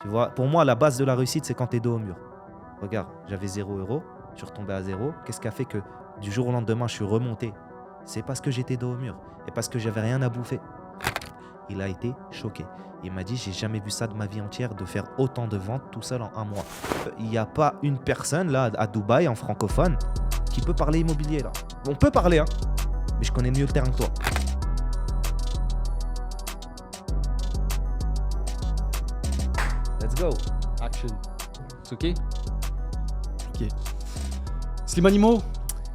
Tu vois, pour moi, la base de la réussite, c'est quand tu es dos au mur. Regarde, j'avais 0 €, je suis retombé à zéro. Qu'est-ce qui a fait que du jour au lendemain, je suis remonté? C'est parce que j'étais dos au mur et parce que j'avais rien à bouffer. Il a été choqué. Il m'a dit, j'ai jamais vu ça de ma vie entière, de faire autant de ventes tout seul en un mois. Il n'y a pas une personne là à Dubaï, en francophone, qui peut parler immobilier là. On peut parler, hein, mais je connais mieux le terrain que toi. Let's go. Action. C'est ok? Ok. Slimane Imo,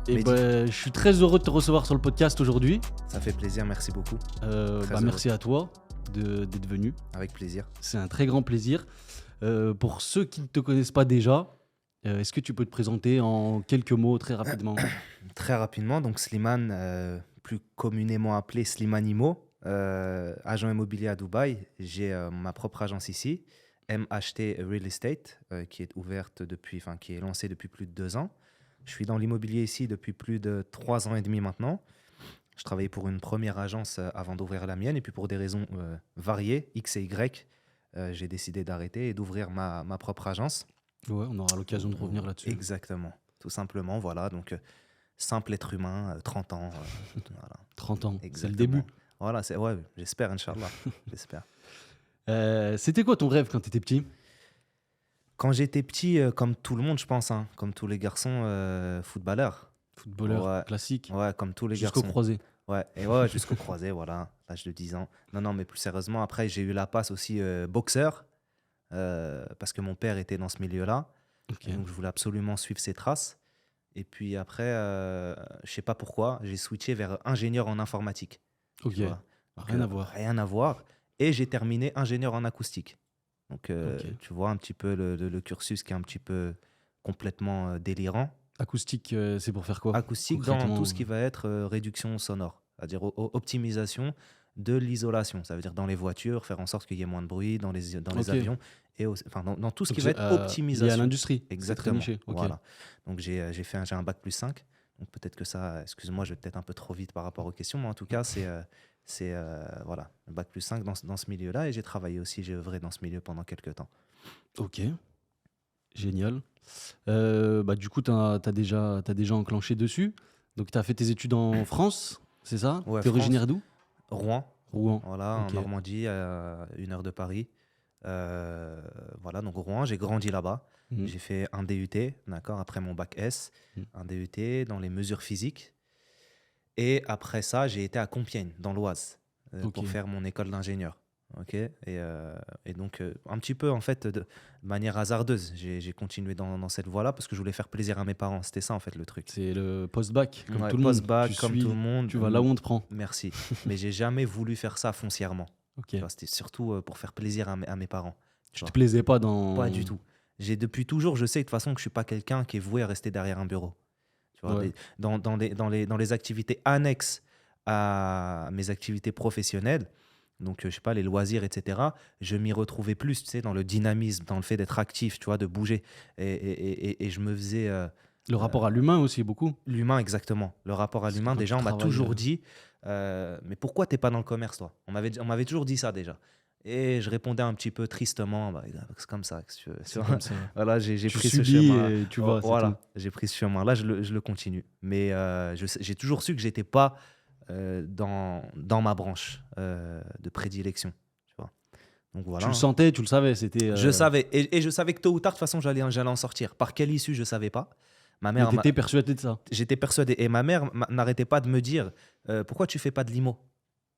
Mehdi. je suis très heureux de te recevoir sur le podcast aujourd'hui. Ça fait plaisir, merci beaucoup. Très heureux. Merci à toi d'être venu. Avec plaisir. C'est un très grand plaisir. Pour ceux qui ne te connaissent pas déjà, est-ce que tu peux te présenter en quelques mots très rapidement? Très rapidement, donc Slimane, plus communément appelé Slimane Imo, agent immobilier à Dubaï. J'ai ma propre agence ici, MHT Real Estate, qui est ouverte depuis, enfin qui est lancée depuis plus de 2 ans. Je suis dans l'immobilier ici depuis plus de 3 ans et demi maintenant. Je travaillais pour une première agence avant d'ouvrir la mienne, et puis pour des raisons variées, X et Y, j'ai décidé d'arrêter et d'ouvrir ma propre agence. Ouais, on aura l'occasion de revenir là-dessus. Exactement, tout simplement, voilà. Donc, simple être humain, 30 ans. Voilà. 30 ans, c'est le Exactement. début. Voilà, ouais, j'espère, Inch'Allah. J'espère. C'était quoi ton rêve quand tu étais petit? Quand j'étais petit, comme tout le monde, je pense, hein, comme tous les garçons, footballeurs. Footballeur Ouais. classique, Ouais, comme tous les jusqu'au garçons. croisé. Ouais, et ouais, jusqu'au croisé, voilà, à l'âge de 10 ans. Non, mais plus sérieusement, après, j'ai eu la passe aussi boxeur, parce que mon père était dans ce milieu-là. Ok. Et donc, je voulais absolument suivre ses traces. Et puis après, je sais pas pourquoi, j'ai switché vers ingénieur en informatique. Ok. Tu vois. Rien à voir. Rien à voir. Et j'ai terminé ingénieur en acoustique. Donc, Ok. tu vois un petit peu le cursus qui est un petit peu complètement délirant. Acoustique, c'est pour faire quoi? Acoustique dans Concrètement, tout ce qui va être réduction sonore, c'est-à-dire optimisation de l'isolation. Ça veut dire dans les voitures, faire en sorte qu'il y ait moins de bruit, dans les Ok. avions, et enfin, dans tout ce qui Donc, va être lié à optimisation. l'industrie. C'est très Exactement. niché. Ok. Voilà. Donc j'ai un bac plus 5. Donc peut-être que ça, excuse-moi, je vais peut-être un peu trop vite par rapport aux questions, mais en tout cas, c'est voilà, un bac plus 5 dans ce milieu-là. Et j'ai travaillé aussi, j'ai œuvré dans ce milieu pendant quelques temps. Ok. Génial. Du coup, tu as déjà enclenché dessus. Donc, tu as fait tes études en France, c'est ça? Ouais, Tu es France. originaire d'où? Rouen, Rouen. voilà, Ok. en Normandie, à 1 heure de Paris. Voilà, donc Rouen, j'ai grandi là-bas. Mhm. J'ai fait un DUT, d'accord, après mon bac S, un DUT dans les mesures physiques. Et après ça, j'ai été à Compiègne, dans l'Oise, Ok. pour faire mon école d'ingénieur. Ok. Et donc, un petit peu, en fait, de manière hasardeuse, j'ai continué dans cette voie-là parce que je voulais faire plaisir à mes parents. C'était ça, en fait, le truc. C'est le post-bac, comme Ouais, tout le monde. post-bac, Tu comme suis, tout le monde. tu vas là où on te prend. Merci. Mais j'ai jamais voulu faire ça foncièrement. Ok. Tu vois, c'était surtout pour faire plaisir à mes parents. Tu vois. te plaisais pas dans... Pas du tout. Depuis toujours, je sais de toute façon que je suis pas quelqu'un qui est voué à rester derrière un bureau. Tu vois, Ouais. dans les activités annexes à mes activités professionnelles, donc je sais pas, les loisirs, etc., je m'y retrouvais plus, tu sais, dans le dynamisme, dans le fait d'être actif, tu vois, de bouger. Et je me faisais... Le rapport à l'humain aussi, beaucoup. L'humain, exactement. Le rapport à Parce que l'humain, quand déjà, tu on m'a travailles, toujours dit, mais pourquoi t'es pas dans le commerce, toi? On m'avait toujours dit ça, déjà. Et je répondais un petit peu tristement, bah, c'est comme ça. Qu'est-ce que tu veux. c'est comme ça. Voilà, j'ai Tu pris ce subis chemin. et tu vas, c'est Voilà, tout. j'ai pris ce chemin-là, je le continue. Mais j'ai toujours su que j'étais pas dans ma branche de prédilection. Tu vois. Donc voilà. Tu le sentais, tu le savais, c'était... Je savais. Et je savais que tôt ou tard, de toute façon, j'allais en sortir. Par quelle issue, je savais pas. Ma Mais mère t'étais persuadé de ça. J'étais persuadé. Et ma mère n'arrêtait pas de me dire pourquoi tu fais pas de limo?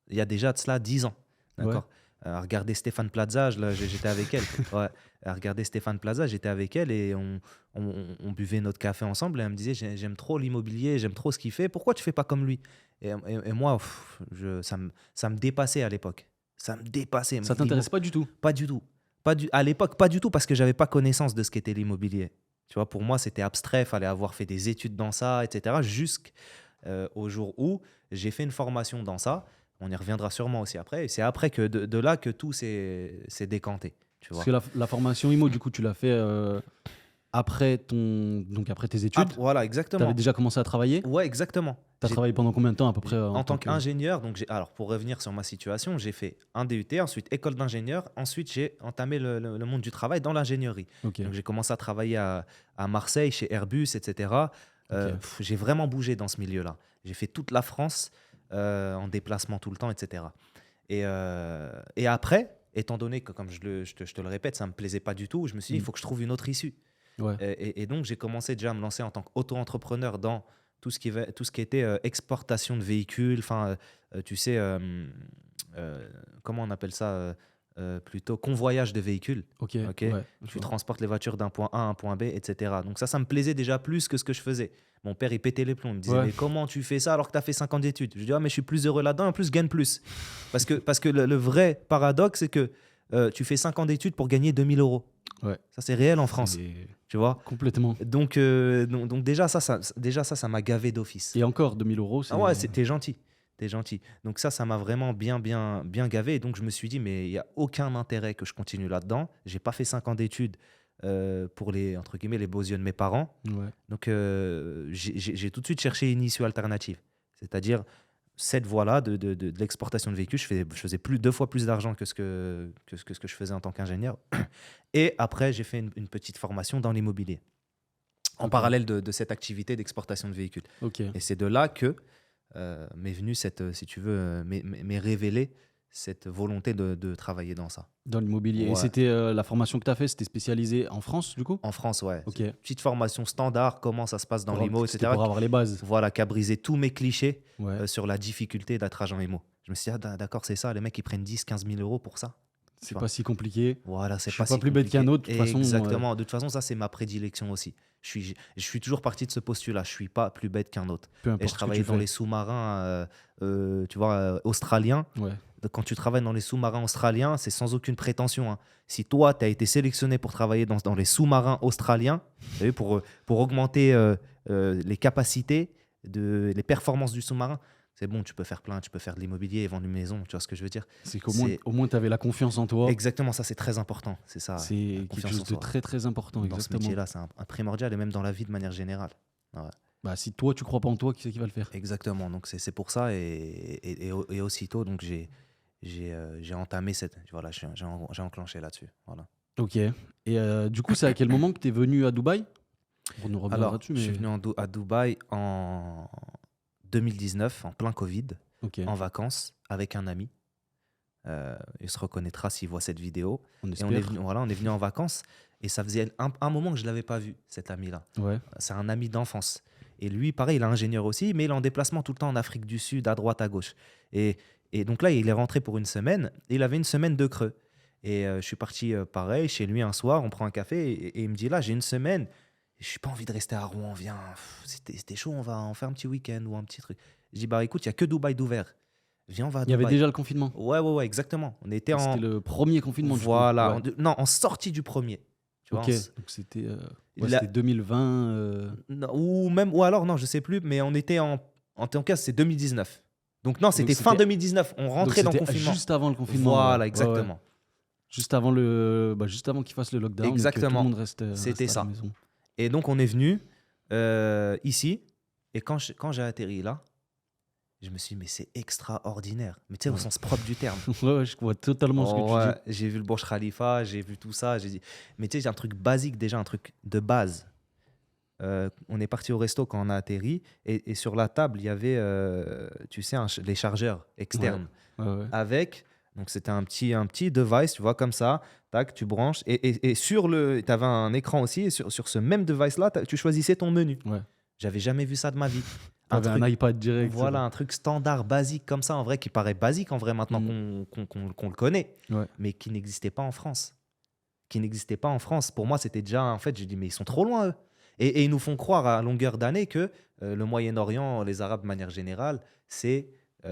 Il y a déjà de cela 10 ans. D'accord. À regarder Stéphane Plaza, j'étais avec elle. Ouais. À regarder Stéphane Plaza, j'étais avec elle et on buvait notre café ensemble. Et elle me disait j'aime trop l'immobilier, j'aime trop ce qu'il fait. Pourquoi tu fais pas comme lui? Et moi, ça me dépassait à l'époque. Ça me dépassait. Ça t'intéresse pas du tout? Pas du tout. À l'époque, pas du tout parce que j'avais pas connaissance de ce qu'était l'immobilier. Tu vois, pour moi, c'était abstrait, il fallait avoir fait des études dans ça, etc. Jusqu'au jour où j'ai fait une formation dans ça. On y reviendra sûrement aussi après. Et c'est après que de là que tout s'est décanté. Tu vois. Parce que la formation IMO, du coup, tu l'as fait après tes études, Voilà, tu avais exactement. déjà commencé à travailler. Ouais, exactement. Tu as J'ai- travaillé pendant combien de temps à peu près En en tant tant que... qu'ingénieur, donc alors pour revenir sur ma situation, j'ai fait un DUT, ensuite école d'ingénieur, ensuite j'ai entamé le monde du travail dans l'ingénierie. Ok, Donc j'ai commencé à travailler à Marseille, chez Airbus, etc. ok, J'ai vraiment bougé dans ce milieu-là. J'ai fait toute la France en déplacement tout le temps, etc. Et après, étant donné que, comme je te le répète, ça ne me plaisait pas du tout, je me suis dit, il Mm. faut que je trouve une autre issue. ouais, Et donc, j'ai commencé déjà à me lancer en tant qu'auto-entrepreneur dans tout ce qui était exportation de véhicules, enfin, tu sais, comment on appelle ça plutôt convoyage de véhicules. ok, Ok, ouais, je tu vois. transportes les voitures d'un point A à un point B, etc. Donc ça me plaisait déjà plus que ce que je faisais. Mon père, il pétait les plombs. Il me disait, Ouais, mais comment tu fais ça alors que tu as fait 5 ans d'études? Je lui dis, ah, mais je suis plus heureux là-dedans et en plus, je gagne plus. Parce que le vrai paradoxe, c'est que tu fais 5 ans d'études pour gagner 2 000 euros. ouais, Ça, c'est réel en France, c'est tu vois. complètement. Donc déjà, ça m'a gavé d'office. Et encore, 2000 euros, Ah ouais, c'est... t'es gentil. T'es gentil. Donc ça m'a vraiment bien gavé. Et donc je me suis dit, mais il n'y a aucun intérêt que je continue là-dedans. J'ai pas fait 5 ans d'études pour les, entre guillemets, les beaux yeux de mes parents. Ouais, Donc j'ai tout de suite cherché une issue alternative. C'est-à-dire cette voie-là de l'exportation de véhicules. Je faisais 2 fois plus d'argent que ce que je faisais en tant qu'ingénieur. Et après, j'ai fait une petite formation dans l'immobilier en ok, parallèle de cette activité d'exportation de véhicules. ok, Et c'est de là que m'est venue si tu veux, m'est révélée cette volonté de travailler dans ça. dans l'immobilier. Et Ouais. c'était la formation que tu as fait, c'était spécialisé en France, du coup? En France, ouais. Ok, C'est une petite formation standard, comment ça se passe dans l'IMO, c'était etc. pour avoir les bases. Voilà, qui a brisé tous mes clichés Ouais, sur la difficulté d'être agent IMO. Je me suis dit, ah, d'accord, c'est ça, les mecs, ils prennent 10 000 à 15 000 euros pour ça. Tu c'est vois. pas si compliqué. Voilà, c'est Je pas suis pas si plus bête qu'un compliqué. autre, de toute façon. Exactement. De toute façon, ça, c'est ma prédilection aussi. Je suis toujours parti de ce postulat. Je suis pas plus bête qu'un autre. Peu Et importe je ce que travaillais tu dans fais. les sous-marins, tu vois, australiens. Ouais, Donc, quand tu travailles dans les sous-marins australiens, c'est sans aucune prétention, hein. Si toi, tu as été sélectionné pour travailler dans les sous-marins australiens, t'as vu, pour augmenter les capacités, les performances du sous-marin, c'est bon, tu peux faire plein, tu peux faire de l'immobilier et vendre une maison, tu vois ce que je veux dire? c'est qu'au moins, C'est au moins tu avais la confiance en toi. exactement ça, c'est très important. C'est ça, ouais. C'est La quelque confiance chose en de soi. très très important, Dans ce exactement. métier-là, c'est un primordial et même dans la vie de manière générale. Ouais. Bah, si toi tu crois pas en toi, qui c'est qui va le faire? Exactement. Donc, c'est pour ça. Et aussitôt, donc, j'ai entamé voilà, j'ai enclenché là-dessus. Voilà. Ok. Et du coup, c'est à quel moment que tu es venu à Dubaï? Pour nous revenir Alors, là-dessus, je suis mais. venu à Dubaï en 2019, en plein Covid, Ok, en vacances, avec un ami. Il se reconnaîtra s'il voit cette vidéo. on Et espère. on est venu en vacances. Et ça faisait un moment que je ne l'avais pas vu, cet ami-là. Ouais, C'est un ami d'enfance. Et lui, pareil, il est ingénieur aussi, mais il est en déplacement tout le temps en Afrique du Sud, à droite, à gauche. Et, et donc là, il est rentré pour une semaine. Et il avait une semaine de creux. Et je suis parti, pareil, chez lui un soir, on prend un café. Et il me dit, là, j'ai une semaine. Je n'ai pas envie de rester à Rouen, viens. C'était chaud, on va en faire un petit week-end ou un petit truc. Je dis, bah écoute, il n'y a que Dubaï d'ouvert. Viens, on va à il y avait Dubaï. déjà le confinement. Ouais, exactement. On était C'était le premier confinement, du coup. Voilà. Ouais. Non, en sortie du premier. Tu vois, Ok, donc c'était La- c'était 2020. Non, ou alors, non, je sais plus, mais on était en tout cas, c'est 2019. Donc, non, c'était fin c'était- 2019. On Donc rentrait dans le c'était confinement. juste avant le confinement. Voilà, ouais. Ouais, ouais. exactement. Juste avant juste avant qu'il fasse le lockdown. Et que tout Exactement. le monde reste C'était à ça. la maison. Et donc, on est venu ici. Et quand j'ai atterri là, je me suis dit, mais c'est extraordinaire. Mais tu sais, au sens propre du terme. Ouais, je vois totalement ce que tu Ouais, dis. j'ai vu le Burj Khalifa, j'ai vu tout ça. J'ai dit... Mais tu sais, j'ai un truc basique déjà, un truc de base. On est parti au resto quand on a atterri. Et sur la table, il y avait, tu sais, les chargeurs externes. Ouais, ouais. Avec, donc c'était un petit device, tu vois, comme ça. Tac, tu branches. Et sur le. Tu avais un écran aussi. Et sur ce même device-là, tu choisissais ton menu. Ouais. J'avais jamais vu ça de ma vie. T'avais un truc- iPad direct. Voilà, un truc standard, basique comme ça, en vrai, qui paraît basique en vrai maintenant qu'on le connaît, Ouais. mais qui n'existait pas en France. Qui n'existait pas en France. Pour moi, c'était déjà, en fait, j'ai dit, mais ils sont trop loin, eux. Et ils nous font croire à longueur d'année que le Moyen-Orient, les Arabes de manière générale, c'est, si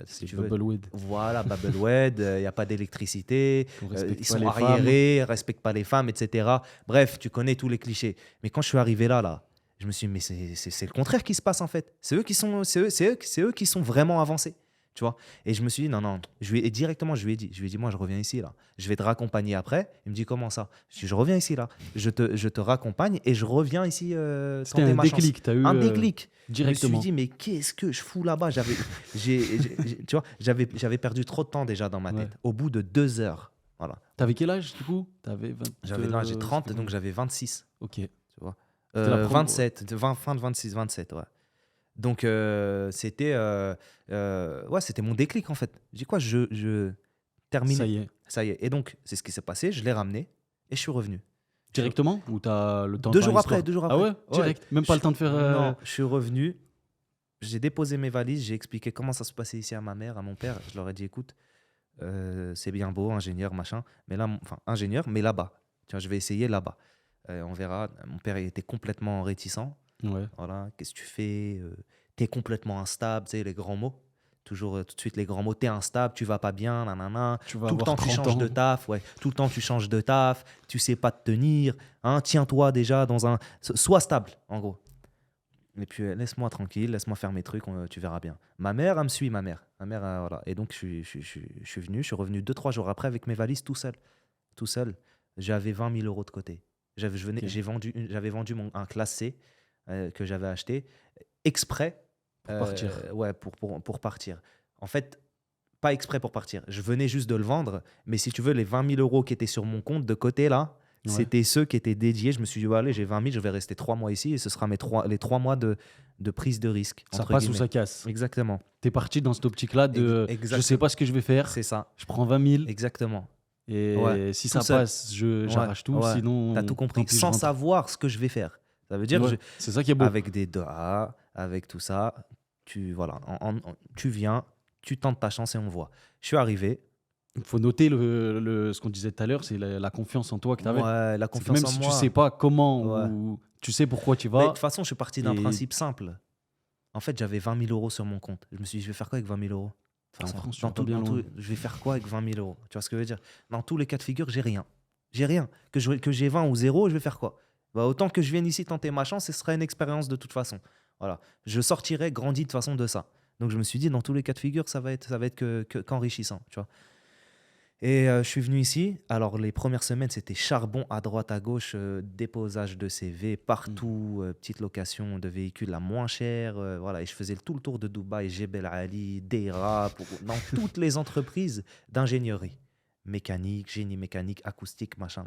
C'est tu veux, Bubbleweed. voilà, Babelwed, il n'y a pas d'électricité, On respecte ils pas sont les arriérés, respectent pas les femmes, etc. Bref, tu connais tous les clichés. Mais quand je suis arrivé là, je me suis dit, mais c'est le contraire qui se passe en fait. C'est eux qui sont vraiment avancés. Tu vois. Et je me suis dit, non, non, et directement, je lui ai dit, moi, je reviens ici, là. Je vais te raccompagner après. Il me dit, comment ça? Je dis, je reviens ici, là. Je te raccompagne et je reviens ici C'était tenter un ma chance. déclic, tu as eu Un déclic. Je me suis directement. dit, mais qu'est-ce que je fous là-bas? Tu vois, j'avais perdu trop de temps déjà dans ma Ouais. tête. Au bout de 2 heures, voilà. T'avais quel âge du coup? Là, j'ai 30, c'était donc quand? j'avais 26, Ok. tu vois. C'était la première. 27, fin de 26, 27, ouais. Donc, c'était mon déclic, en fait. J'ai dit quoi, je termine. Ça y est. Ça y est. Et donc, c'est ce qui s'est passé. Je l'ai ramené et je suis revenu. Directement ou t'as le temps de Deux faire jours après, l'histoire? 2 jours Ah après. ouais, direct. Même pas le temps de faire. Non, je suis revenu. J'ai déposé mes valises. J'ai expliqué comment ça se passait ici à ma mère, à mon père. Je leur ai dit, écoute, c'est bien beau, ingénieur, machin. Mais là, enfin, ingénieur, mais là-bas. Tiens, je vais essayer là-bas. On verra. Mon père, il était complètement réticent. Ouais. Voilà, qu'est-ce que tu fais? T'es complètement instable, tu sais, les grands mots. Toujours tout de suite les grands mots. T'es instable, tu vas pas bien, nanana. Tu vas Tout le avoir temps, tu 30 changes ans. de taf, ouais. Tout le temps, tu changes de taf. Tu sais pas te tenir. Hein. Tiens-toi déjà dans un. Sois stable, en gros. Et puis, laisse-moi tranquille, laisse-moi faire mes trucs, tu verras bien. Ma mère, elle me suit, ma mère. Ma mère, voilà. Et donc, je suis venu, je suis revenu 2-3 jours après avec mes valises tout seul. Tout seul. J'avais 20 000 euros de côté. Ok. J'avais vendu un classe C que j'avais acheté exprès Pour partir. ouais, pour partir. En fait, pas exprès pour partir. Je venais juste de le vendre, mais si tu veux, les 20 000 euros qui étaient sur mon compte de côté là, Ouais. c'était ceux qui étaient dédiés. Je me suis dit, allez, j'ai 20 000, je vais rester 3 mois ici et ce sera les 3 mois de prise de risque. Ça entre passe ou guillemets. ça casse. Exactement. T'es parti dans cette optique-là de Exactement. je sais pas ce que je vais faire, C'est ça. je prends 20 000 Exactement. et Ouais, si tout ça seul. passe, j'arrache tout, Ouais. sinon. T'as tout compris. tant pis, je Sans rentre. savoir ce que je vais faire. Ça veut dire, Ouais, c'est ça qui est beau. avec des doigts, avec tout ça, voilà, tu viens, tu tentes ta chance et on voit. Je suis arrivé. Il faut noter ce qu'on disait tout à l'heure, c'est la confiance en toi que tu avais. Ouais, la C'est que confiance même en si moi. tu sais pas comment Ouais. ou tu sais pourquoi tu Mais de vas, toute façon, je suis parti d'un et- principe simple. En fait, j'avais 20 000 euros sur mon compte. Je me suis dit, je vais faire quoi avec 20 000 euros? De toute en façon, France, tu vas pas bien loin. je vais faire quoi avec 20 000 euros? Tu vois ce que je veux dire? Dans tous les cas de figure, j'ai rien. J'ai rien. Que j'ai 20 ou 0, je vais faire quoi? Bah, autant que je vienne ici tenter ma chance, ce serait une expérience de toute façon. Voilà. Je sortirai grandi de toute façon de ça. Donc je me suis dit, dans tous les cas de figure, ça va être qu'enrichissant. Tu vois. Et je suis venu ici. Alors, les premières semaines, c'était charbon à droite, à gauche, déposage de CV partout, petite location de véhicules la moins chère. Voilà. Et je faisais tout le tour de Dubaï, Jebel Ali, Deira, dans toutes les entreprises d'ingénierie. Mécanique, génie mécanique, acoustique, machin.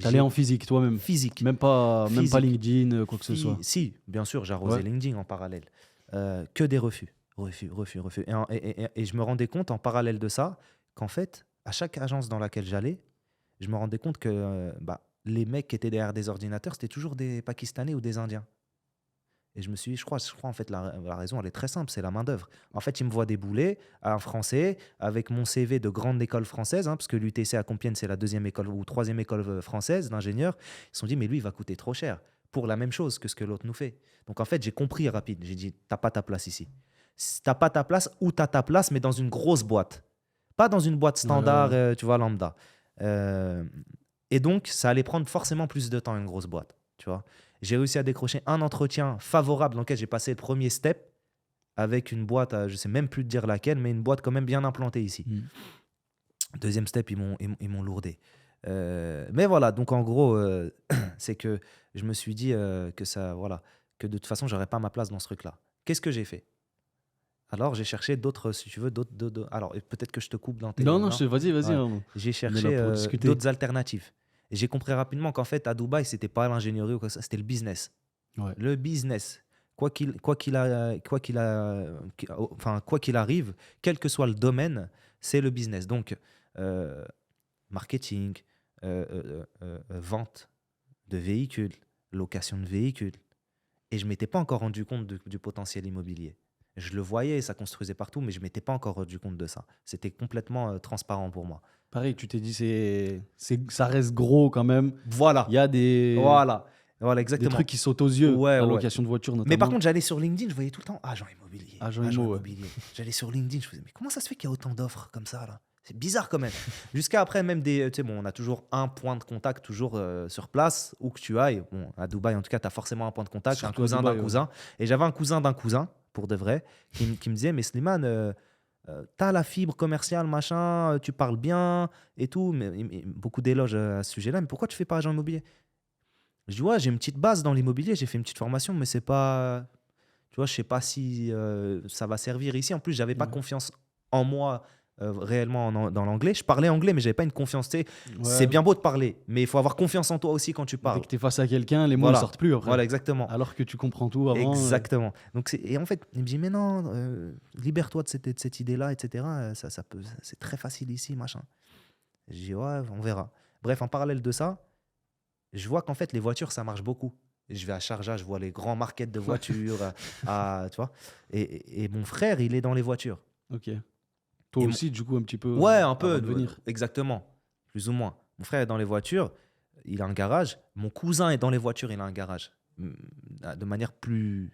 T'allais en physique toi-même, physique. même pas Physique. LinkedIn, quoi que ce soit. Si, bien sûr, j'arrosais Ouais. LinkedIn en parallèle. Que des refus. Refus. Et je me rendais compte en parallèle de ça qu'en fait, à chaque agence dans laquelle j'allais, je me rendais compte que les mecs qui étaient derrière des ordinateurs, c'était toujours des Pakistanais ou des Indiens. Et je me suis dit, je crois en fait, la raison, elle est très simple, c'est la main-d'œuvre. En fait, ils me voient débouler à un Français avec mon CV de grande école française, parce que l'UTC à Compiègne, c'est la 2e école ou 3e école française d'ingénieurs. Ils se sont dit, mais lui, il va coûter trop cher pour la même chose que ce que l'autre nous fait. Donc, en fait, j'ai compris rapide. J'ai dit, t'as pas ta place ici. T'as pas ta place ou t'as ta place, mais dans une grosse boîte. Pas dans une boîte standard, tu vois, lambda. Et donc, ça allait prendre forcément plus de temps, une grosse boîte, tu vois. J'ai réussi à décrocher un entretien favorable dans lequel j'ai passé le premier step avec une boîte, je ne sais même plus te dire laquelle, mais une boîte quand même bien implantée ici. Deuxième step, ils m'ont lourdé. Mais voilà, donc en gros, c'est que je me suis dit que de toute façon, je n'aurais pas ma place dans ce truc-là. Qu'est-ce que j'ai fait? Alors, j'ai cherché d'autres, si tu veux, d'autres. Alors, peut-être que je te coupe dans tes. Non, vas-y. Ouais. hein. J'ai On est cherché là pour discuter. d'autres alternatives. Et j'ai compris rapidement qu'en fait, à Dubaï, c'était pas l'ingénierie ou quoi que ce soit, c'était le business. Ouais. Le business. Quoi qu'il arrive, quel que soit le domaine, c'est le business. Donc, marketing, vente de véhicules, location de véhicules. Et je ne m'étais pas encore rendu compte du potentiel immobilier. Je le voyais, ça construisait partout, mais je ne m'étais pas encore rendu compte de ça. C'était complètement transparent pour moi. Pareil, tu t'es dit, ça reste gros quand même. Voilà. Il y a des Exactement. trucs qui sautent aux yeux. Ouais, la ouais. location de voiture notamment. Mais par contre, j'allais sur LinkedIn, je voyais tout le temps agent immobilier. Agent immobilier. J'allais sur LinkedIn, je faisais, mais comment ça se fait qu'il y a autant d'offres comme ça là? C'est bizarre quand même. Jusqu'à après, même on a toujours un point de contact toujours sur place, où que tu ailles. Bon, à Dubaï, en tout cas, tu as forcément un point de contact, Surtout un cousin à Dubaï, d'un cousin. Et j'avais un cousin d'un cousin, pour de vrai, qui me disait, mais Slimane, t'as la fibre commerciale, machin, tu parles bien et tout. Beaucoup d'éloges à ce sujet-là. Mais pourquoi tu fais pas agent immobilier? Je dis, ouais, j'ai une petite base dans l'immobilier, j'ai fait une petite formation, mais c'est pas. Tu vois, je sais pas si ça va servir ici. En plus, j'avais pas Ouais. confiance en moi réellement dans l'anglais. Je parlais anglais, mais j'avais pas une confiance. Tu sais, c'est Ouais, bien beau de parler, mais il faut avoir confiance en toi aussi quand tu dès parles. que tu es face à quelqu'un, les mots ils Voilà, sortent plus après. voilà, exactement. Alors que tu comprends tout avant. Exactement. Donc et en fait, il me dit, mais non, libère-toi de cette idée-là, etc. C'est très facile ici, machin. Je dis, ouais, on verra. Bref, en parallèle de ça, je vois qu'en fait, les voitures, ça marche beaucoup. Je vais à Sharjah, je vois les grands markets de Ouais. voitures, tu vois. Et mon frère, il est dans les voitures. Ok. Toi Et aussi, du coup, un petit peu ouais, un avant peu, de venir. exactement, plus ou moins. Mon frère est dans les voitures, il a un garage. Mon cousin est dans les voitures, il a un garage. De manière plus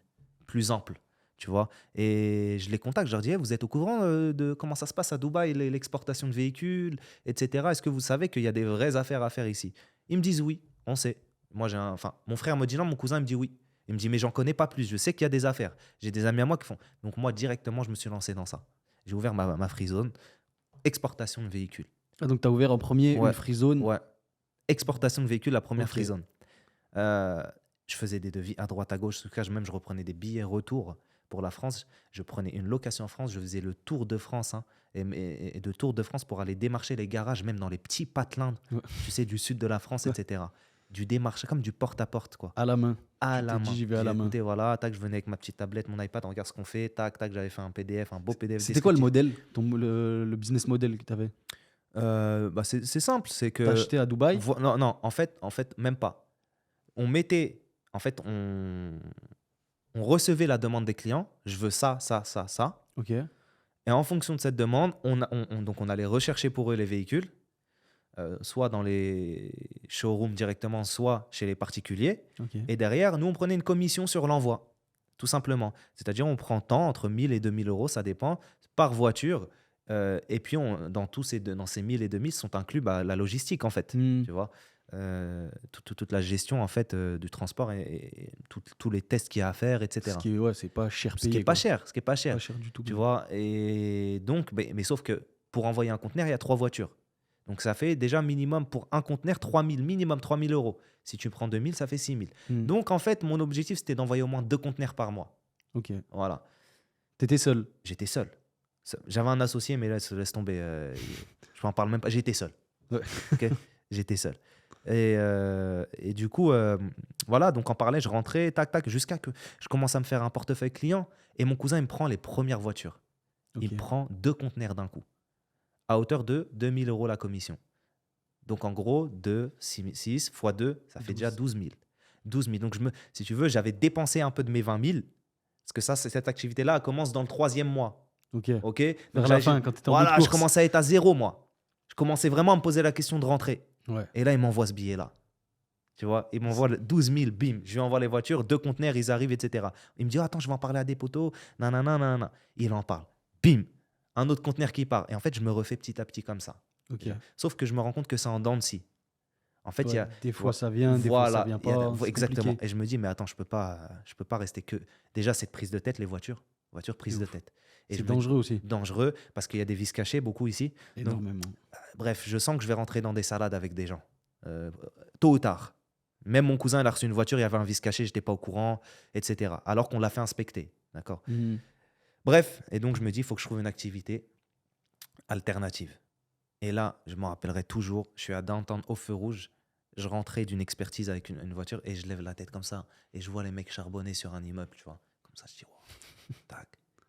ample, tu vois. Et je les contacte, je leur dis, eh, vous êtes au courant de comment ça se passe à Dubaï, l'exportation de véhicules, etc. Est-ce que vous savez qu'il y a des vraies affaires à faire ici? Ils me disent oui, on sait. Enfin, mon frère me dit non, mon cousin il me dit oui. Il me dit, mais j'en connais pas plus, je sais qu'il y a des affaires. J'ai des amis à moi qui font. Donc moi, directement, je me suis lancé dans ça. J'ai ouvert ma free zone, exportation de véhicules. Ah, donc, tu as ouvert en premier une Ouais, free zone. ouais. Exportation de véhicules, la première Ok. free zone. Euh, je faisais des devis à droite, à gauche. En tout cas, même je reprenais des billets retour pour la France. Je prenais une location en France. Je faisais le tour de France et de tour de France pour aller démarcher les garages, même dans les petits patelins, Ouais. tu sais, du sud de la France, Ouais. etc. Du démarchage, comme du porte-à-porte, quoi. À la main. À Tu la t'es dit, main. j'y vais à J'ai la main. écouté, voilà, tac, je venais avec ma petite tablette, mon iPad, on regarde ce qu'on fait, tac, tac, j'avais fait un PDF, un beau PDF C'était quoi le descriptif. modèle, le business model que tu avais? Bah, c'est simple, c'est T'as que. acheté à Dubaï? Non, non, en fait, même pas. On mettait. En fait, on recevait la demande des clients. Je veux ça, ça, ça, ça. Ok. Et en fonction de cette demande, donc on allait rechercher pour eux les véhicules, soit dans les showrooms directement, soit chez les particuliers. Ok. Et derrière, nous, on prenait une commission sur l'envoi, tout simplement. C'est-à-dire, on prend tant, entre 1000 et 2000 euros, ça dépend, par voiture. Et puis, dans ces 1000 et 2000 sont inclus la logistique, en fait. Hmm. Tu vois. Toute la gestion, en fait, du transport et tous les tests qu'il y a à faire, Ce etc. qui est, ouais, c'est pas cher Ce qui est payé, pas quoi. cher, ce qui est pas Pas cher. cher du tout. Tu Même. vois. Et donc, mais sauf que pour envoyer un conteneur, il y a 3 voitures. Donc, ça fait déjà minimum pour un conteneur 3000, minimum 3000 euros. Si tu prends 2000, ça fait 6000. Hmm. Donc, en fait, mon objectif, c'était d'envoyer au moins 2 conteneurs par mois. Ok. Voilà. T'étais seul. J'étais seul. J'avais un associé, mais là, laisse tomber. Je m'en parle même pas. J'étais seul. Ouais. Ok. J'étais seul. Et du coup, voilà, donc en parallèle, je rentrais, tac, tac, jusqu'à que je commence à me faire un portefeuille client. Et mon cousin, il me prend les premières voitures. Ok. Il me prend 2 conteneurs d'un coup, à hauteur de 2000 euros la commission. Donc en gros, 6 fois 2, ça fait déjà 12 000. 12 000. Donc si tu veux, j'avais dépensé un peu de mes 20 000. Parce que cette activité-là, elle commence dans le 3e mois. Ok. Ok. Vers Donc la fin, quand t'étais en bout de voilà, je course. commençais à être à 0, moi. Je commençais vraiment à me poser la question de rentrer. Ouais. Et là, il m'envoie ce billet-là. Tu vois, il m'envoie 12 000, bim. Je lui envoie les voitures, 2 conteneurs, ils arrivent, etc. Il me dit, attends, je vais en parler à des poteaux. Nanana, nanana. Il en parle. Bim. Un autre conteneur qui part. Et en fait, je me refais petit à petit comme ça. Ok. Sauf que je me rends compte que c'est en dents de scie. En fait, il y Ouais, a. des fois ça vient, des fois ça vient il y a- pas. C'est exactement. compliqué. Et je me dis, mais attends, je peux pas rester que. Déjà, cette prise de tête, les voitures. Voitures, prise De de ouf. tête. Et C'est je me dis, dangereux aussi. dangereux, parce qu'il y a des vis cachées, beaucoup ici. Donc, Énormément. bref, je sens que je vais rentrer dans des salades avec des gens. Tôt ou tard. Même mon cousin, il a reçu une voiture, il y avait un vis caché, je n'étais pas au courant, etc. Alors qu'on l'a fait inspecter. D'accord. Hmm. Bref, et donc je me dis, il faut que je trouve une activité alternative. Et là, je m'en rappellerai toujours, je suis à Downtown au feu rouge, je rentrais d'une expertise avec une voiture et je lève la tête comme ça et je vois les mecs charbonner sur un immeuble, tu vois. Comme ça, je dis, wow, tac.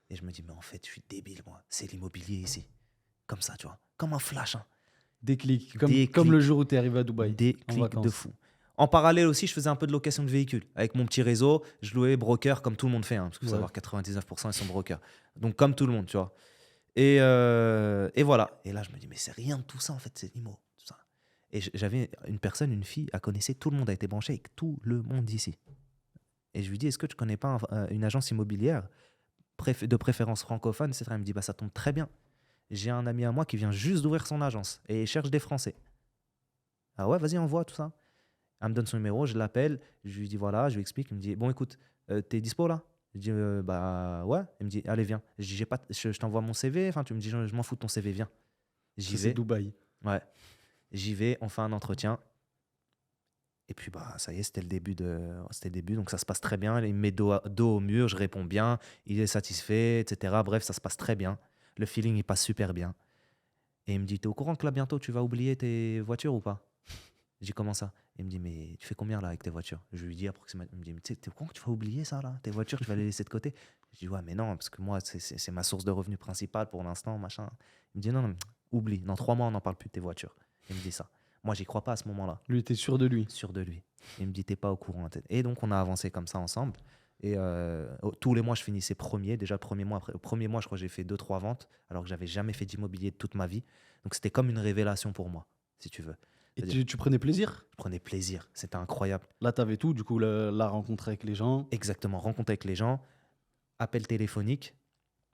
Et je me dis, mais en fait, je suis débile, moi. C'est l'immobilier ici. Comme ça, tu vois. Comme un flash, hein. Déclic. Déclic. Comme le jour où tu es arrivé à Dubaï. Des En clics de vacances. fou. En parallèle aussi, je faisais un peu de location de véhicules. Avec mon petit réseau, je louais broker comme tout le monde fait. Parce qu'il faut Ouais. savoir, 99% ils sont brokers. Donc comme tout le monde, tu vois. Et voilà. Et là, je me dis, mais c'est rien de tout ça, en fait, c'est l'IMO. Tout ça. Et j'avais une fille, elle connaissait, tout le monde a été branché avec tout le monde ici. Et je lui dis, est-ce que tu connais pas une agence immobilière de préférence francophone, etc. Elle me dit, bah, ça tombe très bien. J'ai un ami à moi qui vient juste d'ouvrir son agence et il cherche des Français. Ah ouais, vas-y, envoie tout ça. Elle me donne son numéro, je l'appelle, je lui dis voilà, je lui explique. Il me dit, bon, écoute, t'es dispo là? Je dis, bah ouais. Il me dit, allez, viens. Je dis, je t'envoie mon CV. Enfin, tu me dis, je m'en fous de ton CV, viens. J'y Ça, c'est vais. Dubaï. Ouais. J'y vais, on fait un entretien. Et puis, bah, ça y est, c'était le début. Donc, ça se passe très bien. Il me met dos au mur, je réponds bien. Il est satisfait, etc. Bref, ça se passe très bien. Le feeling, il passe super bien. Et il me dit, t'es au courant que là, bientôt, tu vas oublier tes voitures ou pas? Je dis, comment ça? Il me dit, mais tu fais combien là avec tes voitures? Je lui dis approximativement. Il me dit, mais t'es au courant que tu vas oublier ça là? Tes voitures, tu vas les laisser de côté? Je dis, ouais, mais non, parce que moi, c'est ma source de revenus principale pour l'instant, machin. Il me dit, non, non, oublie. Dans 3 mois, on n'en parle plus de tes voitures. Il me dit ça. Moi, j'y crois pas à ce moment-là, Lui était sûr de lui. sûr de lui. Il me dit, t'es pas au courant. Et donc, on a avancé comme ça ensemble. Et tous les mois, je finissais premier. Déjà, le premier mois, je crois que j'ai fait 2, 3 ventes, alors que j'avais jamais fait d'immobilier de toute ma vie. Donc, c'était comme une révélation pour moi, si tu veux. Et C'est-à-dire, tu prenais plaisir? je prenais plaisir. C'était incroyable. Là, tu avais tout, du coup, la rencontre avec les gens. Exactement. Rencontre avec les gens, appel téléphonique.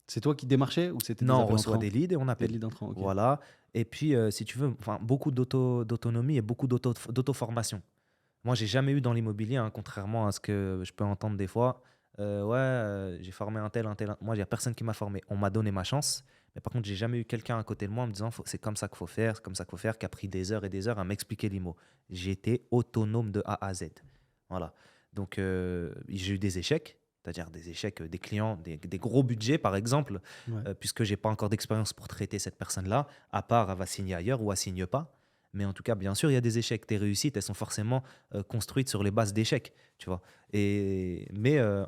C'est toi qui démarchais ou c'était des Non, on appels reçoit entrants? des leads et on Des appelle. leads entrants, ok. Voilà. Et puis, si tu veux, enfin, beaucoup d'autonomie et beaucoup d'auto-formation. Moi, j'ai jamais eu dans l'immobilier, hein, contrairement à ce que je peux entendre des fois. Ouais, j'ai formé un tel, un tel. Moi, il n'y a personne qui m'a formé. On m'a donné ma chance. Mais par contre, j'ai jamais eu quelqu'un à côté de moi en me disant, c'est comme ça qu'il faut faire, c'est comme ça qu'il faut faire, qui a pris des heures et des heures à m'expliquer l'IMO. J'étais autonome de A à Z. Voilà. Donc, j'ai eu des échecs, c'est-à-dire des échecs des clients, des gros budgets, par exemple, Ouais. puisque j'ai pas encore d'expérience pour traiter cette personne-là, à part elle va signer ailleurs ou elle signe pas. Mais en tout cas, bien sûr, il y a des échecs. Tes réussites, elles sont forcément construites sur les bases d'échecs, tu vois. Mais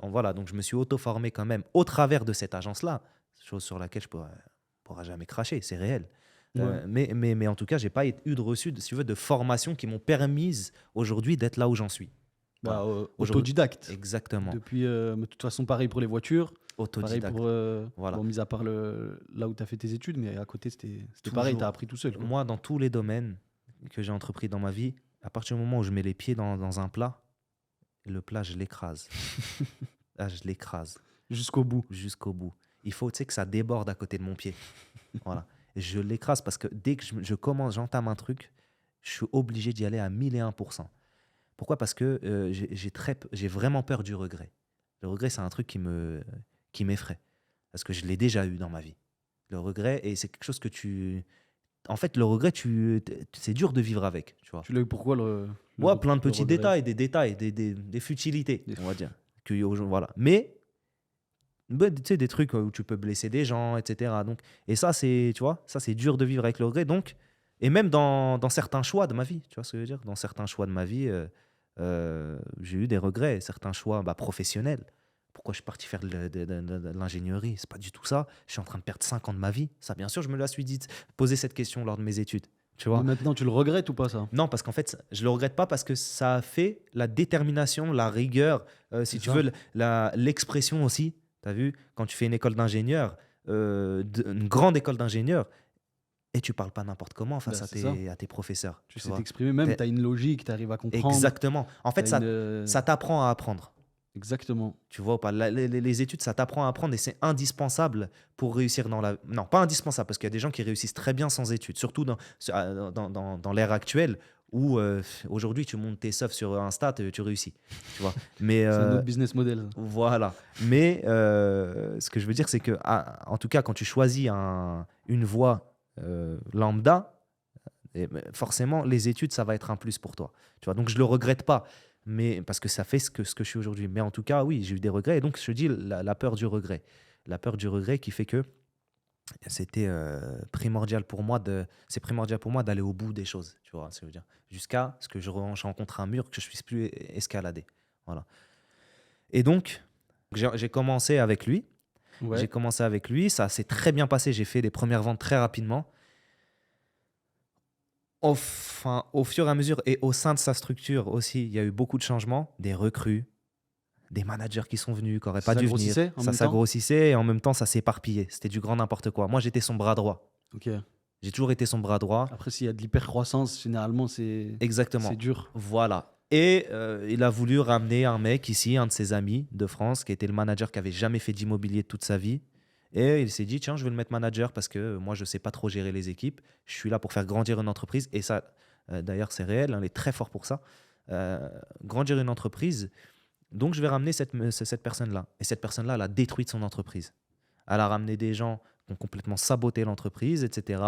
voilà, donc je me suis auto-formé quand même au travers de cette agence-là, chose sur laquelle je pourrai jamais cracher, c'est réel. Ouais. Mais en tout cas, j'ai pas eu de reçu, si tu veux, de formation qui m'ont permis aujourd'hui d'être là où j'en suis. Bah, Voilà. Aujourd'hui, autodidacte. exactement. Depuis, mais de toute façon, pareil pour les voitures. Pareil Autodidacte. pour. Voilà. Bon, mis à part là où tu as fait tes études, mais à côté, c'était pareil, tu Toujours. as appris tout seul, quoi. Moi, dans tous les domaines que j'ai entrepris dans ma vie, à partir du moment où je mets les pieds dans un plat, le plat, je l'écrase. Ah, je l'écrase Jusqu'au bout. jusqu'au bout. Il faut, tu sais, que ça déborde à côté de mon pied. Voilà. Et je l'écrase parce que dès que je commence, j'entame un truc, je suis obligé d'y aller à 1001%. Pourquoi? Parce que j'ai vraiment peur du regret. Le regret, c'est un truc qui m'effraie. Parce que je l'ai déjà eu dans ma vie. Le regret, et c'est quelque chose que tu... En fait, le regret, c'est dur de vivre avec, tu vois. Tu l'as eu pourquoi Ouais, plein de le petits regret? détails, des futilités, Des- on va dire. Voilà. Mais, bah, tu sais, des trucs où tu peux blesser des gens, etc. Donc, et ça, c'est, tu vois, ça, c'est dur de vivre avec le regret. Donc, et même dans certains choix de ma vie, tu vois ce que je veux dire? Dans certains choix de ma vie, j'ai eu des regrets, certains choix professionnels. Pourquoi je suis parti faire de l'ingénierie? C'est pas du tout ça. Je suis en train de perdre 5 ans de ma vie. Ça, bien sûr, je me la suis dit, poser cette question lors de mes études. Tu Mais vois? maintenant, tu le regrettes ou pas, ça? Non, parce qu'en fait, je le regrette pas parce que ça a fait la détermination, la rigueur, C'est si tu ça. veux, l'expression aussi. Tu as vu, quand tu fais une école d'ingénieur, une grande école d'ingénieur, et tu parles pas n'importe comment face Bah, à c'est ça. à tes professeurs. Tu Tu sais vois. t'exprimer, même, T'es- tu as une logique, tu arrives à comprendre. Exactement. En fait, t'as une, ça t'apprend à apprendre. Exactement. Tu vois ou pas? Les études, ça t'apprend à apprendre et c'est indispensable pour réussir dans la... Non, pas indispensable, parce qu'il y a des gens qui réussissent très bien sans études, surtout dans l'ère actuelle où aujourd'hui, tu montes tes stuff sur Insta, tu réussis. Tu vois. Mais C'est un autre business model. voilà. Mais ce que je veux dire, c'est que, en tout cas, quand tu choisis une voie lambda, forcément, les études, ça va être un plus pour toi. Tu vois, donc, je ne le regrette pas, mais, parce que ça fait ce que je suis aujourd'hui. Mais en tout cas, oui, j'ai eu des regrets. Et donc, je te dis, la peur du regret. La peur du regret qui fait que c'était c'est primordial pour moi d'aller au bout des choses. Tu vois ce que je veux dire. Jusqu'à ce que je rencontre un mur, que je ne puisse plus escalader. Voilà. Et donc, j'ai commencé avec lui. Ouais. J'ai commencé avec lui. Ça s'est très bien passé. J'ai fait les premières ventes très rapidement. Enfin, au fur et à mesure et au sein de sa structure aussi, il y a eu beaucoup de changements, des recrues, des managers qui sont venus, qui n'auraient pas Ça dû venir. grossissait en Ça même temps? s'agrandissait et en même temps, ça s'éparpillait. C'était du grand n'importe quoi. Moi, j'étais son bras droit. Ok. J'ai toujours été son bras droit. Après, s'il y a de l'hypercroissance, généralement, c'est Exactement. dur. Voilà. Et il a voulu ramener un mec ici, un de ses amis de France, qui était le manager qui avait jamais fait d'immobilier de toute sa vie. Et il s'est dit, tiens, je vais le mettre manager parce que moi, je ne sais pas trop gérer les équipes. Je suis là pour faire grandir une entreprise. Et ça, d'ailleurs, c'est réel, hein, il est très fort pour ça. Grandir une entreprise, Donc, je vais ramener cette personne-là. Et cette personne-là, elle a détruit son entreprise. Elle a ramené des gens qui ont complètement saboté l'entreprise, etc.,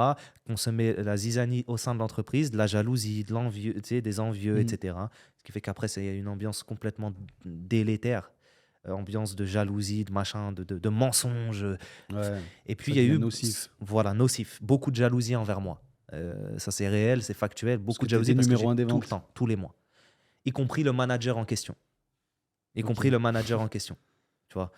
consommé la zizanie au sein de l'entreprise, de la jalousie, de l'envieux, tu sais, des envieux, Mm. etc. Ce qui fait qu'après, c'est une ambiance complètement délétère. Ambiance de jalousie, de machin, de mensonges. Ouais, Et puis, ça il y a devient eu, nocif. voilà, nocif, beaucoup de jalousie envers moi. Ça, c'est réel, c'est factuel, Parce beaucoup que de tu jalousie étais parce que numéro j'ai un des tout le ventes. temps, tous les mois, y compris le manager en question. Y compris Ok. le manager en question. Tu vois.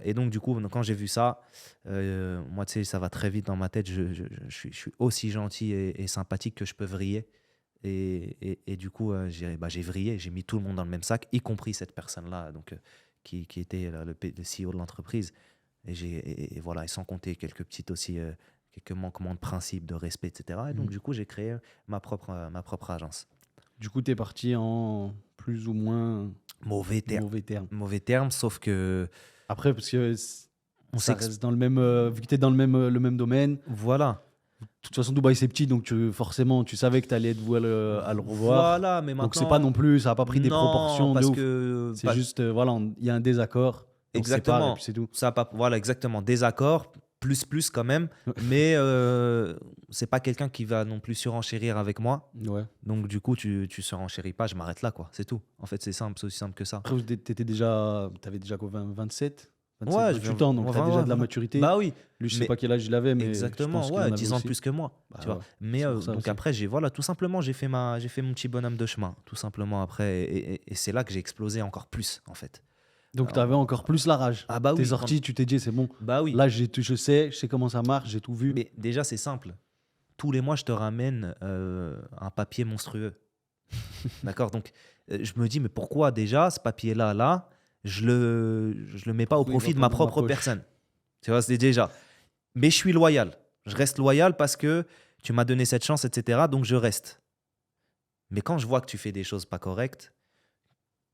Et donc, du coup, quand j'ai vu ça, moi, tu sais, ça va très vite dans ma tête. Je suis aussi gentil et sympathique que je peux vriller. Et du coup, j'ai vrillé, j'ai mis tout le monde dans le même sac, y compris cette personne-là, donc, qui était le CEO de l'entreprise. Et voilà, et sans compter quelques petites aussi, quelques manquements de principe, de respect, etc. Et donc, Mm. du coup, j'ai créé ma propre agence. Du coup, tu es parti en plus ou moins Mauvais terme. mauvais terme. Mauvais terme, sauf que Après, parce que on ça s'explique. reste dans le même, vu que tu es dans le même domaine. Voilà. De toute façon, Dubaï, c'est petit, donc forcément, tu savais que tu allais être voué à le revoir. Voilà, mais Donc, c'est pas maintenant, non plus, ça n'a pas pris des non, proportions de parce ouf. que C'est juste, voilà, il y a un désaccord, et on se sépare, et puis exactement, c'est tout. ça a pas, voilà, exactement, désaccord, plus quand même, mais c'est pas quelqu'un qui va non plus surenchérir avec moi. Ouais. Donc du coup, tu surenchéris pas, je m'arrête là, quoi. C'est tout. En fait, c'est simple, c'est aussi simple que ça. Après, t'avais déjà quoi, 27, Ouais, 28 ans, donc tu as déjà de la maturité. Bah oui, Lui, je sais mais pas quel âge il avait, mais je exactement, pense qu'il en ouais, avait 10 ans de aussi. plus que moi, Bah tu vois. ouais, Mais c'est pour ça donc aussi. après, voilà, tout simplement, j'ai fait mon petit bonhomme de chemin, tout simplement après, et c'est là que j'ai explosé encore plus, en fait. Donc, tu Alors, avais encore plus la rage. ah bah T'es oui, sorti, tu t'es dit, c'est bon. bah oui. Là, je sais comment ça marche, j'ai tout vu. Mais déjà, c'est simple. Tous les mois, je te ramène un papier monstrueux. D'accord. Donc, je me dis, mais pourquoi déjà ce papier-là, je le mets pas au Pourquoi il va profit de pas ma dans ma propre poche? personne. Tu vois, c'est déjà. Mais je suis loyal. Je reste loyal parce que tu m'as donné cette chance, etc. Donc, je reste. Mais quand je vois que tu fais des choses pas correctes,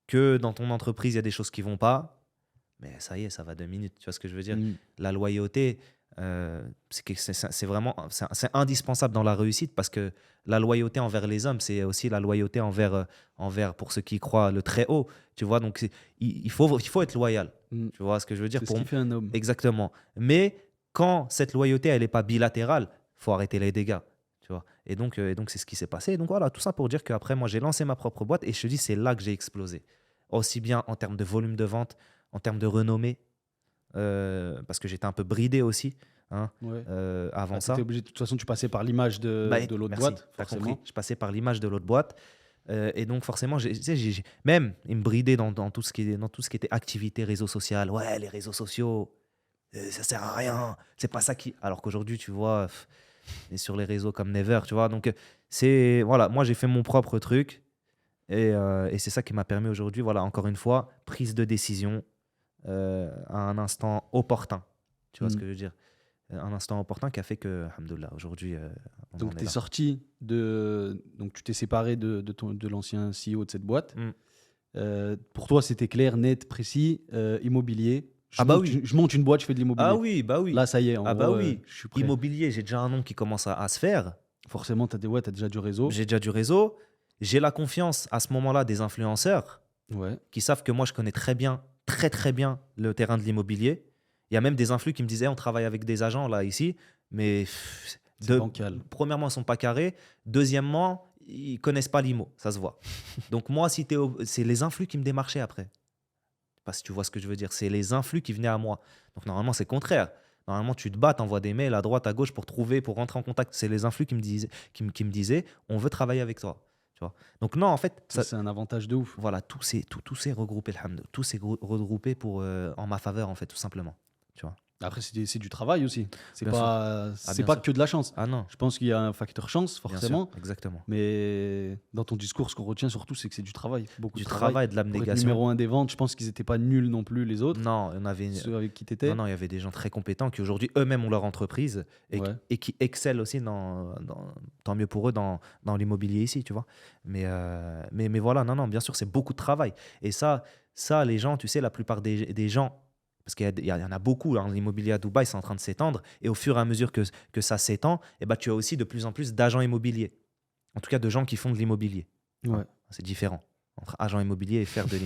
que dans ton entreprise, il y a des choses qui vont pas, mais ça y est, ça va 2 minutes. Tu vois ce que je veux dire? Mm. La loyauté, c'est vraiment c'est indispensable dans la réussite parce que la loyauté envers les hommes, c'est aussi la loyauté envers pour ceux qui y croient, le très haut. Tu vois, donc il faut être loyal. Mm. Tu vois ce que je veux dire? C'est ce qui fait un homme. Exactement. Mais quand cette loyauté, elle n'est pas bilatérale, faut arrêter les dégâts. Tu vois? Et donc c'est ce qui s'est passé. Et donc voilà, tout ça pour dire qu'après, moi, j'ai lancé ma propre boîte et je te dis, c'est là que j'ai explosé. Aussi bien en termes de volume de vente, en termes de renommée, parce que j'étais un peu bridé aussi, hein, Ouais. avant Bah, ça. t'étais obligé, de toute façon, tu passais par l'image Bah, de l'autre merci, boîte, t'as forcément. compris. Je passais par l'image de l'autre boîte. Et donc forcément, tu sais, même, il me bridait dans tout ce qui était activité, réseaux sociaux. Ouais, les réseaux sociaux, ça sert à rien. C'est pas ça qui... Alors qu'aujourd'hui, tu vois, on est sur les réseaux comme never, tu vois. Donc, voilà, moi, j'ai fait mon propre truc. Et c'est ça qui m'a permis aujourd'hui, voilà, encore une fois, prise de décision à un instant opportun. Tu vois ce Mm. que je veux dire? Un instant opportun qui a fait que, alhamdoulilah, aujourd'hui, on en Donc, est tu es là. sorti donc tu t'es séparé de l'ancien CEO de cette boîte. Mm. Pour toi, c'était clair, net, précis, immobilier. Ah bah oui. Je monte une boîte, je fais de l'immobilier. Ah oui, bah oui. Là, ça y est, en Ah bah gros, oui. je suis prêt. Immobilier, j'ai déjà un nom qui commence à se faire. Forcément, tu as déjà du réseau. J'ai déjà du réseau. J'ai la confiance à ce moment-là des influenceurs Ouais. qui savent que moi, je connais très bien, très très bien le terrain de l'immobilier. Il y a même des influx qui me disaient, on travaille avec des agents là, ici, mais C'est bancal. premièrement, ils ne sont pas carrés. Deuxièmement, ils ne connaissent pas l'IMO, ça se voit. Donc moi, c'est les influx qui me démarchaient après. Pas si tu vois ce que je veux dire. C'est les influx qui venaient à moi. Donc normalement, c'est contraire. Normalement, tu te bats, t'envoies des mails à droite, à gauche pour trouver, pour rentrer en contact. C'est les influx qui me disaient, on veut travailler avec toi. Tu vois. Donc non, en fait, Ça, c'est un avantage de ouf. voilà, tout s'est regroupé, alhamdoulilah. Tout s'est regroupé en ma faveur, en fait, tout simplement. Tu vois. Après, c'est du travail aussi. C'est Bien pas, Ah, c'est bien pas sûr. que de la chance. Ah non, Je pense qu'il y a un facteur chance, bien sûr, forcément. exactement. Mais dans ton discours, ce qu'on retient surtout, c'est que c'est du travail. Beaucoup Du de travail. travail, de Pour être l'abnégation. numéro un des ventes, je pense qu'ils n'étaient pas nuls non plus, les autres, Non, on avait ceux avec qui tu étais. non, il y avait des gens très compétents qui aujourd'hui eux-mêmes ont leur entreprise Ouais. et qui excellent aussi tant mieux pour eux dans l'immobilier ici, tu vois. Mais voilà, non, bien sûr, c'est beaucoup de travail. Et ça, les gens, tu sais, la plupart des gens, parce qu'il y en a beaucoup, hein, l'immobilier à Dubaï, c'est en train de s'étendre. Et au fur et à mesure que ça s'étend, eh ben, tu as aussi de plus en plus d'agents immobiliers. En tout cas, de gens qui font de l'immobilier. Ouais. C'est différent entre agent immobilier et faire de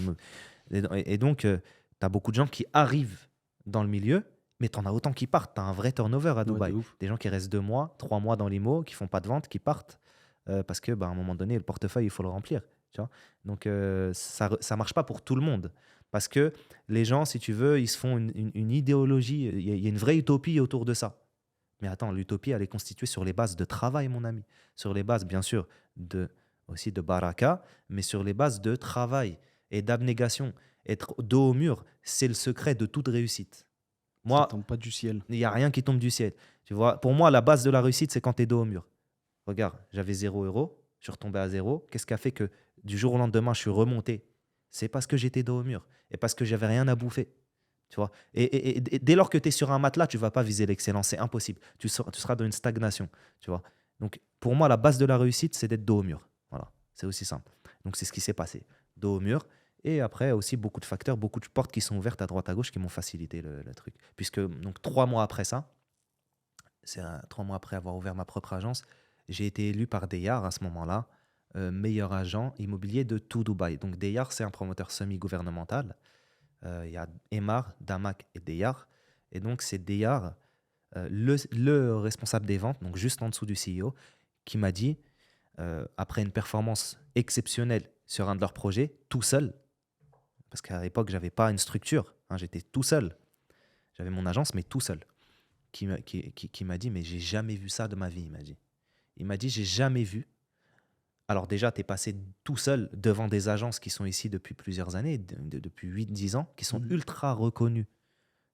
Et donc, tu as beaucoup de gens qui arrivent dans le milieu, mais tu en as autant qui partent. Tu as un vrai turnover à Ouais, de Dubaï. ouf. Des gens qui restent 2 mois, 3 mois dans l'IMO, qui font pas de vente, qui partent parce que, bah, à un moment donné, le portefeuille, il faut le remplir. Tu vois. Donc, ça ne marche pas pour tout le monde. Parce que les gens, si tu veux, ils se font une idéologie. Il y a une vraie utopie autour de ça. Mais attends, l'utopie, elle est constituée sur les bases de travail, mon ami. Sur les bases, bien sûr, aussi de baraka, mais sur les bases de travail et d'abnégation. Être dos au mur, c'est le secret de toute réussite. Ça Moi, tombe pas du ciel. il n'y a rien qui tombe du ciel. Tu vois, pour moi, la base de la réussite, c'est quand tu es dos au mur. Regarde, j'avais 0 €, je suis retombé à zéro. Qu'est-ce qui a fait que du jour au lendemain, je suis remonté? C'est parce que j'étais dos au mur et parce que j'avais rien à bouffer. Tu vois, et dès lors que tu es sur un matelas, tu vas pas viser l'excellence, c'est impossible. Tu seras dans une stagnation. Tu vois. Donc, pour moi, la base de la réussite, c'est d'être dos au mur. Voilà, c'est aussi simple. Donc, c'est ce qui s'est passé. Dos au mur. Et après, aussi, beaucoup de facteurs, beaucoup de portes qui sont ouvertes à droite, à gauche qui m'ont facilité le truc. Puisque, donc, 3 mois après ça, 3 mois après avoir ouvert ma propre agence, j'ai été élu par Deyar à ce moment-là, meilleur agent immobilier de tout Dubaï. Donc Deyar, c'est un promoteur semi-gouvernemental. Il y a Emar, Damak et Deyar. Et donc c'est Deyar, le responsable des ventes, donc juste en dessous du CEO, qui m'a dit, après une performance exceptionnelle sur un de leurs projets, tout seul, parce qu'à l'époque, j'avais pas une structure, hein, j'étais tout seul. J'avais mon agence, mais tout seul. Qui m'a dit, mais j'ai jamais vu ça de ma vie, il m'a dit, j'ai jamais vu. Alors déjà, tu es passé tout seul devant des agences qui sont ici depuis plusieurs années, depuis 8-10 ans, qui sont Mhm. ultra reconnues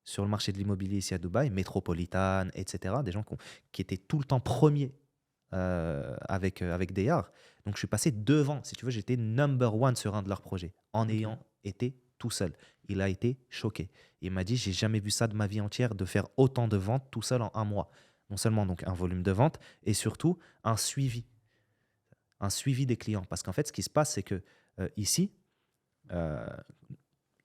sur le marché de l'immobilier ici à Dubaï, Métropolitane, etc. Des gens qui étaient tout le temps premiers avec Deyar. Donc je suis passé devant, si tu veux, j'étais number one sur un de leurs projets, en Ok. ayant été tout seul. Il a été choqué. Il m'a dit, j'ai jamais vu ça de ma vie entière, de faire autant de ventes tout seul en un mois. Non seulement donc un volume de vente, et surtout un suivi des clients. Parce qu'en fait, ce qui se passe, c'est que ici, euh,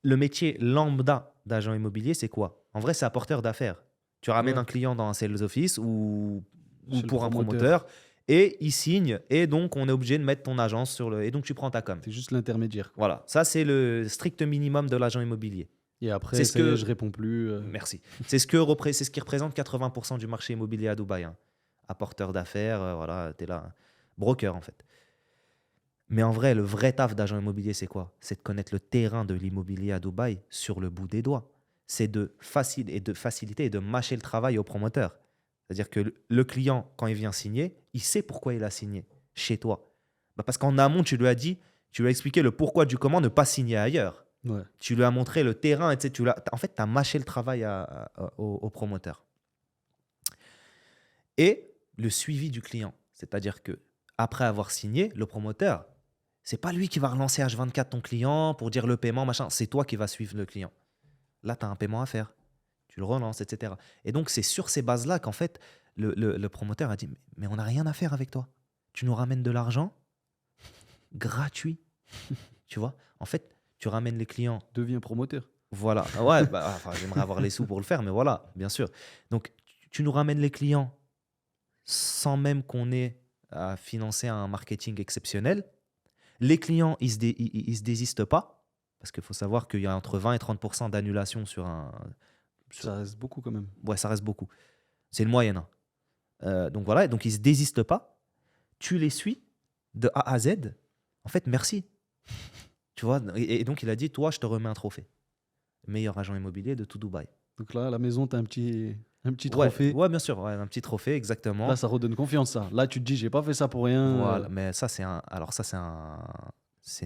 le métier lambda d'agent immobilier, c'est quoi? En vrai, c'est apporteur d'affaires. Tu ramènes Ouais, un client dans un sales office ou chez le pour un promoteur, promoteur et il signe et donc on est obligé de mettre ton agence sur le... Et donc tu prends ta com. t'es juste l'intermédiaire, quoi. Voilà, ça c'est le strict minimum de l'agent immobilier. Et C'est après, ce ça y est, que... je réponds plus. Merci. C'est ce qui représente 80% du marché immobilier à Dubaï, hein. Apporteur d'affaires, voilà, t'es là. Broker en fait. Mais en vrai, le vrai taf d'agent immobilier, c'est quoi? C'est de connaître le terrain de l'immobilier à Dubaï sur le bout des doigts. C'est de faciliter et de mâcher le travail au promoteur. C'est-à-dire que le client, quand il vient signer, il sait pourquoi il a signé chez toi. Bah, parce qu'en amont, tu lui as expliqué le pourquoi du comment ne pas signer ailleurs. Ouais. Tu lui as montré le terrain, etc. En fait, tu as mâché le travail au promoteur. Et le suivi du client. C'est-à-dire que après avoir signé, le promoteur, c'est pas lui qui va relancer H24 ton client pour dire le paiement, machin. C'est toi qui vas suivre le client. Là, tu as un paiement à faire. Tu le relances, etc. Et donc, c'est sur ces bases-là qu'en fait, le promoteur a dit, mais on n'a rien à faire avec toi. Tu nous ramènes de l'argent gratuit. Tu vois? En fait, tu ramènes les clients. Deviens promoteur. Voilà. Ouais, bah, enfin, j'aimerais avoir les sous pour le faire, mais voilà, bien sûr. Donc, tu nous ramènes les clients sans même qu'on ait à financer un marketing exceptionnel. Les clients, ils se désistent pas, parce qu'il faut savoir qu'il y a entre 20 et 30% d'annulation sur un... Ça reste beaucoup quand même. Ouais, ça reste beaucoup. C'est une moyenne, hein. Donc voilà, donc ils se désistent pas. Tu les suis de A à Z. En fait, merci. Tu vois, et donc il a dit, toi, je te remets un trophée. Meilleur agent immobilier de tout Dubaï. Donc là, à la maison, t'as un petit Ouais, trophée. ouais, bien sûr, ouais, un petit trophée, Là, exactement. ça redonne confiance, ça. Là, tu te dis, j'ai pas fait ça pour rien. Voilà, mais ça, c'est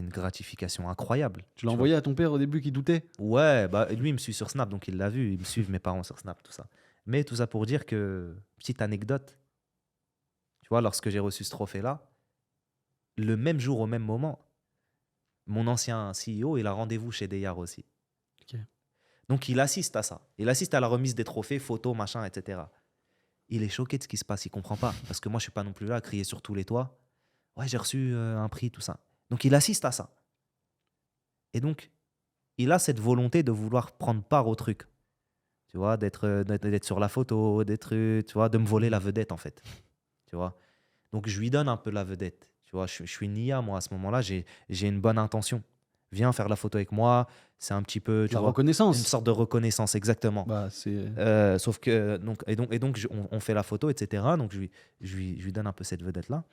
une gratification incroyable. Tu l'as Tu vois. envoyé à ton père au début qui doutait. Ouais, bah lui, il me suit sur Snap, donc il l'a vu. Ils me suivent, mes parents, sur Snap, tout ça. Mais tout ça pour dire que, petite anecdote, tu vois, lorsque j'ai reçu ce trophée-là, le même jour, au même moment, mon ancien CEO, il a rendez-vous chez Deyar aussi. Ok. Donc il assiste à ça. Il assiste à la remise des trophées, photos, machin, etc. Il est choqué de ce qui se passe, il comprend pas. Parce que moi, je suis pas non plus là à crier sur tous les toits. Ouais, j'ai reçu un prix, tout ça. Donc il assiste à ça. Et donc, il a cette volonté de vouloir prendre part au truc. Tu vois, d'être sur la photo, tu vois, de me voler la vedette, en fait. Tu vois. Donc, je lui donne un peu la vedette. Tu vois, je suis Nia, moi, à ce moment-là, j'ai une bonne intention. viens faire la photo avec moi. C'est un petit peu, tu La vois, une reconnaissance. sorte de reconnaissance, exactement. Bah, c'est... Sauf que, on fait la photo, etc. Donc, je lui donne un peu cette vedette-là.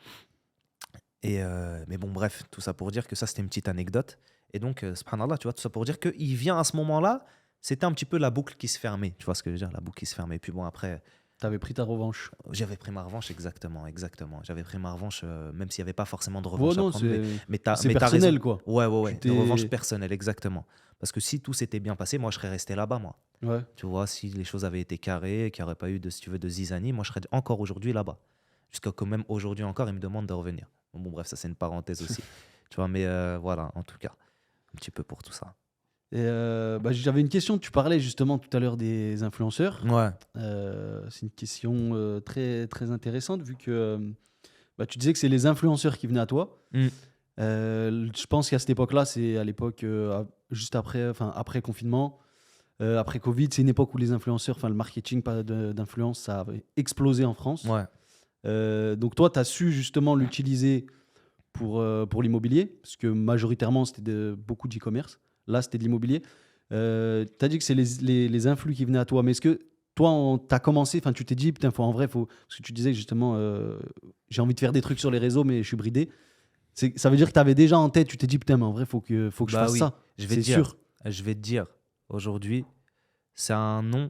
Mais bon, bref, tout ça pour dire que ça, c'était une petite anecdote. Et donc, subhanallah, tu vois, tout ça pour dire qu'il vient à ce moment-là, c'était un petit peu la boucle qui se fermait. Tu vois ce que je veux dire, la boucle qui se fermait. Puis bon, après, T'avais pris ta revanche. j'avais pris ma revanche, exactement, exactement. J'avais pris ma revanche, même s'il n'y avait pas forcément de Ouais, revanche à non, prendre. c'est Mais c'est t'as raison. personnel, quoi. Ouais, ouais, Tu ouais. Une revanche t'es... personnelle, exactement. Parce que si tout s'était bien passé, moi, je serais resté là-bas, moi. Ouais. Tu vois, si les choses avaient été carrées, qu'il n'y aurait pas eu de, si tu veux, de zizanie, moi, je serais encore aujourd'hui là-bas. Jusqu'à quand même aujourd'hui encore, ils me demandent de revenir. Bon, bref, ça, c'est une parenthèse aussi. Tu vois, mais voilà, en tout cas, un petit peu pour tout ça. Et bah, j'avais une question. Tu parlais justement tout à l'heure des influenceurs. Ouais. C'est une question très, très intéressante vu que bah, tu disais que c'est les influenceurs qui venaient à toi. Mm. Je pense qu'à cette époque-là, c'est à l'époque juste après, après confinement, après Covid, c'est une époque où les influenceurs, le marketing d'influence, ça avait explosé en France. Ouais. Donc toi, tu as su justement l'utiliser pour l'immobilier, parce que majoritairement, c'était beaucoup d'e-commerce. Là, c'était de l'immobilier. Tu as dit que c'est les influx qui venaient à toi, mais est-ce que toi, tu as commencé, tu t'es dit, putain, faut... Parce que tu disais que justement, j'ai envie de faire des trucs sur les réseaux, mais je suis bridé. Ça veut dire que tu avais déjà en tête, tu t'es dit, putain, mais en vrai, faut que je Bah fasse oui, ça. je vais C'est te dire, sûr. je vais te dire, aujourd'hui, c'est un nom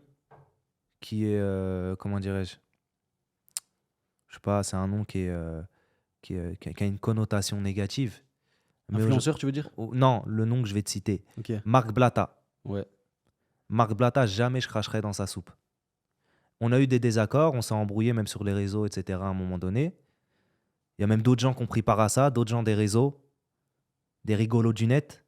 qui est, comment dirais-je, je sais pas, c'est un nom qui a une connotation négative. Mais Influenceur, tu veux dire? non, le nom que je vais te citer, Ok. Marc Blatta. Ouais. Marc Blatta, jamais je cracherai dans sa soupe. On a eu des désaccords, on s'est embrouillé même sur les réseaux, etc. à un moment donné. Il y a même d'autres gens qui ont pris part à ça, d'autres gens des réseaux, des rigolos du net.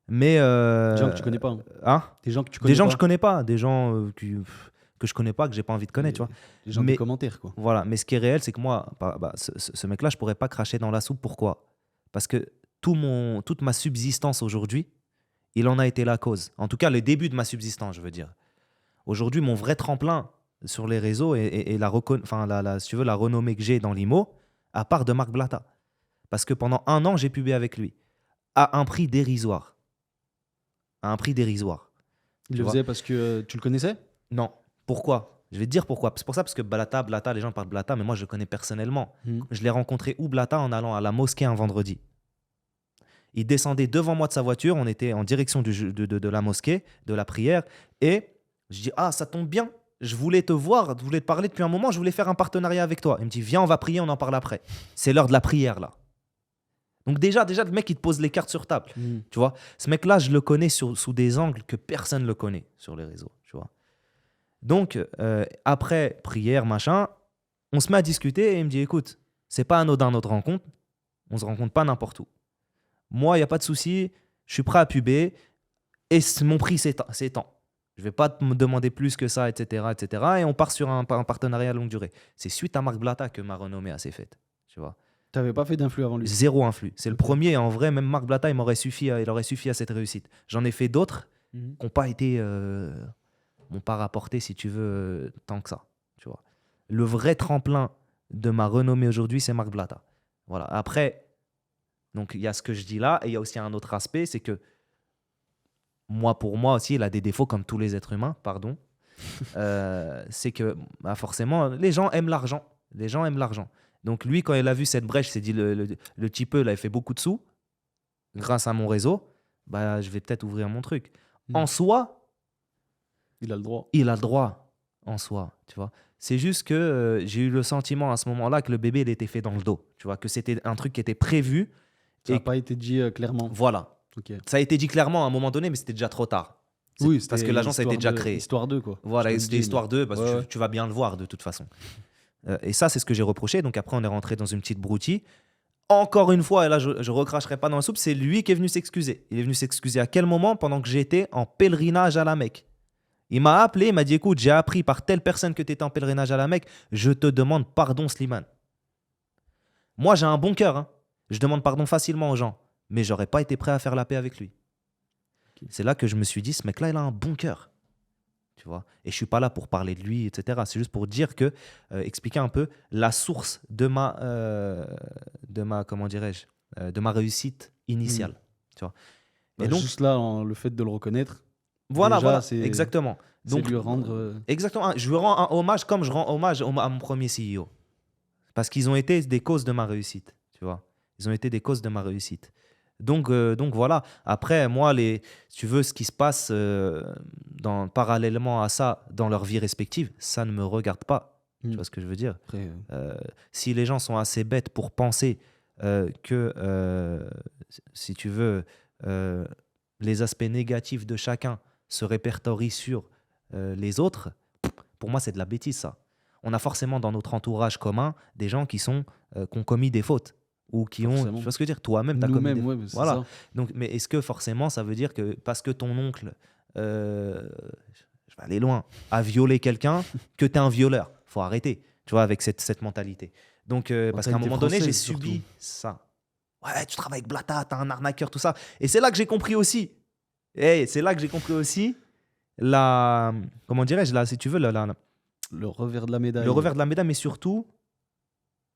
Mais Des gens que tu connais pas. hein, Des gens que tu des connais gens pas. que je connais pas, des gens que je connais pas, que j'ai pas envie de connaître, tu vois. Des gens des Mais commentaires, quoi. voilà, mais ce qui est réel, c'est que moi, ce mec-là, je pourrais pas cracher dans la soupe. Pourquoi? Parce que toute ma subsistance aujourd'hui, il en a été la cause. En tout cas, le début de ma subsistance, je veux dire. Aujourd'hui, mon vrai tremplin sur les réseaux et si tu veux, la renommée que j'ai dans l'IMO, à part de Marc Blatta. Parce que pendant 1 an, j'ai pubé avec lui. À un prix dérisoire. À un prix dérisoire. Il Tu le vois? faisait parce que tu le connaissais? Non. Pourquoi? Je vais te dire pourquoi. C'est pour ça, parce que Blatta, les gens parlent de Blatta, mais moi, je le connais personnellement. Je l'ai rencontré où Blatta en allant à la mosquée un vendredi. Il descendait devant moi de sa voiture, on était en direction de la mosquée, de la prière, et je dis, ah, ça tombe bien, je voulais te voir, je voulais te parler depuis un moment, je voulais faire un partenariat avec toi. Il me dit, viens, on va prier, on en parle après. C'est l'heure de la prière, là. Donc déjà, le mec, il te pose les cartes sur table. Tu vois, ce mec-là, je le connais sous des angles que personne ne le connaît sur les réseaux, tu vois. Donc, après prière, machin, on se met à discuter et il me dit, écoute, c'est pas anodin notre rencontre, on se rencontre pas n'importe où. Moi, il n'y a pas de souci, je suis prêt à puber et mon prix, c'est tant. Je ne vais pas me demander plus que ça, etc., etc. Et on part sur un partenariat à longue durée. C'est suite à Marc Blatta que ma renommée a s'est faite, tu vois. Tu n'avais pas fait d'influx avant lui? Zéro influx. C'est le Ok. premier. Et en vrai, même Marc Blatta, il aurait suffi à cette réussite. J'en ai fait d'autres qui n'ont pas été, m'ont pas rapporté, si tu veux, tant que ça, tu vois. Le vrai tremplin de ma renommée aujourd'hui, c'est Marc Blatta. Voilà. Après, donc il y a ce que je dis là, et il y a aussi un autre aspect, c'est que pour moi aussi, il a des défauts comme tous les êtres humains, pardon. C'est que forcément, les gens aiment l'argent. Les gens aiment l'argent. Donc lui, quand il a vu cette brèche, il s'est dit, le petit peu, là, il fait beaucoup de sous, grâce à mon réseau, bah, je vais peut-être ouvrir mon truc. En soi, il a le droit. Il a le droit, en soi, tu vois. C'est juste que j'ai eu le sentiment à ce moment-là que le bébé, il était fait dans le dos, tu vois, que c'était un truc qui était prévu. Ça n'a pas été dit clairement. Voilà. Okay. Ça a été dit clairement à un moment donné, mais c'était déjà trop tard. Oui, parce que l'agence a été déjà créée. Histoire 2, quoi. Voilà, c'était histoire 2, parce que tu vas bien le voir de toute façon. Et ça, c'est ce que j'ai reproché. Donc après, on est rentré dans une petite broutille. Encore une fois, et là, je ne recracherai pas dans la soupe, c'est lui qui est venu s'excuser. Il est venu s'excuser à quel moment? Pendant que j'étais en pèlerinage à la Mecque. Il m'a appelé, il m'a dit, écoute, j'ai appris par telle personne que tu étais en pèlerinage à la Mecque, je te demande pardon, Slimane. Moi, j'ai un bon cœur, hein. Je demande pardon facilement aux gens, mais j'aurais pas été prêt à faire la paix avec lui. Okay. C'est là que je me suis dit, ce mec-là, il a un bon cœur. Tu vois, et je suis pas là pour parler de lui, etc. C'est juste pour dire que, expliquer un peu la source de ma comment dirais-je, de ma réussite initiale. Tu vois. Bah, Et donc, juste là, le fait de le reconnaître, voilà, déjà, voilà, c'est exactement. Donc, lui rendre. exactement, je lui rends un hommage comme je rends hommage à mon premier CEO. Parce qu'ils ont été des causes de ma réussite, tu vois. Ils ont été des causes de ma réussite. Donc voilà. Après, moi, si tu veux, ce qui se passe parallèlement à ça dans leur vie respective, ça ne me regarde pas. Tu Hmm. vois ce que je veux dire? Après, Si les gens sont assez bêtes pour penser que, si tu veux, euh, les aspects négatifs de chacun se répertorient sur les autres, pour moi, c'est de la bêtise, ça. On a forcément dans notre entourage commun des gens qui ont commis des fautes ou qui ont, tu forcément. vois ce que je veux dire, toi-même, tu as commis des Nous-mêmes, fautes. ouais, c'est Voilà. ça. Donc, mais est-ce que forcément ça veut dire que parce que ton oncle, je vais aller loin, a violé quelqu'un, que tu es un violeur? Faut arrêter, tu vois, avec cette mentalité. Donc, parce qu'à un moment donné, j'ai subi ça. Ouais, tu travailles avec Blata, t'es un arnaqueur, tout ça. Et c'est là que j'ai compris aussi. C'est là que j'ai compris aussi comment dirais-je, là, si tu veux, Le revers de la médaille. le revers de la médaille, mais surtout,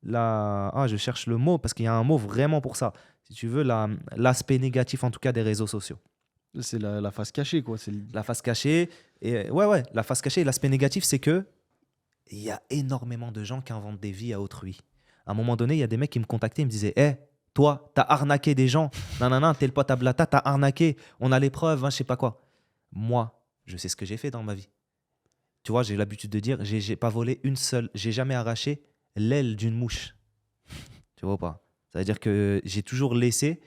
je cherche le mot, parce qu'il y a un mot vraiment pour ça. Si tu veux, l'aspect négatif, en tout cas, des réseaux sociaux. C'est la face cachée, quoi. La face cachée. Et ouais, la face cachée. Et l'aspect négatif, c'est que il y a énormément de gens qui inventent des vies à autrui. À un moment donné, il y a des mecs qui me contactaient, ils me disaient, toi, t'as arnaqué des gens. Nanana, t'es le pote à Blata, t'as arnaqué. On a les preuves, hein, je sais pas quoi. Moi, je sais ce que j'ai fait dans ma vie. Tu vois, j'ai l'habitude de dire, j'ai pas volé j'ai jamais arraché l'aile d'une mouche. Tu vois pas? Ça veut dire que j'ai toujours laissé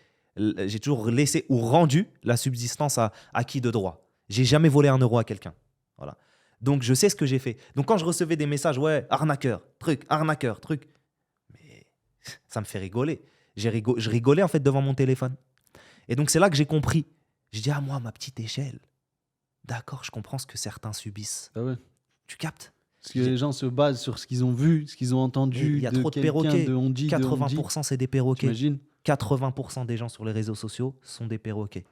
ou rendu la subsistance à qui de droit. J'ai jamais volé 1 euro à quelqu'un. Voilà. Donc je sais ce que j'ai fait. Donc quand je recevais des messages, ouais, arnaqueur, truc, mais ça me fait rigoler. Je rigolais en fait devant mon téléphone. Et donc c'est là que j'ai compris. J'ai dit, moi, à ma petite échelle, d'accord, je comprends ce que certains subissent. Ah ouais. Tu captes? Parce que les gens se basent sur ce qu'ils ont vu, ce qu'ils ont entendu. Il y a trop de perroquets. On dit, 80% c'est des perroquets. T'imagines? 80% des gens sur les réseaux sociaux sont des perroquets.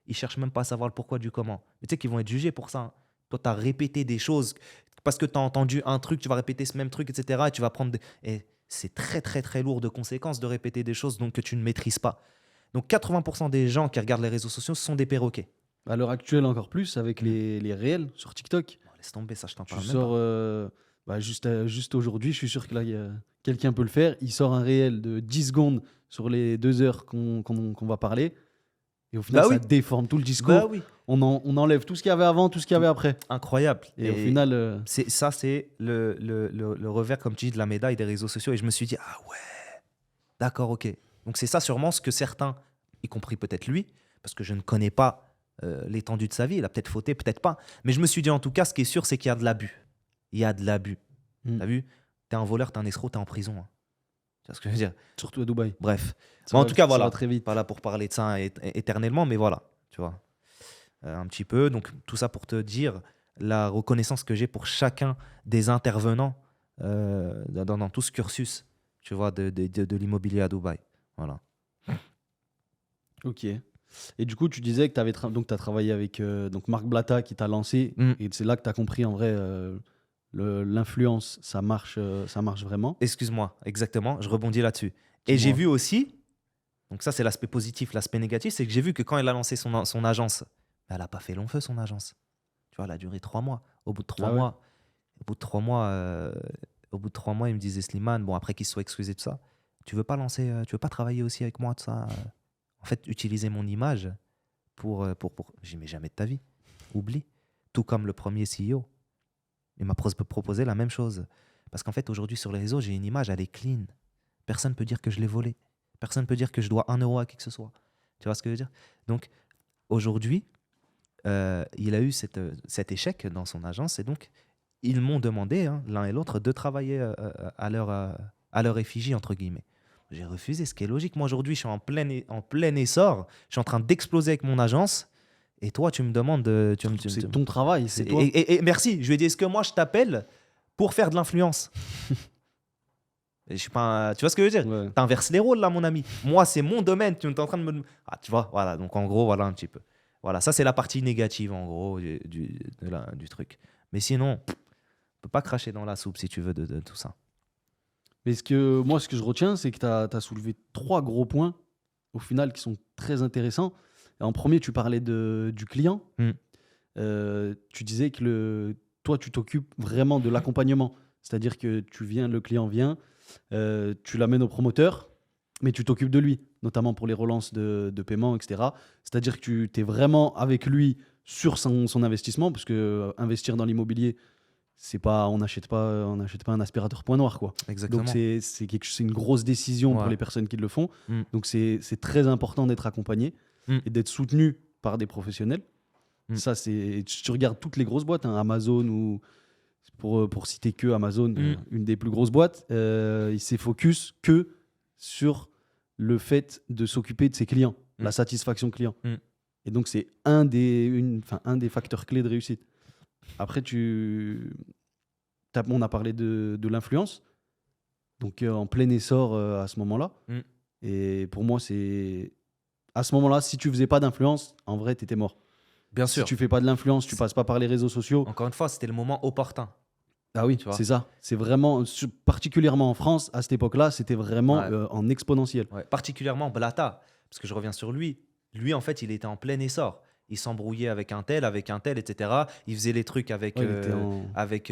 Ils cherchent même pas à savoir le pourquoi du comment. Mais tu sais qu'ils vont être jugés pour ça. Hein. Toi, tu as répété des choses. Parce que tu as entendu un truc, tu vas répéter ce même truc, etc. Et tu vas prendre Et c'est très, très, très lourd de conséquences de répéter des choses donc, que tu ne maîtrises pas. Donc 80% des gens qui regardent les réseaux sociaux sont des perroquets. À l'heure actuelle, encore plus, avec les réels sur TikTok. Bon, laisse tomber, ça, je t'en Tu parle même sors, juste aujourd'hui, je suis sûr que là, quelqu'un peut le faire. Il sort un réel de 10 secondes sur les 2 heures qu'on va parler. Et au final, Bah ça oui. déforme tout le discours. Bah oui. On enlève tout ce qu'il y avait avant, tout ce qu'il y avait après. Incroyable. Et au final, c'est le revers, comme tu dis, de la médaille des réseaux sociaux. Et je me suis dit, ah ouais, d'accord, ok. Donc c'est ça sûrement ce que certains, y compris peut-être lui, parce que je ne connais pas l'étendue de sa vie, il a peut-être fauté, peut-être pas. Mais je me suis dit, en tout cas, ce qui est sûr, c'est qu'il y a de l'abus. Il y a de l'abus. Mm. T'as vu? T'es un voleur, t'es un escroc, t'es en prison. Hein. Tu vois ce que je veux dire? surtout à Dubaï. Bref. Ça Mais en va- tout cas, ça voilà. va très vite. Pas là pour parler de ça éternellement, mais voilà. Tu vois. Un petit peu. Donc, tout ça pour te dire la reconnaissance que j'ai pour chacun des intervenants dans tout ce cursus, tu vois, de l'immobilier à Dubaï. Voilà. Ok. Et du coup, tu disais que tu as travaillé avec donc Marc Blata qui t'a lancé. Mm. Et c'est là que tu as compris en vrai l'influence, ça marche vraiment. Excuse-moi, exactement, je rebondis là-dessus. Et j'ai vu aussi, donc ça c'est l'aspect positif, l'aspect négatif, c'est que j'ai vu que quand elle a lancé son agence, elle n'a pas fait long feu son agence. Tu vois, elle a duré 3 mois. Au bout de 3 Ah ouais. mois, au bout de 3 mois, il me disait Slimane, bon après qu'il se soit excusé de ça, tu veux pas travailler aussi avec moi de ça En fait, utiliser mon image pour. J'ai mais jamais de ta vie. Oublie. Tout comme le premier CEO. Il m'a proposé la même chose. Parce qu'en fait, aujourd'hui, sur les réseaux, j'ai une image, elle est clean. Personne ne peut dire que je l'ai volée. Personne ne peut dire que je dois 1 euro à qui que ce soit. Tu vois ce que je veux dire? Donc, aujourd'hui, il a eu cet échec dans son agence. Et donc, ils m'ont demandé, hein, l'un et l'autre, de travailler à leur effigie, entre guillemets. J'ai refusé, ce qui est logique. Moi, aujourd'hui, je suis en plein essor. Je suis en train d'exploser avec mon agence. Et toi, tu me demandes de. C'est ton travail, c'est toi. Et merci. Je lui ai dit, est-ce que moi, je t'appelle pour faire de l'influence? Je suis pas tu vois ce que je veux dire? Ouais. T'inverses les rôles, là, mon ami. Moi, c'est mon domaine. Tu es en train de me. Ah, tu vois, voilà. Donc, en gros, voilà un petit peu. Voilà, ça, c'est la partie négative, en gros, du truc. Mais sinon, on peut pas cracher dans la soupe, si tu veux, de tout ça. Mais ce que je retiens, c'est que tu as soulevé 3 gros points, au final, qui sont très intéressants. En premier, tu parlais du client. Mm. Tu disais que toi, tu t'occupes vraiment de l'accompagnement. C'est-à-dire que le client vient, tu l'amènes au promoteur, mais tu t'occupes de lui, notamment pour les relances de paiement, etc. C'est-à-dire que tu es vraiment avec lui sur son investissement, parce que investir dans l'immobilier, on n'achète pas un aspirateur point noir, quoi. Exactement. Donc c'est une grosse décision pour Ouais. les personnes qui le font. Mm. Donc c'est très important d'être accompagné et d'être soutenu par des professionnels. Mm. Ça, tu regardes toutes les grosses boîtes, hein, Amazon ou pour citer que Amazon, une des plus grosses boîtes, il s'est focus que sur le fait de s'occuper de ses clients, la satisfaction client. Et donc c'est un des facteurs clés de réussite. Après, on a parlé de l'influence, donc en plein essor à ce moment-là. Et pour moi, à ce moment-là, si tu faisais pas d'influence, en vrai, tu étais mort. Bien Si sûr. tu fais pas de l'influence, tu passes pas par les réseaux sociaux. Encore une fois, c'était le moment opportun. Ah oui, Tu vois. c'est ça. C'est vraiment, particulièrement en France, à cette époque-là, c'était vraiment Ouais. en exponentiel. Ouais. Particulièrement Blata, parce que je reviens sur lui. Lui, en fait, il était en plein essor. Il s'embrouillait avec un tel, etc. Il faisait les trucs avec, Ouais, il était avec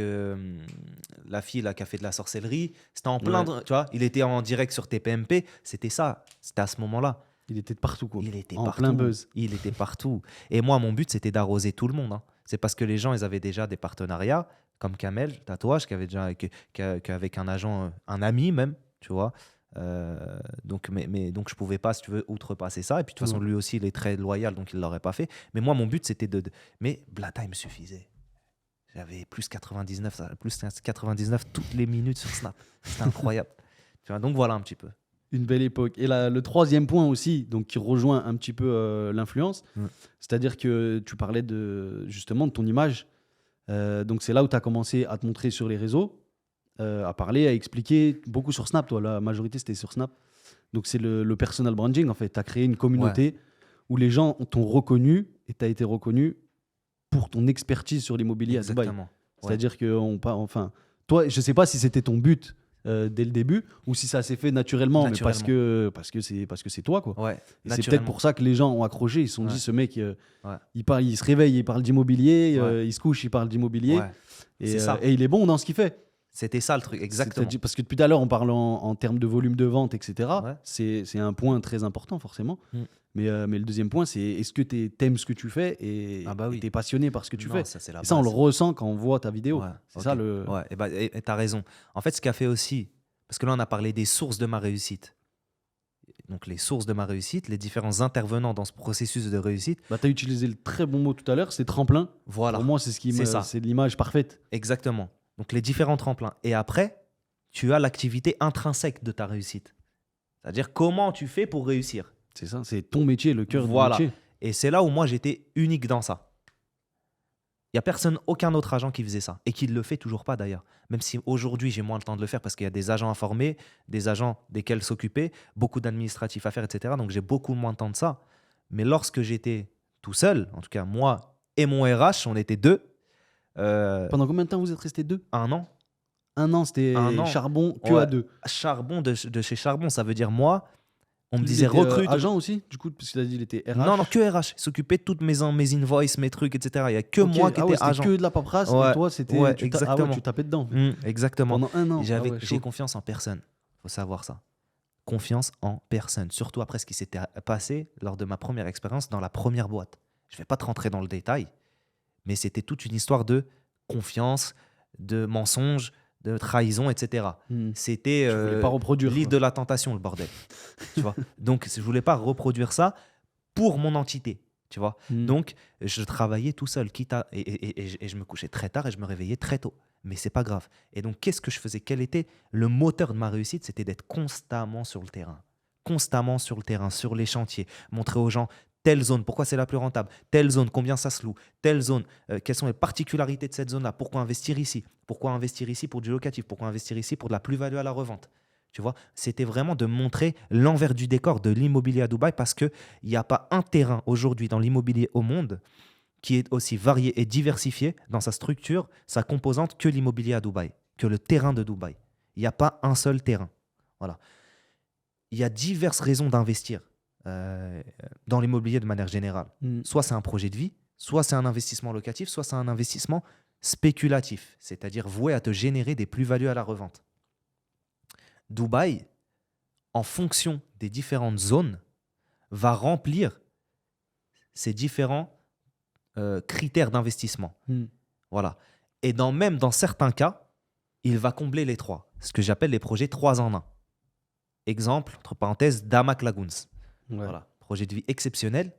la fille là, qui a fait de la sorcellerie. C'était en plein, tu vois. Il était en direct sur TPMP. C'était ça. C'était à ce moment-là. Il était de partout, quoi. Il était en partout. plein buzz. Il était partout. Et moi, mon but, c'était d'arroser tout le monde. Hein. C'est parce que les gens, ils avaient déjà des partenariats, comme Kamel, tatouage, qui avait déjà qu'avec un agent, un ami même, tu vois. Donc je pouvais pas, si tu veux, outrepasser ça. Et puis de toute façon, lui aussi, il est très loyal, donc il l'aurait pas fait. Mais moi, mon but, c'était Mais Blata, il me suffisait. J'avais plus 99 toutes les minutes sur Snap. C'était incroyable. Tu vois, donc voilà un petit peu. Une belle époque. Et le troisième point aussi, donc qui rejoint un petit peu l'influence, c'est-à-dire que tu parlais justement de ton image. Donc c'est là où tu as commencé à te montrer sur les réseaux, à parler, à expliquer, beaucoup sur Snap, toi, la majorité c'était sur Snap. Donc c'est le personal branding, en fait. Tu as créé une communauté où les gens t'ont reconnu et tu as été reconnu pour ton expertise sur l'immobilier à Dubaï. C'est-à-dire que, toi, je sais pas si c'était ton but dès le début ou si ça s'est fait naturellement. Mais parce que c'est toi, quoi. Ouais, et c'est peut-être pour ça que les gens ont accroché. Ils se sont dit, ce mec, il se réveille, il parle d'immobilier, il se couche, il parle d'immobilier. Et il est bon dans ce qu'il fait. C'était ça le truc, exactement. Parce que depuis tout à l'heure, on parle en termes de volume de vente, etc. C'est un point très important, forcément. Mais le deuxième point, c'est est-ce que tu aimes ce que tu fais et tu es passionné par ce que tu fais. Et ça, on le ressent quand on voit ta vidéo. C'est ça le. Ouais, et tu as raison. En fait, ce qu'a fait aussi, parce que là, on a parlé des sources de ma réussite. Donc, les sources de ma réussite, les différents intervenants dans ce processus de réussite. Tu as utilisé le très bon mot tout à l'heure, c'est tremplin. Voilà. Pour moi, c'est l'image parfaite. Exactement. Donc, les différents tremplins. Et après, tu as l'activité intrinsèque de ta réussite. C'est-à-dire comment tu fais pour réussir. C'est ça, c'est ton métier, le cœur du métier. Et c'est là où moi, j'étais unique dans ça. Il n'y a personne, aucun autre agent qui faisait ça. Et qui ne le fait toujours pas d'ailleurs. Même si aujourd'hui, j'ai moins le temps de le faire parce qu'il y a des agents à former, des agents desquels s'occuper, beaucoup d'administratifs à faire, etc. Donc, j'ai beaucoup moins de temps de ça. Mais lorsque j'étais tout seul, en tout cas, moi et mon RH, on était deux. Pendant combien de temps vous êtes restés deux ? 1 an. 1 an, c'était Charbon à deux. Charbon de chez Charbon, ça veut dire moi. On me disait recrute. Agent aussi, du coup, parce qu'il a dit qu'il était RH. Non, que RH. Il s'occupait de toutes mes invoices, mes trucs, etc. Il n'y a que moi qui étais agent. Que de la paperasse, et toi, c'était. Exactement. Tu tapais dedans. Exactement. Pendant 1 an. J'ai confiance en personne. Il faut savoir ça. Confiance en personne. Surtout après ce qui s'était passé lors de ma première expérience dans la première boîte. Je ne vais pas te rentrer dans le détail, mais c'était toute une histoire de confiance, de mensonge, de trahison, etc. C'était l'île de la tentation, le bordel. Tu vois. Donc, je ne voulais pas reproduire ça pour mon entité. Tu vois. Donc, je travaillais tout seul, et je me couchais très tard et je me réveillais très tôt. Mais c'est pas grave. Et donc, qu'est-ce que je faisais ? Quel était le moteur de ma réussite ? C'était d'être constamment sur le terrain. Constamment sur le terrain, sur les chantiers. Montrer aux gens telle zone, pourquoi c'est la plus rentable, telle zone, combien ça se loue, telle zone, quelles sont les particularités de cette zone-là, pourquoi investir ici pour du locatif, pourquoi investir ici pour de la plus-value à la revente. Tu vois, c'était vraiment de montrer l'envers du décor de l'immobilier à Dubaï parce qu'il n'y a pas un terrain aujourd'hui dans l'immobilier au monde qui est aussi varié et diversifié dans sa structure, sa composante que l'immobilier à Dubaï, que le terrain de Dubaï. Il n'y a pas un seul terrain. Voilà. Il y a diverses raisons d'investir dans l'immobilier de manière générale. Mm. Soit c'est un projet de vie, soit c'est un investissement locatif, soit c'est un investissement spéculatif, c'est-à-dire voué à te générer des plus-values à la revente. Dubaï, en fonction des différentes zones, va remplir ces différents critères d'investissement. Mm. Voilà. Et même dans certains cas, il va combler les trois, ce que j'appelle les projets 3 en 1. Exemple, entre parenthèses, Damac Lagoons. Ouais. Voilà. Projet de vie exceptionnel,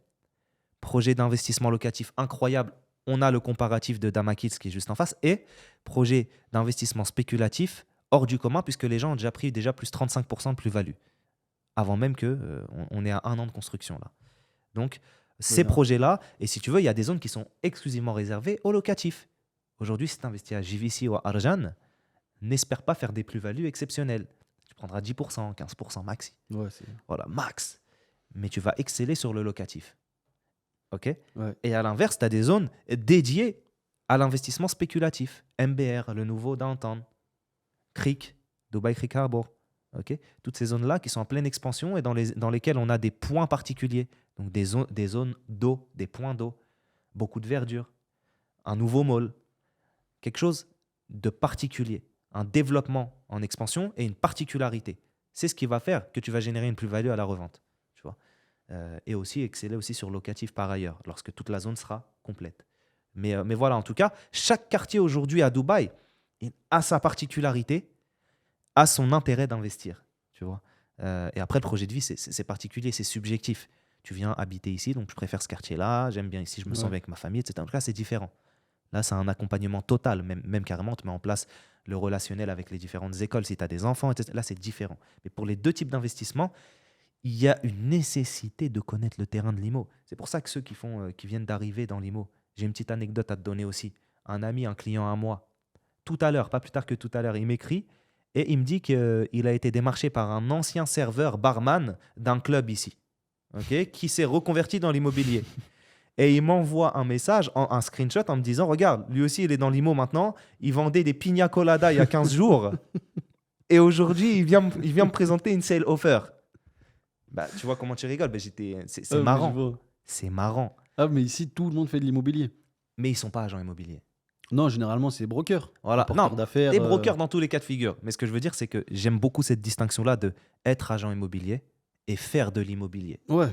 projet d'investissement locatif incroyable. On a le comparatif de Damac Hills qui est juste en face, et projet d'investissement spéculatif hors du commun, puisque les gens ont déjà pris plus 35% de plus-value, avant même qu'on ait à 1 an de construction là. Donc, ces Oui, hein. projets-là, et si tu veux, il y a des zones qui sont exclusivement réservées aux locatifs. Aujourd'hui, si tu investis à JVC ou à Arjan, n'espère pas faire des plus-values exceptionnelles. Tu prendras 10%, 15% maxi. Ouais, c'est... Voilà, max. Mais tu vas exceller sur le locatif. OK ? Ouais. Et à l'inverse, tu as des zones dédiées à l'investissement spéculatif. MBR, le nouveau Downtown, Creek, Dubai Creek Harbor. OK ? Toutes ces zones-là qui sont en pleine expansion et dans lesquelles on a des points particuliers. Donc des zones d'eau, des points d'eau, beaucoup de verdure, un nouveau mall, quelque chose de particulier, un développement en expansion et une particularité. C'est ce qui va faire que tu vas générer une plus-value à la revente. Tu vois. Et aussi exceller aussi sur locatif par ailleurs, lorsque toute la zone sera complète. Mais voilà, en tout cas, chaque quartier aujourd'hui à Dubaï a sa particularité, a son intérêt d'investir. Tu vois. Et après, le projet de vie, c'est particulier, c'est subjectif. Tu viens habiter ici, donc je préfère ce quartier-là, j'aime bien ici, je me sens bien avec ma famille, etc. En tout cas, c'est différent. Là, c'est un accompagnement total, même carrément, on te met en place le relationnel avec les différentes écoles, si tu as des enfants, etc. Là, c'est différent. Mais pour les deux types d'investissements, il y a une nécessité de connaître le terrain de l'IMO. C'est pour ça que ceux qui viennent d'arriver dans l'IMO, j'ai une petite anecdote à te donner aussi. Un ami, un client à moi, tout à l'heure, pas plus tard que tout à l'heure, il m'écrit et il me dit qu'il a été démarché par un ancien serveur barman d'un club ici, okay, qui s'est reconverti dans l'immobilier. Et il m'envoie un message, un screenshot en me disant, regarde, lui aussi, il est dans l'IMO maintenant. Il vendait des pina colada il y a 15 jours. Et aujourd'hui, il vient me présenter une sale offer. Bah, tu vois comment tu rigoles. Bah, c'est marrant. C'est marrant. Ah, mais ici, tout le monde fait de l'immobilier. Mais ils ne sont pas agents immobiliers. Non, généralement, c'est broker. Voilà. Non, d'affaires. des brokers dans tous les cas de figure. Mais ce que je veux dire, c'est que j'aime beaucoup cette distinction-là de être agent immobilier et faire de l'immobilier. Ouais.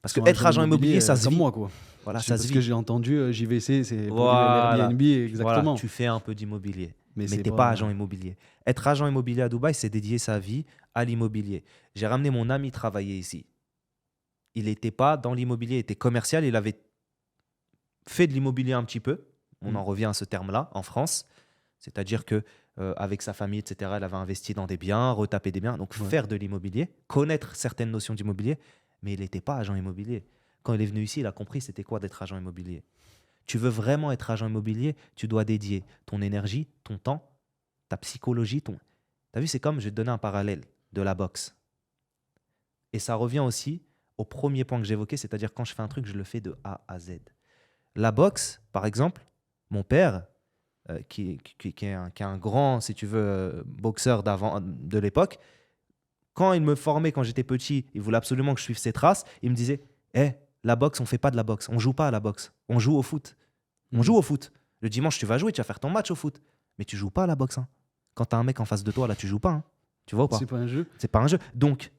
Parce que être agent immobilier, ça se comme vit. moi, quoi. Voilà, ça ça se ce vit. que j'ai entendu, JVC, c'est pour Voilà. l'Airbnb, exactement. Voilà, tu fais un peu d'immobilier. Mais tu c'est n'es pas agent immobilier. Être agent immobilier à Dubaï, c'est dédier sa vie à l'immobilier. J'ai ramené mon ami travailler ici. Il n'était pas dans l'immobilier, il était commercial. Il avait fait de l'immobilier un petit peu. On en revient à ce terme-là en France. C'est-à-dire que avec sa famille, etc., elle avait investi dans des biens, retapé des biens. Donc faire de l'immobilier, connaître certaines notions d'immobilier, mais il n'était pas agent immobilier. Quand il est venu ici, il a compris c'était quoi d'être agent immobilier. Tu veux vraiment être agent immobilier, tu dois dédier ton énergie, ton temps, ta psychologie. Tu as vu, c'est comme, je vais te donner un parallèle de la boxe. Et ça revient aussi au premier point que j'évoquais, c'est-à-dire quand je fais un truc, je le fais de A à Z. La boxe, par exemple, mon père, qui est un grand, si tu veux, boxeur de l'époque, quand il me formait, quand j'étais petit, il voulait absolument que je suive ses traces, il me disait la boxe, on ne fait pas de la boxe, on ne joue pas à la boxe, on joue au foot. On joue au foot. Le dimanche, tu vas jouer, tu vas faire ton match au foot. Mais tu joues pas à la boxe. Hein. Quand tu as un mec en face de toi, là, tu joues pas. Hein. Tu vois ou pas ? C'est pas un jeu. C'est pas un jeu. Donc,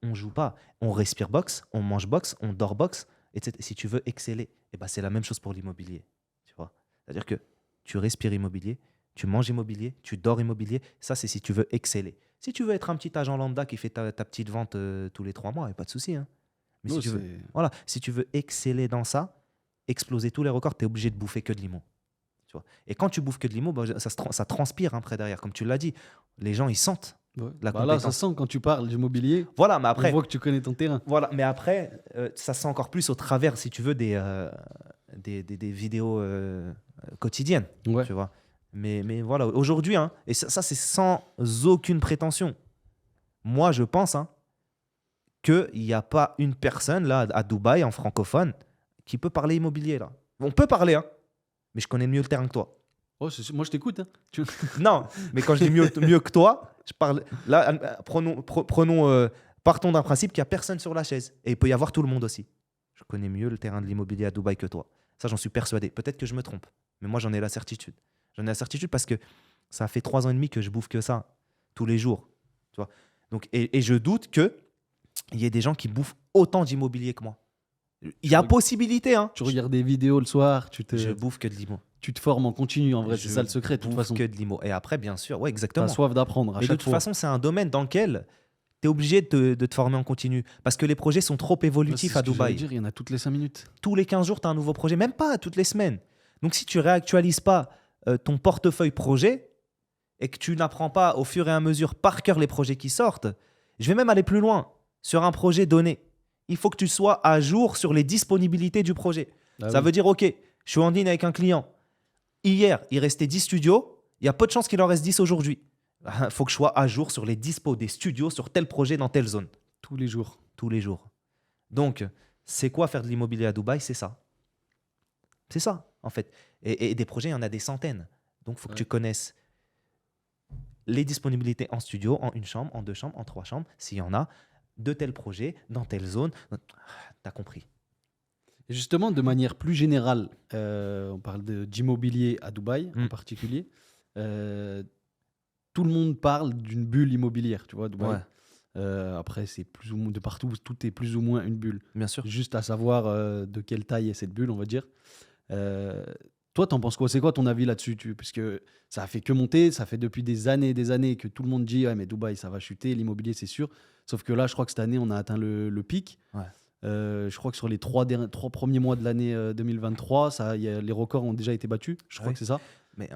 on joue pas. On respire boxe, on mange boxe, on dort boxe, etc. Si tu veux exceller, c'est la même chose pour l'immobilier. Tu vois ? C'est-à-dire que tu respires immobilier, tu manges immobilier, tu dors immobilier. Ça, c'est si tu veux exceller. Si tu veux être un petit agent lambda qui fait ta petite vente tous les 3 mois, il n'y a pas de souci. Hein. Mais si tu veux exceller dans ça, exploser tous les records, tu es obligé de bouffer que de l'immo. Tu vois. Et quand tu bouffes que de l'immo, ça transpire après derrière. Comme tu l'as dit, les gens, ils sentent la compétence. Là, ça sent quand tu parles d'immobilier. Voilà, mais après, on voit que tu connais ton terrain. Voilà, mais après, ça sent encore plus au travers, si tu veux, des vidéos quotidiennes. Ouais. Tu vois. Mais voilà, aujourd'hui, hein, et ça c'est sans aucune prétention. Moi, je pense qu'il n'y a pas une personne là à Dubaï, en francophone, qui peut parler immobilier. Là. On peut parler, hein, mais je connais mieux le terrain que toi. Oh, moi, je t'écoute. Hein. Non, mais quand je dis mieux que toi, je parle. Là, prenons Partons d'un principe qu'il n'y a personne sur la chaise. Et il peut y avoir tout le monde aussi. Je connais mieux le terrain de l'immobilier à Dubaï que toi. Ça, j'en suis persuadé. Peut-être que je me trompe. Mais moi, j'en ai la certitude. J'en ai la certitude parce que ça fait 3 ans et demi que je bouffe que ça, tous les jours. Tu vois. Donc, et je doute qu'il y ait des gens qui bouffent autant d'immobilier que moi. Il y a possibilité. Hein. Tu regardes des vidéos le soir, Je bouffe que de l'immo. tu te formes en continu, en vrai, c'est Je ça le secret, de toute bouffe façon. que de l'immo. Et après, bien sûr, ouais, T'as exactement. soif d'apprendre à Mais de chaque toute fois. façon, c'est un domaine dans lequel tu es obligé de te former en continu. Parce que les projets sont trop Ouais, c'est évolutifs ce à que j'allais Dubaï. dire, il y en a toutes les 5 minutes. Tous les 15 jours, tu as un nouveau projet, même pas toutes les semaines. Donc, si tu réactualises pas ton portefeuille projet et que tu n'apprends pas au fur et à mesure par cœur les projets qui sortent, je vais même aller plus loin. Sur un projet donné, il faut que tu sois à jour sur les disponibilités du projet. Ah Ça oui. veut dire, OK, je suis en ligne avec un client. Hier, il restait 10 studios. Il y a peu de chances qu'il en reste 10 aujourd'hui. Il faut que je sois à jour sur les dispos des studios sur tel projet dans telle zone. Tous les jours. Tous les jours. Donc, c'est quoi faire de l'immobilier à Dubaï? C'est ça. C'est ça, en fait. Et des projets, il y en a des centaines. Donc, il faut que Ouais. tu connaisses les disponibilités en studio, en 1 chambre, en 2 chambres, en 3 chambres, s'il y en a, de tels projets, dans telle zone. T'as compris. Et justement, de manière plus générale, on parle d'immobilier à Dubaï en Mm. particulier. Tout le monde parle d'une bulle immobilière, tu vois, à Dubaï. Ouais, Après, c'est plus ou moins de partout, tout est plus ou moins une bulle. bien sûr. Juste à savoir de quelle taille est cette bulle, on va dire. Toi, t'en penses quoi? C'est quoi ton avis là-dessus? Parce que ça a fait que monter, ça fait depuis des années et des années que tout le monde dit, ouais, mais Dubaï, ça va chuter, l'immobilier, c'est sûr. Sauf que là, je crois que cette année, on a atteint le pic. Ouais. Je crois que sur les 3 premiers mois de l'année 2023, les records ont déjà été battus. Je crois Ouais. que c'est ça. Mais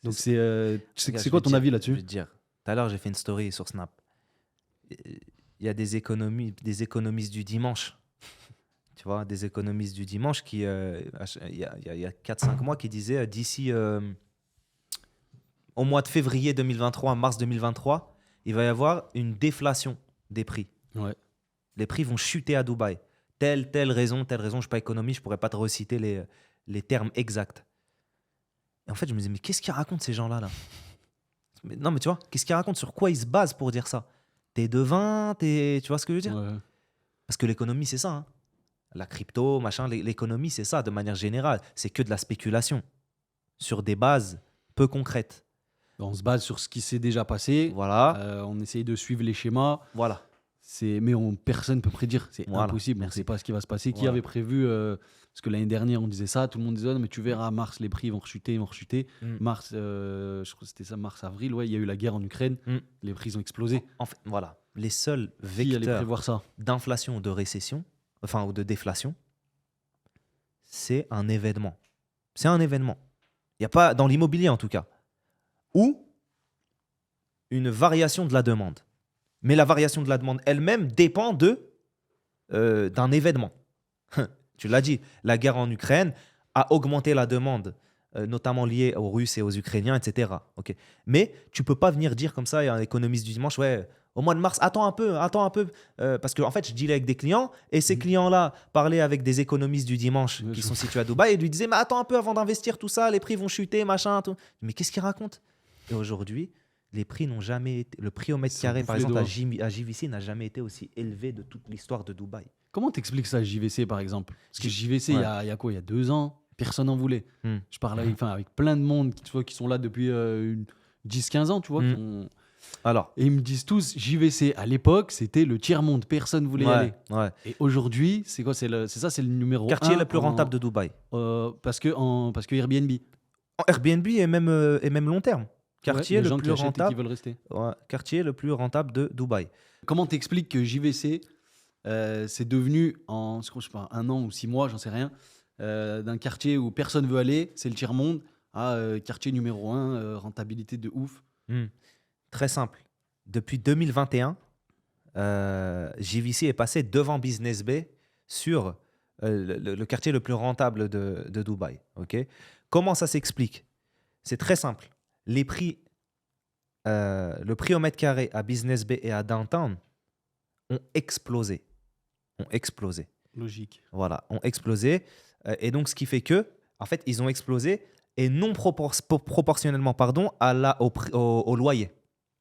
Donc, c'est- c'est regarde, c'est je quoi vais ton te avis dire- là-dessus? Je vais te dire. Tout à l'heure, j'ai fait une story sur Snap. Il y a des économistes du dimanche. Tu vois, des économistes du dimanche qui, il y a 4-5 mois, qui disaient d'ici au mois de février 2023, mars 2023, il va y avoir une déflation des prix. Ouais. Les prix vont chuter à Dubaï. Telle raison, je ne suis pas économiste, je ne pourrais pas te reciter les termes exacts. Et en fait, je me disais, mais qu'est-ce qu'ils racontent ces gens-là là? Non, mais tu vois, qu'est-ce qu'ils racontent? Sur quoi ils se basent pour dire ça? T'es devin, tu vois ce que je veux dire? Ouais. Parce que l'économie, c'est ça. Hein. La crypto, machin, l'économie, c'est ça, de manière générale. C'est que de la spéculation sur des bases peu concrètes. On se base sur ce qui s'est déjà passé. Voilà, On essaye de suivre les schémas. voilà. Mais personne ne peut prédire. C'est Voilà, impossible. On ne merci. sait pas ce qui va se passer. Qui Voilà. avait prévu parce que l'année dernière, on disait ça. Tout le monde disait, oh, mais tu verras, mars, les prix vont rechuter, Mm. Mars, je crois que c'était ça, mars-avril. Ouais, il y a eu la guerre en Ukraine. Mm. Les prix ont explosé. En fait, voilà. Les seuls Qui allait vecteurs prévoir ça? d'inflation ou de récession, enfin, ou de déflation, c'est un événement. C'est un événement. Il n'y a pas, dans l'immobilier en tout cas, ou une variation de la demande. Mais la variation de la demande elle-même dépend d'un événement. Tu l'as dit, la guerre en Ukraine a augmenté la demande, notamment liée aux Russes et aux Ukrainiens, etc. Ok. Mais tu peux pas venir dire comme ça, il y a un économiste du dimanche, ouais, au mois de mars, attends un peu, parce que en fait, je dealais avec des clients, et ces clients-là parlaient avec des économistes du dimanche Ouais, qui je- sont situés à Dubaï, et lui disaient, mais attends un peu avant d'investir tout ça, les prix vont chuter, machin, tout. Mais qu'est-ce qu'ils racontent? Et aujourd'hui, les prix n'ont jamais été, le prix au mètre Ça carré, bouffe par les exemple, doigts. à JVC n'a jamais été aussi élevé de toute l'histoire de Dubaï. Comment t'expliques ça, JVC, par exemple? Parce que JVC, Ouais. il y a quoi? Il y a 2 ans, personne n'en voulait. Hmm. Je parle avec plein de monde qui sont là depuis 10-15 ans, tu vois. Alors, Et ils me disent tous, JVC, à l'époque, c'était le tiers-monde. Personne ne voulait y aller. ouais. Et aujourd'hui, c'est quoi? C'est le numéro Quartier 1 le plus rentable de Dubaï. parce que Airbnb. En Airbnb et même long terme. Quartier Ouais, les le gens qui plus achètent et qui rentable. veulent rester. Ouais, quartier le plus rentable de Dubaï. Comment t'expliques que JVC, c'est devenu en je sais pas, 1 an ou 6 mois, j'en sais rien, d'un quartier où personne veut aller, c'est le tiers-monde, à quartier numéro 1, rentabilité de ouf. Très simple. Depuis 2021, JVC est passé devant Business Bay sur le quartier le plus rentable de Dubaï. Ok. Comment ça s'explique? C'est très simple. Le prix au mètre carré à Business Bay et à Downtown ont explosé. Logique. Voilà, ont explosé. Et donc, ce qui fait que, en fait, ils ont explosé et non proportionnellement, pardon, au loyer.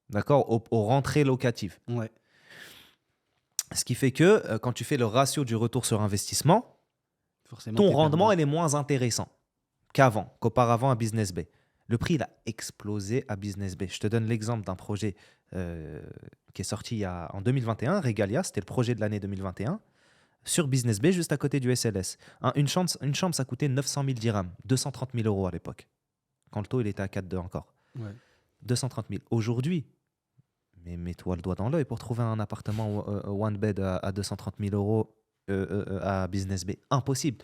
D'accord, aux rentrées locatives. Ouais. Ce qui fait que quand tu fais le ratio du retour sur investissement, Forcément, ton t'es rendement perdant. il est moins intéressant qu'auparavant à Business Bay. Le prix il a explosé à Business Bay. Je te donne l'exemple d'un projet qui est sorti en 2021, Regalia, c'était le projet de l'année 2021, sur Business Bay, juste à côté du SLS. Une chambre, ça coûtait 900 000 dirhams, 230 000 euros à l'époque, quand le taux il était à 4,2 encore. Ouais. 230 000. Aujourd'hui, mais mets-toi le doigt dans l'œil pour trouver un appartement one bed à 230 000 euros à Business Bay. Impossible.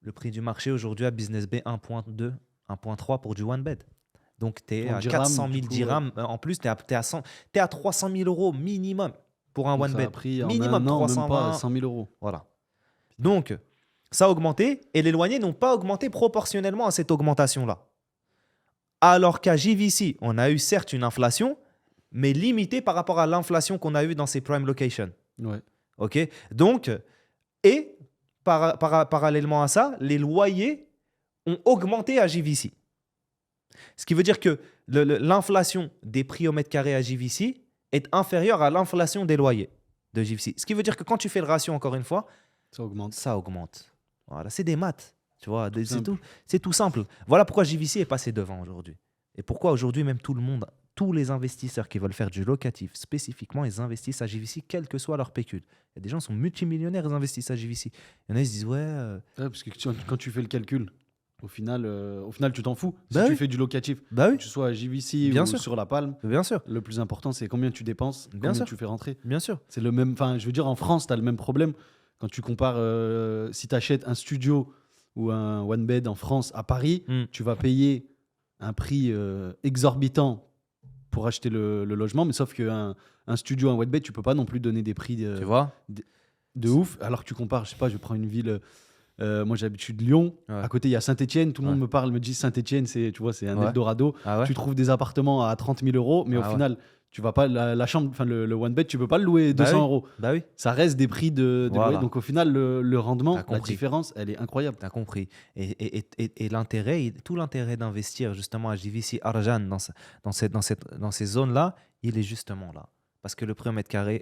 Le prix du marché aujourd'hui à Business Bay, 1,2, 1,3 pour du one bed. Donc, tu es En à dirhams, 400 du 000 coup, dirhams. En plus, tu es à 300 000 euros minimum pour un donc one ça a bed. pris en Minimum un an, même pas 320. 100 000 euros. Voilà. Donc, ça a augmenté et les loyers n'ont pas augmenté proportionnellement à cette augmentation-là. Alors qu'à JVC, on a eu certes une inflation, mais limitée par rapport à l'inflation qu'on a eue dans ces prime locations. Ouais. Ok. Donc, et parallèlement à ça, les loyers ont augmenté à JVC. Ce qui veut dire que l'inflation des prix au mètre carré à JVC est inférieure à l'inflation des loyers de JVC. Ce qui veut dire que quand tu fais le ratio, encore une fois, Ça augmente. ça augmente. Voilà, c'est des maths. Tu vois, c'est simple. tout, c'est tout simple. Voilà pourquoi JVC est passé devant aujourd'hui. Et pourquoi aujourd'hui, même tout le monde, tous les investisseurs qui veulent faire du locatif, spécifiquement, ils investissent à JVC, quel que soit leur pécule. Il y a des gens qui sont multimillionnaires, ils investissent à JVC. Il y en a, ils se disent, ouais, Ouais, parce que quand tu fais le calcul, au final, tu t'en fous. Si Bah tu oui. fais du locatif, bah oui, que tu sois à JVC Bien ou sûr. sur La Palme, bien sûr, le plus important, c'est combien tu dépenses, Bien combien sûr. tu fais rentrer. bien sûr. C'est le même. Enfin, je veux dire, en France, tu as le même problème. Quand tu compares, si tu achètes un studio ou un one bed en France à Paris, Mm. tu vas payer un prix exorbitant pour acheter le logement, mais sauf qu'un un studio, un one bed, tu peux pas non plus donner des prix Tu vois. de ouf. Alors que tu compares, je sais pas, je prends une ville. Moi, j'ai l'habitude de Lyon. Ouais. À côté, il y a Saint-Etienne. Tout le monde Ouais. me dit Saint-Etienne, tu vois, c'est un Ouais. Eldorado. Ah ouais. Tu trouves des appartements à 30 000 euros, mais au Ah ouais. final, tu vas pas la chambre, enfin le one bed, tu peux pas le louer 200 Bah oui. euros. Bah oui, Ça reste des prix de Voilà. loyer. Donc au final, le rendement, T'as la compris. différence, elle est incroyable. t'as compris. Et l'intérêt, tout l'intérêt d'investir justement à JVC Arjan dans ces zones-là, il est justement là. Parce que le prix au mètre carré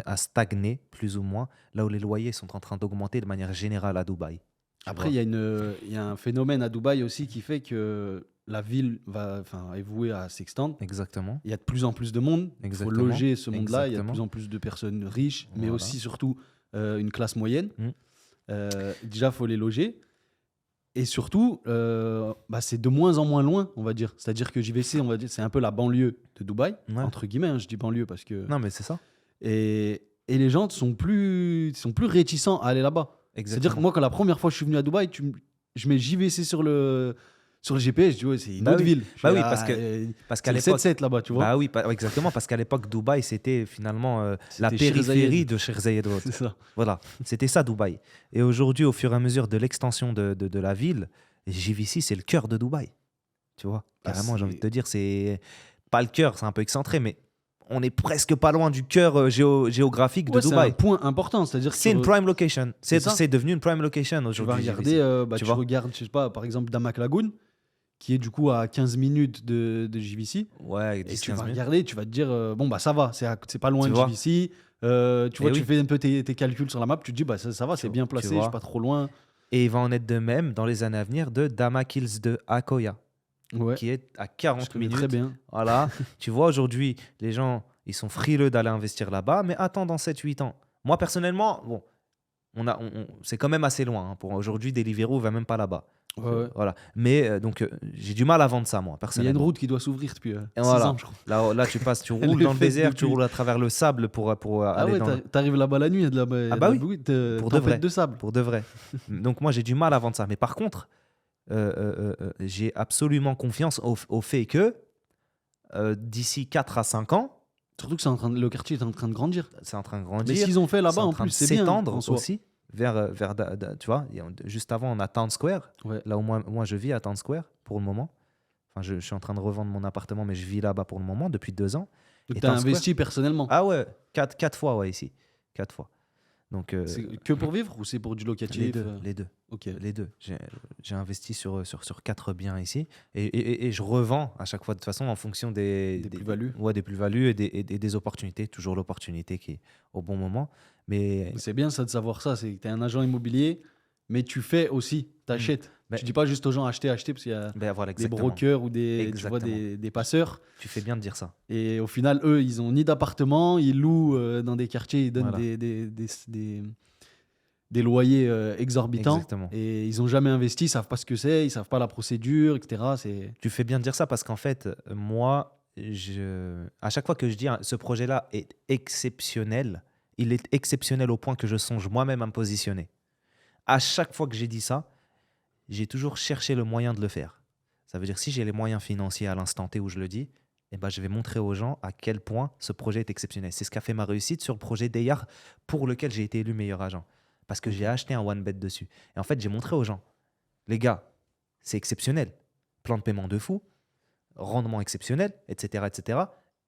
a stagné, plus ou moins, là où les loyers sont en train d'augmenter de manière générale à Dubaï. Tu Après, vois. il y a un phénomène à Dubaï aussi qui fait que la ville est vouée à s'extendre. Exactement. Il y a de plus en plus de monde. Il faut Exactement. loger ce monde-là. Il y a de Exactement. plus en plus de personnes riches, mais Voilà. aussi, surtout, une classe moyenne. Mm. Déjà, il faut les loger. Et surtout, c'est de moins en moins loin, on va dire. C'est-à-dire que JVC, on va dire, c'est un peu la banlieue de Dubaï, Ouais. entre guillemets. Je dis banlieue parce que. Non, mais c'est ça. Et les gens sont plus réticents à aller là-bas. C'est-à-dire que Exactement. moi, quand la première fois je suis venu à Dubaï, je mets JVC sur le GPS, je dis, ouais, c'est une Bah autre oui. ville. Je Bah fais, oui, parce qu'à c'est le l'époque. 7-7 là-bas, tu vois. Bah oui, exactement, parce qu'à l'époque, Dubaï, c'était finalement la C'était Sheikh périphérie Zayed. de Sheikh Zayed Road. C'est ça. Voilà, c'était ça Dubaï. Et aujourd'hui, au fur et à mesure de l'extension de la ville, JVC, c'est le cœur de Dubaï. Tu vois, Bah, carrément, j'ai envie de c'est- te dire, c'est pas le cœur, c'est un peu excentré, mais on est presque pas loin du cœur géographique de Ouais, c'est un Dubaï. point important. C'est-à-dire que C'est une prime location. C'est ça. C'est devenu une prime location tu vas aujourd'hui. regarder, JVC. Tu tu vois. regardes, je sais pas, par exemple, Damak Lagoon, qui est du coup à 15 minutes de JVC. Ouais, Et tu 10-15 vas minutes. regarder, tu vas te dire, bon, bah ça va, c'est pas loin Tu de vois. JVC. Tu vois, Eh tu oui. fais un peu tes calculs sur la map, tu te dis, bah ça va, c'est bien tu placé, je vois. suis pas trop loin. Et il va en être de même dans les années à venir de Damak Hills de Akoya, Ouais, qui est à je 40 connais minutes. très bien. Voilà. Tu vois, aujourd'hui, les gens, ils sont frileux d'aller investir là-bas, mais attends dans 7-8 ans. Moi, personnellement, bon, c'est quand même assez loin. Pour aujourd'hui, Deliveroo ne va même pas là-bas. Ouais. Voilà. Mais j'ai du mal à vendre ça, moi, Il y a une personnellement. route qui doit s'ouvrir depuis Et 6 voilà. ans, je crois. Là, tu passes, tu Elle roules est dans le faite désert, tu depuis. roules à travers le sable pour Ah aller ouais, dans le... t'arrives là-bas la nuit, il y a de la, il y a Ah de bah la oui, bruit, pour de vrai. tempête de sable. Pour de vrai. Donc moi, j'ai du mal à vendre ça. Mais par contre, j'ai absolument confiance au fait que d'ici 4 à 5 ans, Surtout que le quartier est en train de grandir. c'est en train de Mais grandir. ce qu'ils ont fait C'est là-bas, en en train plus, de c'est bien. s'étendre en soi. aussi tu vois, juste avant, on a Town Square. Ouais. Là où moi, je vis à Town Square pour le moment. Enfin, je suis en train de revendre mon appartement, mais je vis là-bas pour le moment depuis 2 ans. Donc Et tu as Town Square- investi personnellement. Ah ouais, 4 fois, ouais, ici. 4 fois. Donc, C'est que pour vivre ou c'est pour du locatif? les deux, les deux. Ok. Les deux. J'ai investi sur 4 biens ici et je revends à chaque fois de toute façon en fonction Des plus-values. ouais, des plus-values et des opportunités. Toujours l'opportunité qui est au bon moment. Mais C'est bien ça de savoir ça. C'est que tu es un agent immobilier, mais tu fais aussi, tu achètes. Ben- Tu dis pas juste aux gens acheter, acheter, parce qu'il y a ben voilà, des exactement. brokers ou tu vois, Exactement. des passeurs. Tu fais bien de dire ça. Et au final, eux, ils ont ni d'appartement, ils louent dans des quartiers, ils donnent Voilà. des loyers exorbitants. Exactement. Et ils n'ont jamais investi, ils savent pas ce que c'est, ils savent pas la procédure, etc. Tu fais bien de dire ça parce qu'en fait, moi, à chaque fois que je dis ce projet-là est exceptionnel, il est exceptionnel au point que je songe moi-même à me positionner. À chaque fois que j'ai dit ça, j'ai toujours cherché le moyen de le faire. Ça veut dire si j'ai les moyens financiers à l'instant T où je le dis, eh ben, je vais montrer aux gens à quel point ce projet est exceptionnel. C'est ce qu'a fait ma réussite sur le projet Dayar pour lequel j'ai été élu meilleur agent. Parce que j'ai acheté un one bet dessus. Et en fait, j'ai montré aux gens, les gars, c'est exceptionnel. Plan de paiement de fou, rendement exceptionnel, etc., etc.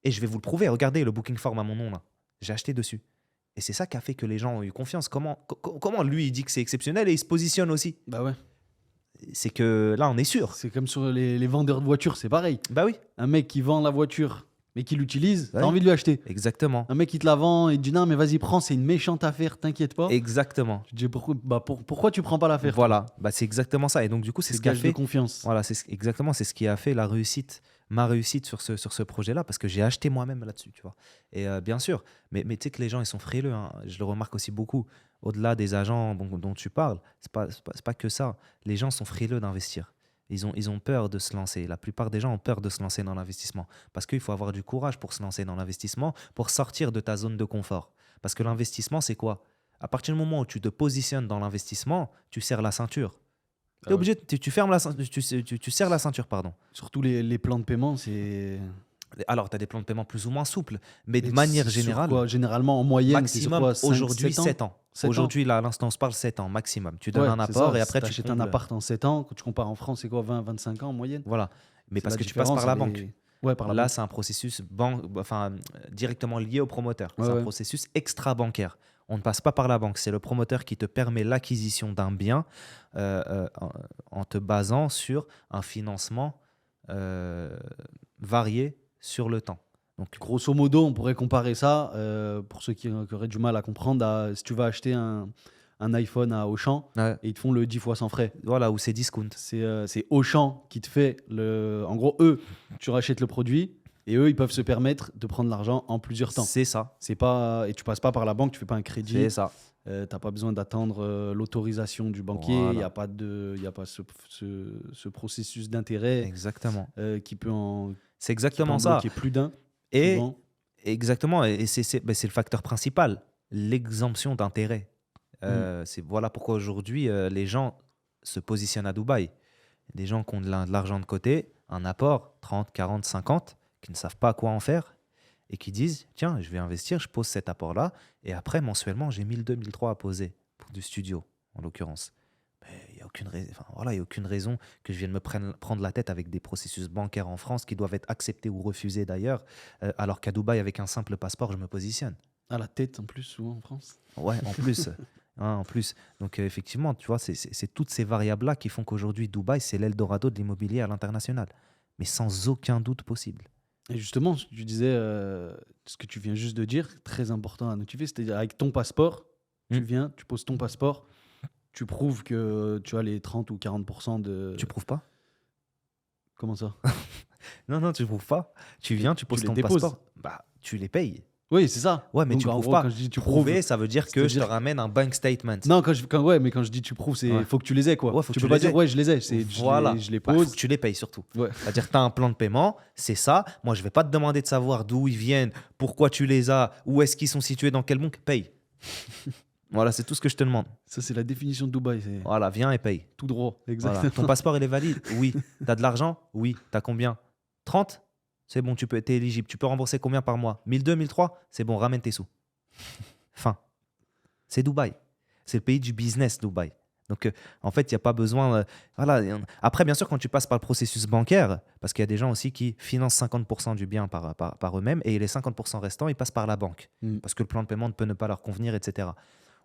Et je vais vous le prouver. Regardez le booking form à mon nom là. J'ai acheté dessus. Et c'est ça qui a fait que les gens ont eu confiance. Comment lui, il dit que c'est exceptionnel et il se positionne aussi? Bah ouais. C'est que là, on est sûr. C'est comme sur les vendeurs de voitures, c'est pareil. Bah oui, Un mec qui vend la voiture, mais qui l'utilise, Ouais. t'as envie de lui acheter. exactement. Un mec qui te la vend et dit non, mais vas-y, prends, c'est une méchante affaire, t'inquiète pas. Exactement. Je dis pourquoi tu prends pas l'affaire? Voilà, bah, c'est exactement ça. Et donc, du coup, c'est ce qui a gage de fait. confiance. Voilà, exactement, c'est ce qui a fait ma réussite sur ce projet-là, parce que j'ai acheté moi-même là-dessus, tu vois. Et bien sûr, mais tu sais que les gens, ils sont frileux, hein. Je le remarque aussi beaucoup. Au-delà des agents dont tu parles, c'est pas que ça. Les gens sont frileux d'investir. Ils ont peur de se lancer. La plupart des gens ont peur de se lancer dans l'investissement. Parce qu'il faut avoir du courage pour se lancer dans l'investissement, pour sortir de ta zone de confort. Parce que l'investissement, c'est quoi? À partir du moment où tu te positionnes dans l'investissement, tu serres la ceinture. T'es obligé, tu fermes tu serres la ceinture, pardon. Surtout les plans de paiement, c'est. Alors, tu as des plans de paiement plus ou moins souples, mais de Et manière c'est sur générale, quoi Généralement, en moyenne, c'est sur maximum quoi, 5, aujourd'hui 7 ans? 7 ans. 7 ans. Aujourd'hui, là, à l'instant, on se parle 7 ans maximum. Tu donnes Ouais, un c'est apport ça. et après, Si tu t'achètes un combles. appart en 7 ans, quand tu compares en France, c'est quoi, 20, 25 ans en moyenne? Voilà. Mais C'est parce la que tu passes différence, par la elle banque. est- Ouais, par la Là, banque. c'est un processus directement lié au promoteur. Ouais, C'est un ouais. processus extra-bancaire. On ne passe pas par la banque. C'est le promoteur qui te permet l'acquisition d'un bien en te basant sur un financement varié sur le temps. Donc, Grosso modo, on pourrait comparer ça, pour ceux qui auraient du mal à comprendre, si tu vas acheter un iPhone à Auchan ouais, et ils te font le 10 fois sans frais. voilà, où c'est discount. C'est Auchan qui te fait le. En gros, eux, tu rachètes le produit et eux, ils peuvent se permettre de prendre l'argent en plusieurs temps. C'est ça. C'est pas. Et tu passes pas par la banque, tu fais pas un crédit. C'est ça. T'as pas besoin d'attendre l'autorisation du banquier. Il Voilà. n'y a pas, ce processus d'intérêt Exactement. qui peut en C'est qui peut exactement en ça. bloquer plus d'un. Et souvent. exactement. Et c'est le facteur principal, l'exemption d'intérêt. Voilà pourquoi aujourd'hui, les gens se positionnent à Dubaï. Des gens qui ont de l'argent de côté, un apport, 30, 40, 50, qui ne savent pas quoi en faire et qui disent, tiens, je vais investir, je pose cet apport-là, et après, mensuellement, j'ai 1002, 1003 à poser pour du studio, en l'occurrence. Il n'y a aucune raison que je vienne me prendre la tête avec des processus bancaires en France qui doivent être acceptés ou refusés d'ailleurs, alors qu'à Dubaï, avec un simple passeport, je me positionne. À la tête en plus, souvent en France. Ouais, en plus. En plus. Donc, effectivement, tu vois, c'est toutes ces variables-là qui font qu'aujourd'hui, Dubaï, c'est l'Eldorado de l'immobilier à l'international. Mais sans aucun doute possible. Et justement, tu disais ce que tu viens juste de dire, très important à notifier, c'est-à-dire avec ton passeport, tu viens, tu poses ton passeport, tu prouves que tu as les 30 ou 40% de. Tu prouves pas? Comment ça? Non, tu prouves pas. Tu viens, tu poses les ton déposes. passeport. Bah, tu les payes. Oui, c'est ça. Ouais, mais Donc, tu en prouves gros, pas. quand je dis tu Prouver, prouves. ça veut dire que je te c'est-à-dire- ramène un bank statement. Non, mais quand je dis tu prouves, c'est Ouais. faut que tu les aies quoi. Ouais, faut que tu tu peux pas les dire aies. ouais, je les ai. Voilà. Je les Bah, pose. faut que tu les payes surtout. Ouais. C'est-à-dire que tu as un plan de paiement, c'est ça. Moi, je vais pas te demander de savoir d'où ils viennent, pourquoi tu les as, où est-ce qu'ils sont situés, dans quelle banque. Paye. Voilà, c'est tout ce que je te demande. Ça, c'est la définition de Dubaï. C'est Voilà, viens et paye. tout droit. Voilà. Exactement. Ton passeport, il est valide? Oui. Tu as de l'argent? Oui. Tu as combien? 30? C'est bon, t'es éligible. Tu peux rembourser combien par mois? 1002, 1003? C'est bon, ramène tes sous. Fin. C'est Dubaï. C'est le pays du business, Dubaï. Donc, en fait, il n'y a pas besoin. Voilà. Après, bien sûr, quand tu passes par le processus bancaire, parce qu'il y a des gens aussi qui financent 50% du bien par eux-mêmes et les 50% restants, ils passent par la banque. Parce que le plan de paiement ne peut ne pas leur convenir, etc.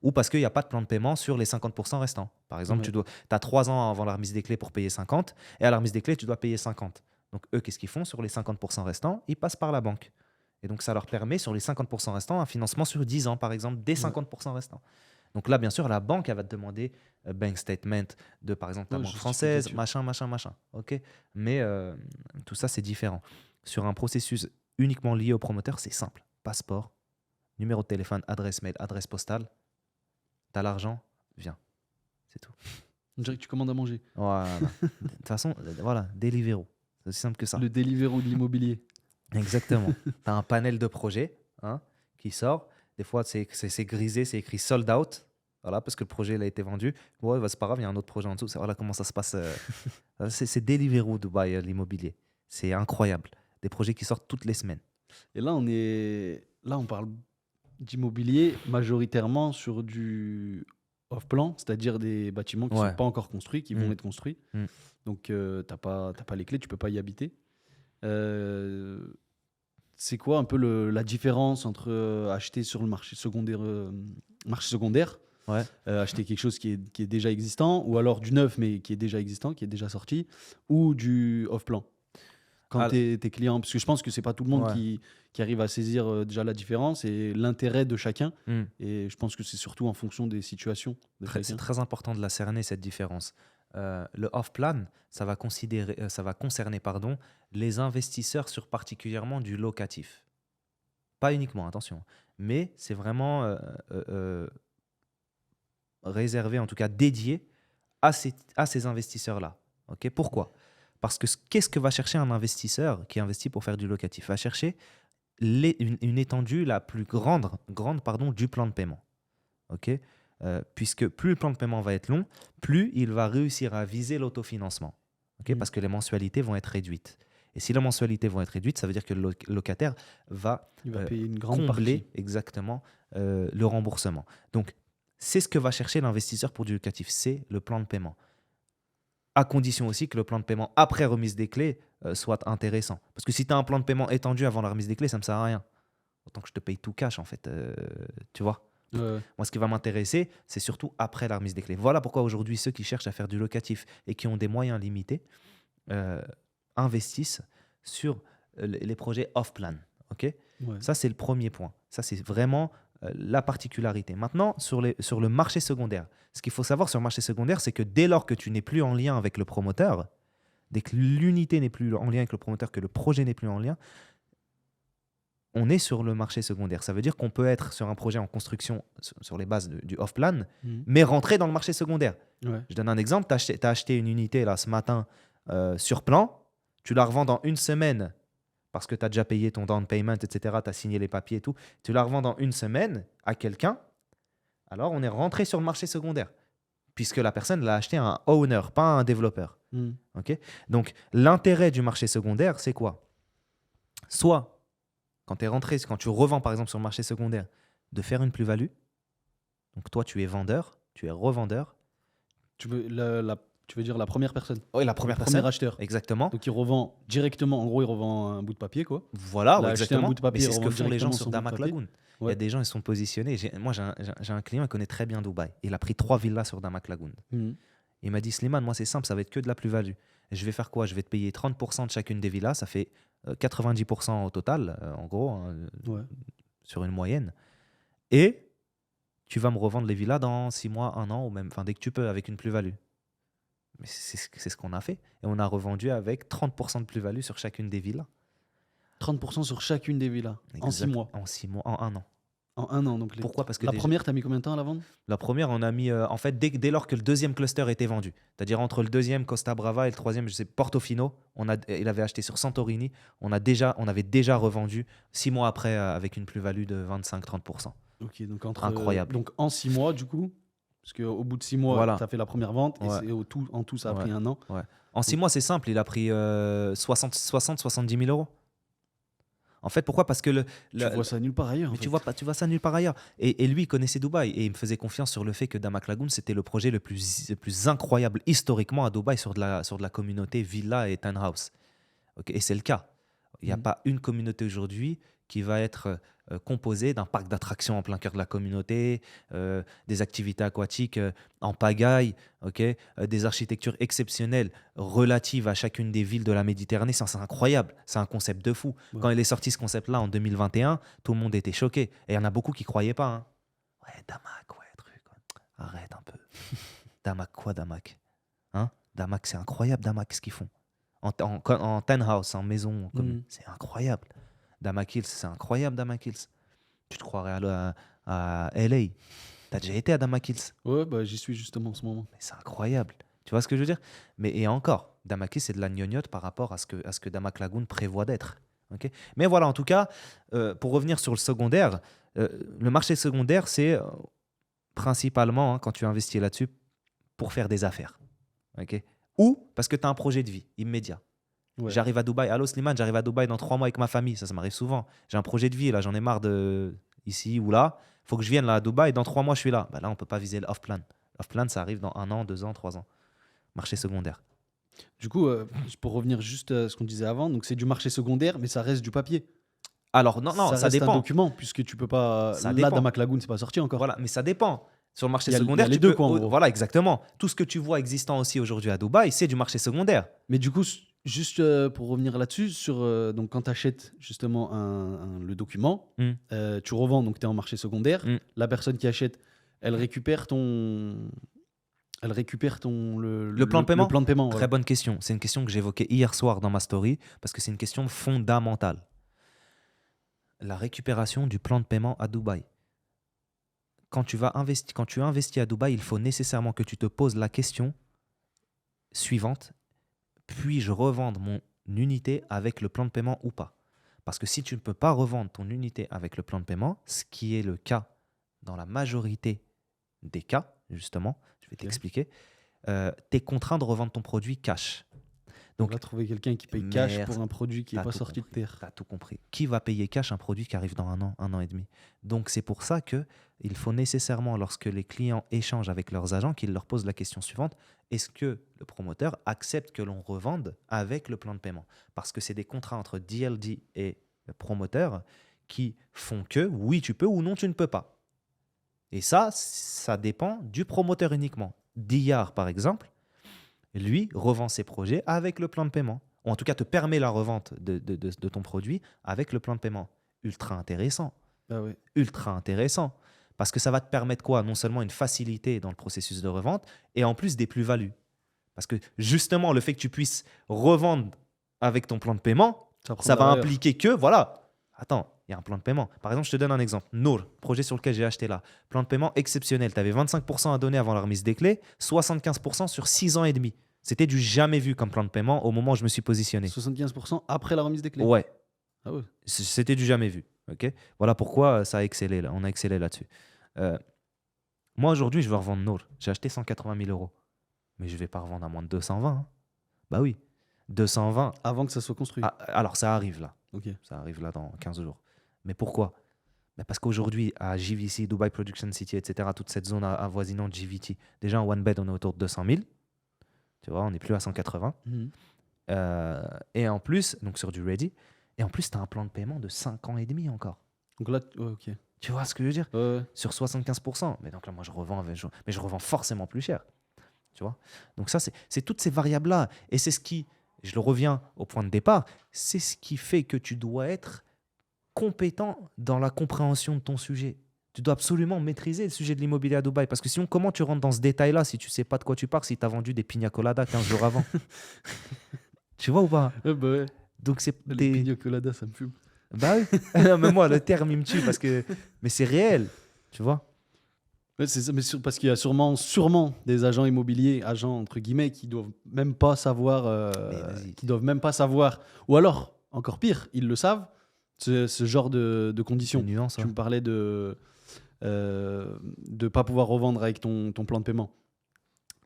ou parce qu'il n'y a pas de plan de paiement sur les 50% restants. Par exemple, Ouais. tu as 3 ans avant la remise des clés pour payer 50, et à la remise des clés, tu dois payer 50. Donc, eux, qu'est-ce qu'ils font sur les 50% restants? Ils passent par la banque. Et donc, ça leur permet, sur les 50% restants, un financement sur 10 ans, par exemple, des Ouais. 50% restants. Donc là, bien sûr, la banque, elle va te demander bank statement de, par exemple, ta banque française, justificatif. machin. OK? Mais tout ça, c'est différent. Sur un processus uniquement lié au promoteur, c'est simple. Passeport, numéro de téléphone, adresse mail, adresse postale. T'as l'argent, viens. C'est tout. On dirait que tu commandes à manger. Voilà. De toute façon, voilà, Deliveroo. C'est aussi simple que ça. Le Deliveroo de l'immobilier. Exactement. Tu as un panel de projets qui sort. Des fois, c'est grisé, c'est écrit sold out. Voilà, parce que le projet il a été vendu. Ouais, bah, c'est pas grave, il y a un autre projet en dessous. Voilà comment ça se passe. C'est Deliveroo Dubaï, l'immobilier. C'est incroyable. Des projets qui sortent toutes les semaines. Et là, on parle d'immobilier majoritairement sur du off-plan, c'est-à-dire des bâtiments qui ne Ouais. sont pas encore construits, qui vont Mm. être construits. Mm. Donc, tu n'as pas les clés, tu ne peux pas y habiter. C'est quoi un peu la différence entre acheter sur le marché secondaire, Ouais. acheter quelque chose qui est déjà existant, ou alors du neuf mais qui est déjà existant, qui est déjà sorti, ou du off-plan quand Ah, tes clients, parce que je pense que c'est pas tout le monde ouais. qui arrive à saisir déjà la différence et l'intérêt de chacun. Mm. Et je pense que c'est surtout en fonction des situations de C'est chacun. très important de la cerner, cette différence. Le off-plan, ça va concerner les investisseurs sur particulièrement du locatif. Pas uniquement, attention. Mais c'est vraiment réservé, en tout cas dédié à ces investisseurs-là. Ok. Pourquoi? Parce que qu'est-ce que va chercher un investisseur qui investit pour faire du locatif? Va chercher une étendue la plus grande du plan de paiement. Ok. Puisque plus le plan de paiement va être long, plus il va réussir à viser l'autofinancement. Ok. Parce que les mensualités vont être réduites. Et si les mensualités vont être réduites, ça veut dire que le locataire va Il va payer une grande combler partie. exactement le remboursement. Donc, c'est ce que va chercher l'investisseur pour du locatif, c'est le plan de paiement. À condition aussi que le plan de paiement après remise des clés soit intéressant. Parce que si tu as un plan de paiement étendu avant la remise des clés, ça ne me sert à rien. Autant que je te paye tout cash, en fait. Tu vois? Moi, ce qui va m'intéresser, c'est surtout après la remise des clés. Voilà pourquoi aujourd'hui, ceux qui cherchent à faire du locatif et qui ont des moyens limités investissent sur les projets off-plan. Okay. Ouais. Ça, c'est le premier point. Ça, c'est vraiment la particularité. Maintenant, sur le marché secondaire, ce qu'il faut savoir sur le marché secondaire, c'est que dès lors que tu n'es plus en lien avec le promoteur, dès que l'unité n'est plus en lien avec le promoteur, que le projet n'est plus en lien, on est sur le marché secondaire. Ça veut dire qu'on peut être sur un projet en construction sur les bases du off-plan, mais rentrer dans le marché secondaire. Ouais. Je donne un exemple. Tu as acheté une unité là, ce matin sur plan. Tu la revends dans une semaine parce que tu as déjà payé ton down payment, etc. Tu as signé les papiers et tout. Tu la revends dans une semaine à quelqu'un. Alors, on est rentré sur le marché secondaire puisque la personne l'a acheté à un owner, pas à un développeur. Okay. Donc, l'intérêt du marché secondaire, c'est quoi? Soit, quand tu revends par exemple sur le marché secondaire, de faire une plus-value. Donc, toi, tu es vendeur, tu es revendeur. Tu veux dire la première personne? Oui, la première le personne. Premier acheteur. Exactement. Donc il revend directement, en gros, il revend un bout de papier, quoi. Voilà, Il a ouais, acheté exactement. un bout de papier, Mais c'est ce il que revend font les gens directement sur son bout de Damak papier. Lagoon. Il y Ouais. a des gens, ils sont positionnés. Moi, j'ai un client, il connaît très bien Dubaï. Il a pris 3 villas sur Damak Lagoon. Il m'a dit, Slimane, moi, c'est simple, ça va être que de la plus-value. Je vais faire quoi? Je vais te payer 30% de chacune des villas. Ça fait 90% au total, en gros, hein, sur une moyenne. Et tu vas me revendre les villas dans 6 mois, 1 an, ou même dès que tu peux, avec une plus-value. Mais c'est ce qu'on a fait. Et on a revendu avec 30% de plus-value sur chacune des villas. 30% sur chacune des villas. En 6 mois. En 6 mois, en 1 an. En 1 an. Donc Pourquoi? Parce que la première, tu as mis combien de temps à la vendre? La première, on a mis, en fait, dès lors que le deuxième cluster était vendu, c'est-à-dire entre le deuxième Costa Brava et le troisième, je sais, Portofino, il avait acheté sur Santorini, on avait déjà revendu 6 mois après avec une plus-value de 25-30%. Ok, donc Incroyable. Donc en 6 mois, du coup, parce qu'au bout de 6 mois, Voilà. tu as fait la première vente, Ouais. et en tout, ça a Ouais. pris 1 an. Ouais. En 6 mois, c'est simple, il a pris 60-70 000 euros. En fait, pourquoi? Parce que Tu vois ça nulle part ailleurs. mais tu vois ça nulle part ailleurs. Et lui, il connaissait Dubaï et il me faisait confiance sur le fait que Damak Lagoon, c'était le projet le plus incroyable historiquement à Dubaï sur de la communauté villa et townhouse. Okay, et c'est le cas. Il n'y a pas une communauté aujourd'hui qui va être composée d'un parc d'attractions en plein cœur de la communauté, des activités aquatiques en pagaille, ok, des architectures exceptionnelles relatives à chacune des villes de la Méditerranée. Ça, c'est incroyable. C'est un concept de fou. Ouais. Quand il est sorti ce concept-là en 2021, tout le monde était choqué. Et il y en a beaucoup qui ne croyaient pas. Hein. Ouais, Damak, ouais, truc. Arrête un peu. Damak, quoi, Damak? Hein? Damak, c'est incroyable, Damak, ce qu'ils font. En townhouse, en maison, c'est incroyable. Damak Hills, c'est incroyable, Damak Hills. Tu te croirais à LA. T'as déjà été à Damak Hills? Ouais, bah, j'y suis justement en ce moment. Mais c'est incroyable. Tu vois ce que je veux dire? Mais et encore, Damak Hills, c'est de la gnognotte par rapport à ce que Damak Lagoon prévoit d'être. Ok. Mais voilà, en tout cas, pour revenir sur le secondaire, le marché secondaire, c'est principalement, hein, quand tu investis là-dessus, pour faire des affaires. Ok. Ou parce que tu as un projet de vie immédiat. Ouais. J'arrive à Dubaï. Allô Slimane, j'arrive à Dubaï dans 3 mois avec ma famille. Ça m'arrive souvent. J'ai un projet de vie, là, j'en ai marre de ici ou là. Il faut que je vienne là à Dubaï. Dans 3 mois, je suis là. Bah là, on ne peut pas viser le off-plan. Off-plan, ça arrive dans 1 an, 2 ans, 3 ans. Marché secondaire. Du coup, pour revenir juste à ce qu'on disait avant, donc c'est du marché secondaire, mais ça reste du papier. Alors, non, ça reste dépend. un document, puisque tu peux pas. Ça Là, dépend. Damak Lagoon, c'est pas sorti encore. Voilà, mais ça dépend. Sur le marché Il y a secondaire, les tu deux, peux- quoi, en gros. Voilà, exactement. Tout ce que tu vois existant aussi aujourd'hui à Dubaï, c'est du marché secondaire. Mais du coup, juste pour revenir là-dessus, donc quand tu achètes justement le document, tu revends, donc tu es en marché secondaire. La personne qui achète, elle récupère le plan de paiement. Le plan de paiement, Très voilà. bonne question. C'est une question que j'évoquais hier soir dans ma story parce que c'est une question fondamentale. La récupération du plan de paiement à Dubaï. Quand tu investis à Dubaï, il faut nécessairement que tu te poses la question suivante. Puis-je revendre mon unité avec le plan de paiement ou pas? Parce que si tu ne peux pas revendre ton unité avec le plan de paiement, ce qui est le cas dans la majorité des cas, justement, je vais t'expliquer, tu es contraint de revendre ton produit cash. Donc, on va trouver quelqu'un qui paye cash Merde. pour un produit qui n'est T'as pas tout sorti de compris. terre. Tu as tout compris. Qui va payer cash un produit qui arrive dans 1 an et demi? Donc, c'est pour ça qu'il faut nécessairement, lorsque les clients échangent avec leurs agents, qu'ils leur posent la question suivante: est-ce que le promoteur accepte que l'on revende avec le plan de paiement? Parce que c'est des contrats entre DLD et le promoteur qui font que, oui, tu peux ou non, tu ne peux pas. Et ça dépend du promoteur uniquement. Diyar, par exemple, lui, revend ses projets avec le plan de paiement. Ou en tout cas, te permet la revente de ton produit avec le plan de paiement. Ultra intéressant. Ah ouais. Ultra intéressant. Parce que ça va te permettre quoi? Non seulement une facilité dans le processus de revente, et en plus des plus-values. Parce que justement, le fait que tu puisses revendre avec ton plan de paiement, ça va impliquer que, voilà, attends, il y a un plan de paiement. Par exemple, je te donne un exemple. Nour, projet sur lequel j'ai acheté là. Plan de paiement exceptionnel. Tu avais 25% à donner avant la remise des clés, 75% sur 6 ans et demi. C'était du jamais vu comme plan de paiement au moment où je me suis positionné. 75% après la remise des clés. Ouais. Ah ouais. C'était du jamais vu. Okay, voilà pourquoi ça a excellé là. On a excellé là-dessus. Moi, aujourd'hui, je veux revendre Nour. J'ai acheté 180 000 euros. Mais je ne vais pas revendre à moins de 220. Hein. Bah oui. 220. Avant que ça soit construit. Ah, alors, ça arrive là. Ok. Ça arrive là dans 15 jours. Mais pourquoi? Parce qu'aujourd'hui, à JVC, Dubai Production City, etc., toute cette zone avoisinante de JVT, déjà en one bed, on est autour de 200 000. Tu vois, on n'est plus à 180. Et en plus, donc sur du ready, et en plus, tu as un plan de paiement de 5 ans et demi encore. Donc là, ouais, ok. Tu vois ce que je veux dire? Ouais. Sur 75%. Mais donc là, moi, je revends, mais je revends forcément plus cher. Tu vois? Donc ça, c'est toutes ces variables-là. Et c'est ce qui, je le reviens au point de départ, c'est ce qui fait que tu dois être compétent dans la compréhension de ton sujet. Tu dois absolument maîtriser le sujet de l'immobilier à Dubaï. Parce que sinon, comment tu rentres dans ce détail-là si tu ne sais pas de quoi tu parles, si tu as vendu des pina coladas 15 jours avant? Tu vois ou pas? Ouais, bah ouais. Donc c'est Les pina coladas, ça me fume. Bah oui. Non, mais moi, le terme, il me tue parce que... Mais c'est réel, tu vois? Ouais, c'est ça, mais parce qu'il y a sûrement des agents immobiliers, agents entre guillemets, qui doivent même pas savoir, ou alors, encore pire, ils le savent, ce genre de conditions. Nuance, Tu me parlais de pas pouvoir revendre avec ton plan de paiement.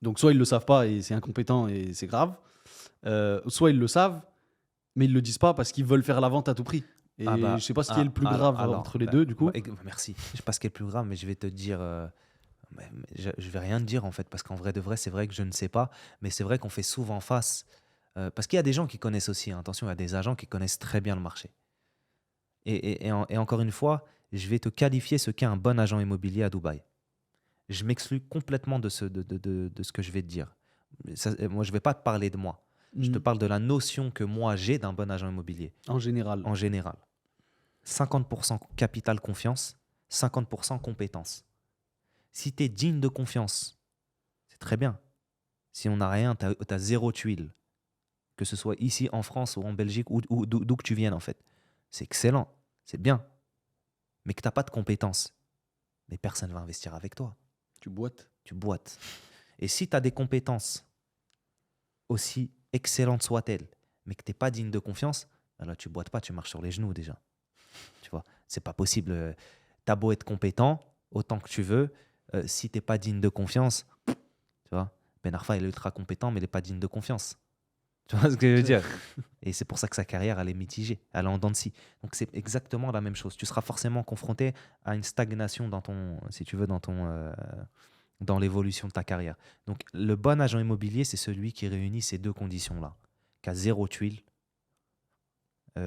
Donc soit ils le savent pas et c'est incompétent et c'est grave, soit ils le savent, mais ils le disent pas parce qu'ils veulent faire la vente à tout prix. Et je sais pas ce qui est le plus grave entre les deux, du coup. Merci. Je sais pas ce qui est le plus grave, mais je vais te dire... je vais rien te dire, en fait, parce qu'en vrai de vrai, c'est vrai que je ne sais pas. Mais c'est vrai qu'on fait souvent face Parce qu'il y a des gens qui connaissent aussi, hein, attention, il y a des agents qui connaissent très bien le marché. Et encore une fois, je vais te qualifier ce qu'est un bon agent immobilier à Dubaï. Je m'exclus complètement de ce que je vais te dire. Moi, je ne vais pas te parler de moi. Je te parle de la notion que moi j'ai d'un bon agent immobilier En général. en général. 50% capital confiance, 50% compétence. Si tu es digne de confiance, c'est très bien. Si on n'a rien, tu as zéro tuile. Que ce soit ici en France ou en Belgique ou d'où que tu viennes en fait. C'est excellent, c'est bien. Mais que tu n'as pas de compétences, mais personne ne va investir avec toi. Tu boites. Tu boites. Et si tu as des compétences, aussi excellentes soient-elles, mais que tu n'es pas digne de confiance, ben là tu boites pas, tu marches sur les genoux déjà. Tu vois, c'est pas possible. Tu as beau être compétent, autant que tu veux, si tu n'es pas digne de confiance, tu vois, Ben Arfa il est ultra compétent, mais il n'est pas digne de confiance. Tu vois ce que je veux dire? Et c'est pour ça que sa carrière, elle est mitigée, elle est en dents de scie. Donc c'est exactement la même chose. Tu seras forcément confronté à une stagnation dans ton, si tu veux, dans l'évolution de ta carrière. Donc le bon agent immobilier, c'est celui qui réunit ces deux conditions-là, qui a zéro tuile,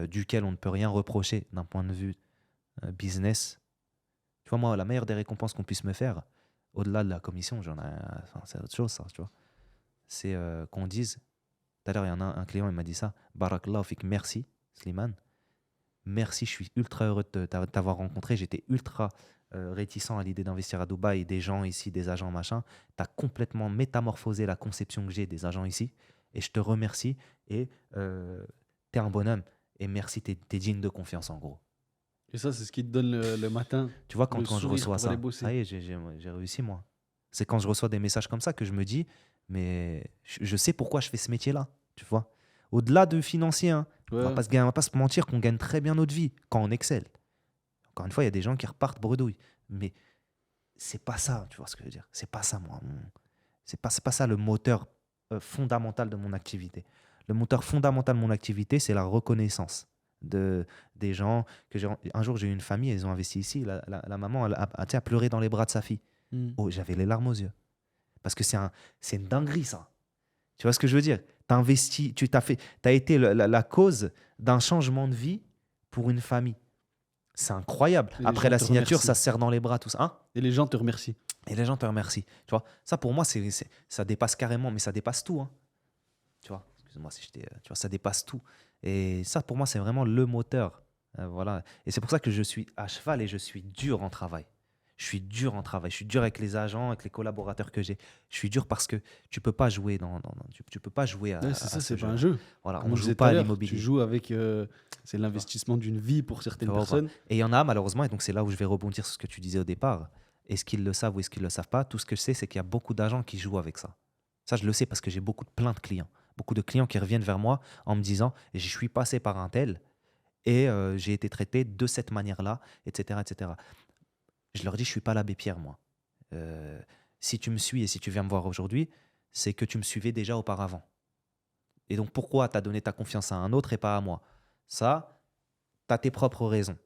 duquel on ne peut rien reprocher d'un point de vue business. Tu vois, moi, la meilleure des récompenses qu'on puisse me faire, au-delà de la commission, c'est autre chose, ça, tu vois. C'est qu'on dise, tout à l'heure, il y en a un client, il m'a dit ça, Barakallahu fik, merci, Slimane. Merci, je suis ultra heureux de t'avoir rencontré. J'étais ultra réticent à l'idée d'investir à Dubaï, des gens ici, des agents, machin. Tu as complètement métamorphosé la conception que j'ai des agents ici. Et je te remercie. Et tu es un bonhomme. Et merci, tu es digne de confiance, en gros. Et ça, c'est ce qui te donne le matin. Tu vois, quand le je sourire reçois pour ça, aller bosser. ça y est, j'ai réussi, moi. C'est quand je reçois des messages comme ça que je me dis, mais je sais pourquoi je fais ce métier-là. Tu vois, au-delà de financier, hein. Ouais. On va pas se mentir qu'on gagne très bien notre vie quand on excelle. Encore une fois, il y a des gens qui repartent bredouille. Mais c'est pas ça, tu vois ce que je veux dire. C'est pas ça, moi. C'est pas ça le moteur fondamental de mon activité. Le moteur fondamental de mon activité, c'est la reconnaissance des gens. Un jour, j'ai eu une famille, ils ont investi ici. La maman a pleuré dans les bras de sa fille. Oh, j'avais les larmes aux yeux. Parce que c'est une dinguerie, ça. Tu vois ce que je veux dire? Tu as investi, tu as été la cause d'un changement de vie pour une famille. C'est incroyable. Et les Après gens la te signature, remercient. ça se serre dans les bras, tout ça. Hein? Et les gens te remercient. Et les gens te remercient. Tu vois, ça pour moi, ça dépasse carrément, mais ça dépasse tout. Hein. Tu vois, excuse-moi si j'étais. Tu vois, ça dépasse tout. Et ça, pour moi, c'est vraiment le moteur. Voilà. Et c'est pour ça que je suis à cheval et je suis dur en travail. Je suis dur en travail. Je suis dur avec les agents, avec les collaborateurs que j'ai. Je suis dur parce que tu peux pas jouer tu peux pas jouer à. Ouais, c'est à ça, ce c'est pas jeu. un jeu. Voilà, Comme on on joue disait tout pas à à l'heure, l'immobilier. tu joues avec. C'est l'investissement d'une vie pour certaines Tu vois, personnes. Et il y en a malheureusement, et donc c'est là où je vais rebondir sur ce que tu disais au départ. Est-ce qu'ils le savent ou est-ce qu'ils ne le savent pas? Tout ce que je sais, c'est qu'il y a beaucoup d'agents qui jouent avec ça. Ça, je le sais parce que j'ai plein de clients. Beaucoup de clients qui reviennent vers moi en me disant « je suis passé par un tel et j'ai été traité de cette manière-là, etc., etc. » Je leur dis « je ne suis pas l'abbé Pierre, moi. Si tu me suis et si tu viens me voir aujourd'hui, c'est que tu me suivais déjà auparavant. Et donc pourquoi tu as donné ta confiance à un autre et pas à moi? Ça, tu as tes propres raisons.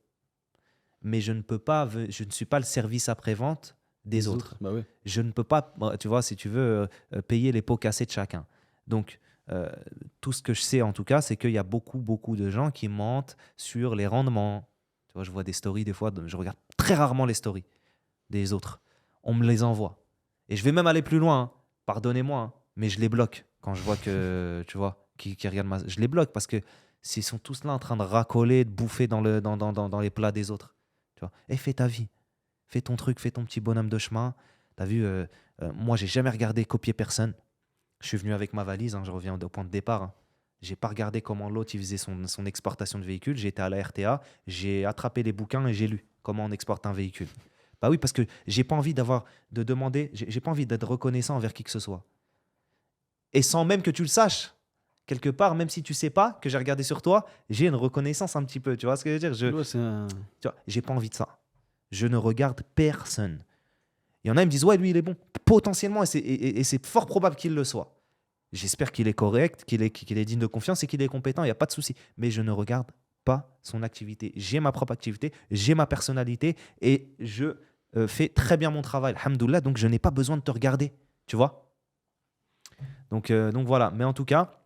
Mais je ne suis pas le service après-vente des autres. Bah ouais. Je ne peux pas, tu vois, si tu veux, payer les pots cassés de chacun. Donc, tout ce que je sais en tout cas, c'est qu'il y a beaucoup, beaucoup de gens qui mentent sur les rendements. Tu vois, je vois des stories des fois, je regarde très rarement les stories des autres. On me les envoie. Et je vais même aller plus loin, hein. Pardonnez-moi, hein, mais je les bloque quand je vois que, tu vois, qui regardent je les bloque parce que s'ils sont tous là en train de racoler, de bouffer dans les plats des autres. Tu vois, et fais ta vie. Fais ton truc, fais ton petit bonhomme de chemin. T'as vu, moi, j'ai jamais regardé copier personne. Je suis venu avec ma valise, hein, je reviens au point de départ. Hein. J'ai pas regardé comment l'autre il faisait son exportation de véhicule. J'ai été à la RTA, j'ai attrapé les bouquins et j'ai lu comment on exporte un véhicule. Bah oui, parce que j'ai pas envie j'ai pas envie d'être reconnaissant envers qui que ce soit. Et sans même que tu le saches. Quelque part, même si tu sais pas que j'ai regardé sur toi, j'ai une reconnaissance un petit peu. Tu vois ce que je veux dire? Ouais, c'est un... Tu vois, j'ai pas envie de ça. Je ne regarde personne. Il y en a, ils me disent, ouais, lui, il est bon. Potentiellement, et c'est fort probable qu'il le soit. J'espère qu'il est correct, qu'il est digne de confiance et qu'il est compétent, il n'y a pas de souci. Mais je ne regarde pas son activité. J'ai ma propre activité, j'ai ma personnalité et je fais très bien mon travail. Alhamdoulilah, donc je n'ai pas besoin de te regarder. Tu vois? Donc voilà. Mais en tout cas,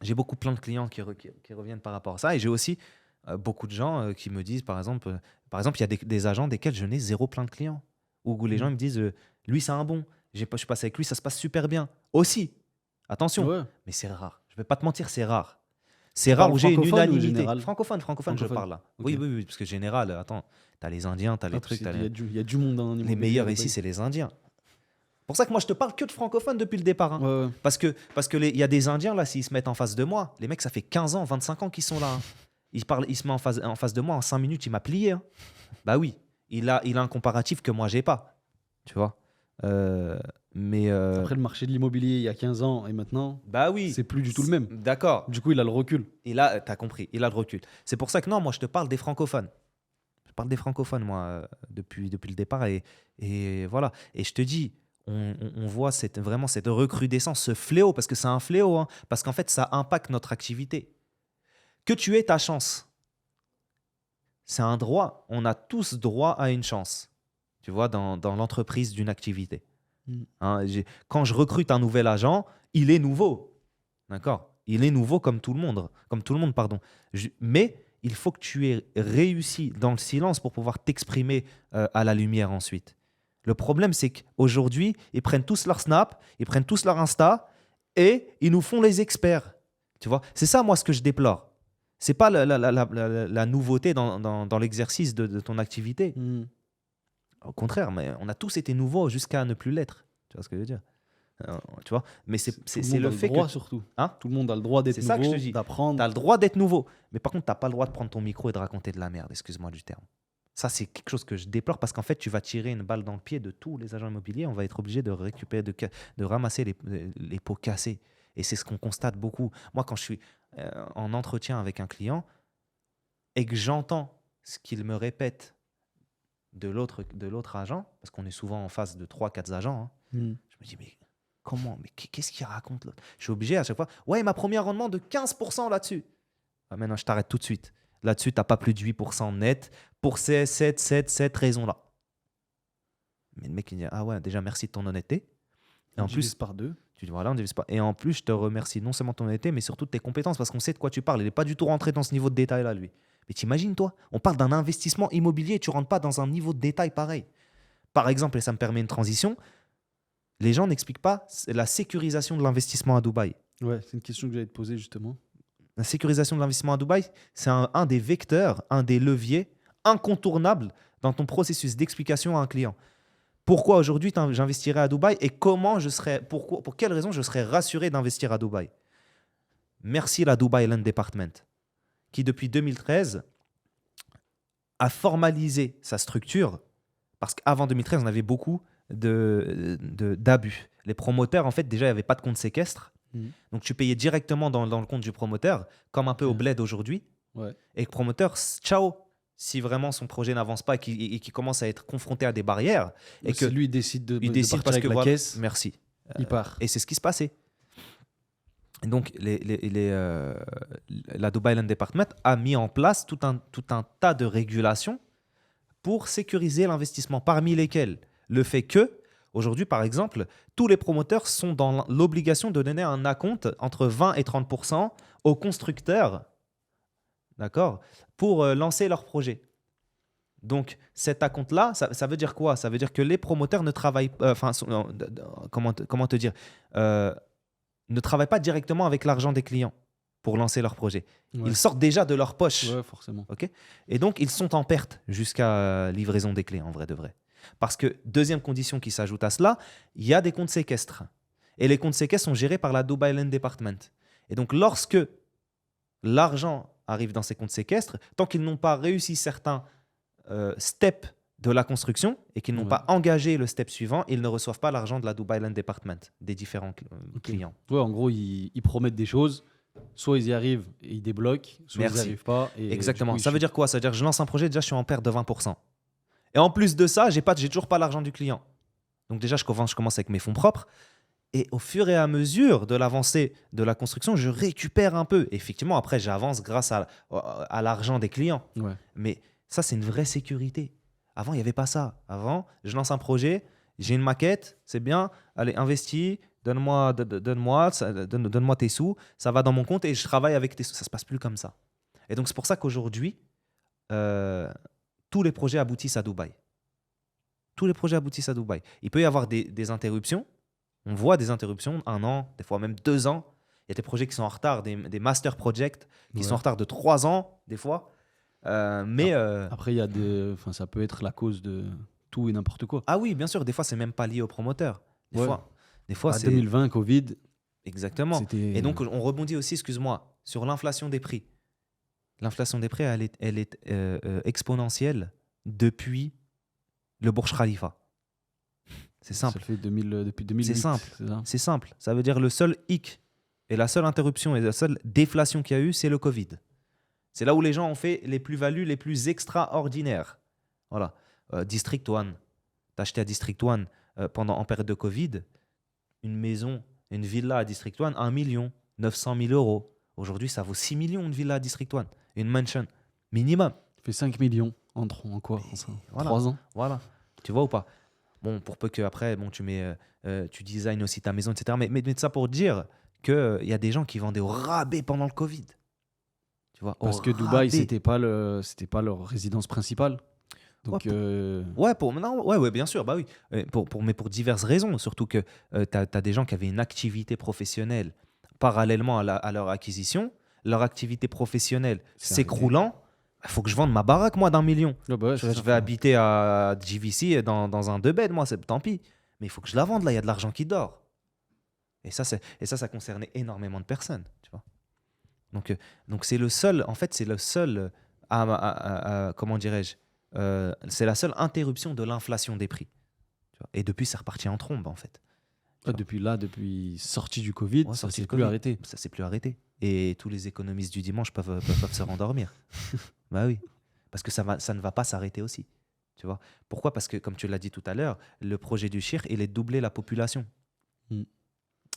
j'ai beaucoup plein de clients qui reviennent par rapport à ça. Et j'ai aussi beaucoup de gens qui me disent, par exemple, il y a des agents desquels je n'ai zéro plein de clients. Où les gens Mm. me disent, lui, c'est un bon. Je suis passé avec lui, ça se passe super bien. Aussi, attention, Ouais. mais c'est rare. Je ne vais pas te mentir, c'est rare. C'est Tu rare parles où j'ai une francophone ou unanimité. général? Francophone, je Francophone. parle là. Ok. Oui, oui, oui, parce que général, attends, t'as les Indiens, t'as les Ah, parce trucs, qu'il y a du monde en les immobilier meilleurs à ici, Dubaï. c'est les Indiens. C'est pour ça que moi, je te parle que de francophones depuis le départ. Hein. Ouais, ouais. Parce que il y a des Indiens, là, s'ils se mettent en face de moi, les mecs, ça fait 15 ans, 25 ans qu'ils sont là. Hein. Il se met en face de moi, en 5 minutes, il m'a plié. Hein. Bah oui, il a un comparatif que moi, j'ai pas. Tu vois mais Après, le marché de l'immobilier, il y a 15 ans et maintenant, bah oui, c'est plus du tout le même. D'accord. Du coup, il a le recul. Et là, t'as compris, il a le recul. C'est pour ça que non, moi, je te parle des francophones. Je parle des francophones, moi, depuis le départ. Et voilà. Et je te dis, on voit vraiment cette recrudescence, ce fléau, parce que c'est un fléau, hein, parce qu'en fait, ça impacte notre activité. Que tu aies ta chance, c'est un droit. On a tous droit à une chance, tu vois, dans l'entreprise d'une activité. Mm. Hein, quand je recrute un nouvel agent, il est nouveau. D'accord. Il est nouveau comme tout le monde. Pardon. Mais il faut que tu aies réussi dans le silence pour pouvoir t'exprimer à la lumière ensuite. Le problème, c'est qu'aujourd'hui, ils prennent tous leur Snap, ils prennent tous leur Insta et ils nous font les experts. Tu vois, c'est ça, moi, ce que je déplore. C'est pas la nouveauté dans l'exercice de ton activité. Mm. Au contraire, mais on a tous été nouveaux jusqu'à ne plus l'être. Tu vois ce que je veux dire? Tu vois? Mais c'est Tout le c'est monde le a fait droit, que surtout. hein? Tout le monde a le droit d'être C'est ça que je nouveau, te dis. Tu d'apprendre. as le droit d'être nouveau. Mais par contre, tu n'as pas le droit de prendre ton micro et de raconter de la merde, excuse-moi du terme. Ça, c'est quelque chose que je déplore parce qu'en fait, tu vas tirer une balle dans le pied de tous les agents immobiliers. On va être obligé de récupérer, de ramasser les pots cassés. Et c'est ce qu'on constate beaucoup. Moi, quand je suis en entretien avec un client et que j'entends ce qu'il me répète de l'autre agent, parce qu'on est souvent en face de 3-4 agents, hein, Mm. je me dis, mais comment? Mais qu'est-ce qu'il raconte l'autre? Je suis obligé à chaque fois, ouais, il m'a promis un rendement de 15% là-dessus. Ah, maintenant, je t'arrête tout de suite. Là-dessus, tu n'as pas plus de 8% net pour cette raison-là. Mais le mec, il dit, ah ouais, déjà, merci de ton honnêteté. Et On en divise plus, par deux. tu dis, voilà, on divise pas. Et en plus, je te remercie non seulement de ton honnêteté, mais surtout de tes compétences, parce qu'on sait de quoi tu parles. Il n'est pas du tout rentré dans ce niveau de détail-là, lui. Mais t'imagines, toi, on parle d'un investissement immobilier et tu rentres pas dans un niveau de détail pareil. Par exemple, et ça me permet une transition, les gens n'expliquent pas la sécurisation de l'investissement à Dubaï. Ouais, c'est une question que j'allais te poser justement. La sécurisation de l'investissement à Dubaï, c'est un des vecteurs, un des leviers incontournables dans ton processus d'explication à un client. Pourquoi aujourd'hui j'investirais à Dubaï et comment pour quelle raison je serais rassuré d'investir à Dubaï? Merci la Dubai Land Department, qui depuis 2013 a formalisé sa structure, parce qu'avant 2013, on avait beaucoup d'abus. Les promoteurs, en fait, déjà, il n'y avait pas de compte séquestre. Donc, tu payais directement dans le compte du promoteur, comme un peu au bled aujourd'hui. Ouais. Et le promoteur, ciao, si vraiment son projet n'avance pas et qu'il commence à être confronté à des barrières. Et si que lui décide de décide partir parce avec que la voilà, caisse, merci. il part. Et c'est ce qui se passait. Et donc, la Dubai Land Department a mis en place tout un tas de régulations pour sécuriser l'investissement, parmi lesquelles le fait que, aujourd'hui, par exemple, tous les promoteurs sont dans l'obligation de donner un acompte entre 20 et 30% aux constructeurs, d'accord, pour lancer leur projet. Donc, cet acompte-là, ça veut dire quoi? Ça veut dire que les promoteurs ne travaillent pas, comment te dire, ne travaillent pas directement avec l'argent des clients pour lancer leur projet. Ouais. Ils sortent déjà de leur poche. Ouais, forcément. Okay, et donc, ils sont en perte jusqu'à livraison des clés, en vrai de vrai. Parce que, deuxième condition qui s'ajoute à cela, il y a des comptes séquestres. Et les comptes séquestres sont gérés par la Dubai Land Department. Et donc, lorsque l'argent arrive dans ces comptes séquestres, tant qu'ils n'ont pas réussi certains steps de la construction et qu'ils n'ont pas engagé le step suivant, ils ne reçoivent pas l'argent de la Dubai Land Department, des différents clients. Ouais, en gros, ils promettent des choses. Soit ils y arrivent et ils débloquent, soit ils n'y arrivent pas. Et exactement. Du coup, ça veut dire quoi? Ça veut dire que je lance un projet, déjà je suis en perte de 20%. Et en plus de ça, j'ai toujours pas l'argent du client. Donc déjà, je commence avec mes fonds propres. Et au fur et à mesure de l'avancée de la construction, je récupère un peu. Et effectivement, après, j'avance grâce à l'argent des clients. Ouais. Mais ça, c'est une vraie sécurité. Avant, il n'y avait pas ça. Avant, je lance un projet J'ai une maquette, c'est bien, allez, investis, donne-moi tes sous, ça va dans mon compte et je travaille avec tes sous. Ça se passe plus comme ça. Et donc, c'est pour ça qu'aujourd'hui, euh, tous les projets aboutissent à Dubaï. Tous les projets aboutissent à Dubaï. Il peut y avoir des interruptions. On voit des interruptions, 1 an, des fois même 2 ans. Il y a des projets qui sont en retard, des master projects qui sont en Ouais. retard de 3 ans, des fois. Mais Après, il y a enfin, ça peut être la cause de tout et n'importe quoi. ah oui, bien sûr, des fois, c'est même pas lié au promoteur. Des Ouais. fois, des fois À c'est 2020, Covid, exactement. c'était. Et donc, on rebondit aussi, excuse-moi, sur l'inflation des prix. L'inflation des prix, elle est exponentielle depuis le Burj Khalifa. C'est Ça simple. fait depuis 2008. C'est simple. C'est ça. C'est simple. Ça veut dire le seul hic et la seule interruption et la seule déflation qu'il y a eu, c'est le Covid. C'est là où les gens ont fait les plus-values les plus extraordinaires. Voilà. District 1. T'as acheté à District 1 en période de Covid, une maison, une villa à District 1, 1 900 000 euros. Aujourd'hui, ça vaut 6 millions une villa à District 1. Une mansion. Minimum. Ça fait 5 millions en quoi Voilà. 3 ans. Voilà. Tu vois ou pas? Bon, pour peu que après, bon, tu designes aussi ta maison, etc. Mais ça pour dire qu'il y a des gens qui vendaient au rabais pendant le Covid. Tu vois, Parce au que Dubaï, rabais. c'était pas leur résidence principale. Donc, Ouais, non, ouais, bien sûr, bah oui. Mais pour diverses raisons. Surtout que tu as des gens qui avaient une activité professionnelle parallèlement à leur acquisition. Leur activité professionnelle C'est s'écroulant, il faut que je vende ma baraque, moi, d'1 million. ah bah ouais, c'est Je ça. vais habiter à GVC dans un 2 beds, moi, tant pis. Mais il faut que je la vende, là, il y a de l'argent qui dort. Et ça concernait énormément de personnes, tu vois. Donc c'est le seul, en fait, c'est le seul, comment dirais-je, c'est la seule interruption de l'inflation des prix. Tu vois. Et depuis, c'est reparti en trombe, en fait. Ah, depuis sortie du Covid, Ouais, ça sorti s'est le plus Covid, arrêté. ça s'est plus arrêté. Et tous les économistes du dimanche peuvent se rendormir. Bah oui, parce que ça ne va pas s'arrêter aussi. Tu vois. Pourquoi? Parce que, comme tu l'as dit tout à l'heure, le projet du Chir, il est de doubler la population. Mm.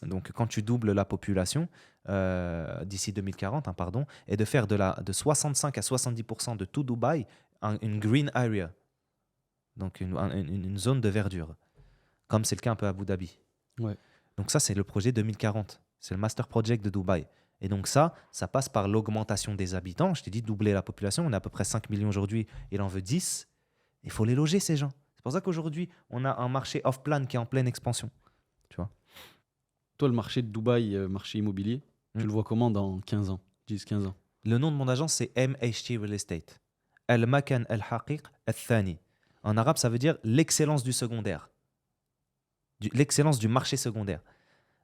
Donc, quand tu doubles la population d'ici 2040, pardon, et de faire de 65 à 70% de tout Dubaï une green area, donc une zone de verdure, comme c'est le cas un peu à Abu Dhabi. Ouais. Donc ça, c'est le projet 2040. C'est le master project de Dubaï. Et donc ça passe par l'augmentation des habitants. Je t'ai dit doubler la population. On est à peu près 5 millions aujourd'hui. Il en veut 10. Il faut les loger, ces gens. C'est pour ça qu'aujourd'hui, on a un marché off-plan qui est en pleine expansion. Tu vois. Toi, le marché de Dubaï, marché immobilier, Mm. tu le vois comment dans 15 ans, 10-15 ans? Le nom de mon agence, c'est MHT Real Estate. Al-Makan Al-Haqiq Al-Thani. En arabe, ça veut dire l'excellence du secondaire. L'excellence du marché secondaire.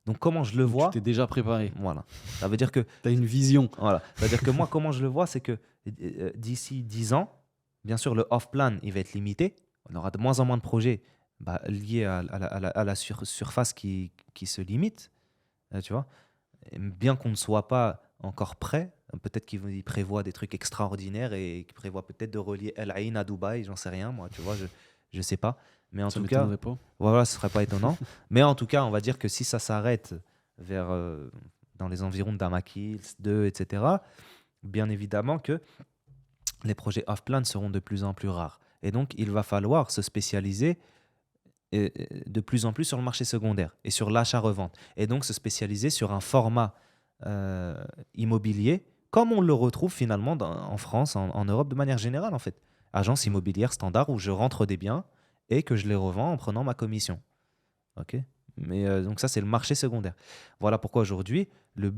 Donc, comment je le Donc, vois? tu t'es déjà préparé. Voilà. Ça veut dire que Tu as une vision. Voilà. C'est-à-dire que moi, comment je le vois, c'est que d'ici 10 ans, bien sûr, le off-plan, il va être limité. On aura de moins en moins de projets liés à la surface qui se limite. Tu vois. Et bien qu'on ne soit pas encore prêt, peut-être qu'il prévoit des trucs extraordinaires et qu'il prévoit peut-être de relier El Ain à Dubaï, j'en sais rien, moi, tu vois, je ne sais pas. Mais en Ça tout cas, m'étonnerait pas. voilà, ce ne serait pas étonnant. Mais en tout cas, on va dire que si ça s'arrête vers dans les environs de Damakil, 2, etc., bien évidemment que les projets off-plan seront de plus en plus rares. Et donc, il va falloir se spécialiser de plus en plus sur le marché secondaire et sur l'achat-revente. Et donc, se spécialiser sur un format immobilier, comme on le retrouve finalement en France, en Europe de manière générale, en fait. Agence immobilière standard où je rentre des biens et que je les revends en prenant ma commission. Ok. Mais donc ça, c'est le marché secondaire. Voilà pourquoi aujourd'hui, le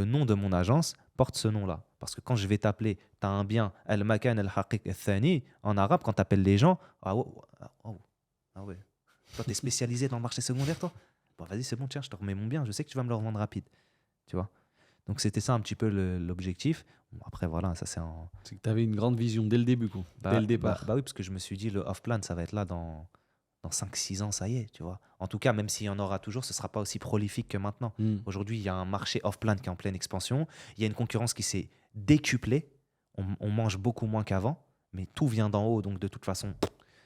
nom de mon agence porte ce nom-là. Parce que quand je vais t'appeler, tu as un bien, Al-Makan Al-Haqiq Al-Thani, en arabe, quand tu appelles les gens, ah ouais, toi, tu es spécialisé dans le marché secondaire, toi? Bon, vas-y, c'est bon, tiens, je te remets mon bien, je sais que tu vas me le revendre rapide. Tu vois? Donc c'était ça un petit peu l'objectif. Bon, après, voilà, ça c'est en... C'est que tu avais une grande vision dès le début, quoi. Dès le départ. Bah oui, parce que je me suis dit, le off-plan, ça va être là dans 5-6 ans, ça y est, tu vois. En tout cas, même s'il y en aura toujours, ce ne sera pas aussi prolifique que maintenant. Mm. Aujourd'hui, il y a un marché off-plan qui est en pleine expansion. Il y a une concurrence qui s'est décuplée. On mange beaucoup moins qu'avant, mais tout vient d'en haut. Donc, de toute façon,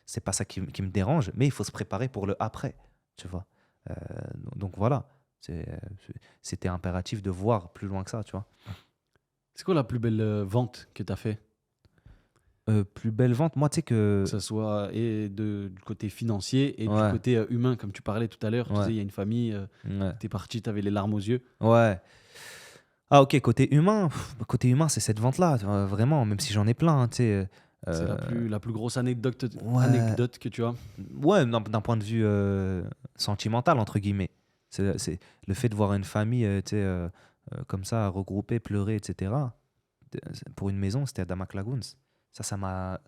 c'est pas ça qui me dérange. Mais il faut se préparer pour le après, tu vois. Euh, donc, voilà. C'était impératif de voir plus loin que ça, tu vois. C'est quoi la plus belle vente que tu as fait? Plus belle vente, moi, tu sais que. Que ça soit du côté financier et du Ouais, côté humain, comme tu parlais tout à l'heure. Tu ouais, disais, il y a une famille, ouais. t'es parti, t'avais les larmes aux yeux. Ouais. Ah, ok, côté humain, c'est cette vente-là, vraiment, même si j'en ai plein, hein, tu sais. C'est euh, la plus grosse anecdote, ouais, anecdote que tu as. ouais, d'un point de vue sentimental, entre guillemets. C'est le fait de voir une famille, tu sais, comme ça, regroupée, pleurer, etc. Pour une maison, c'était à Damak Lagoons. Ça m'a.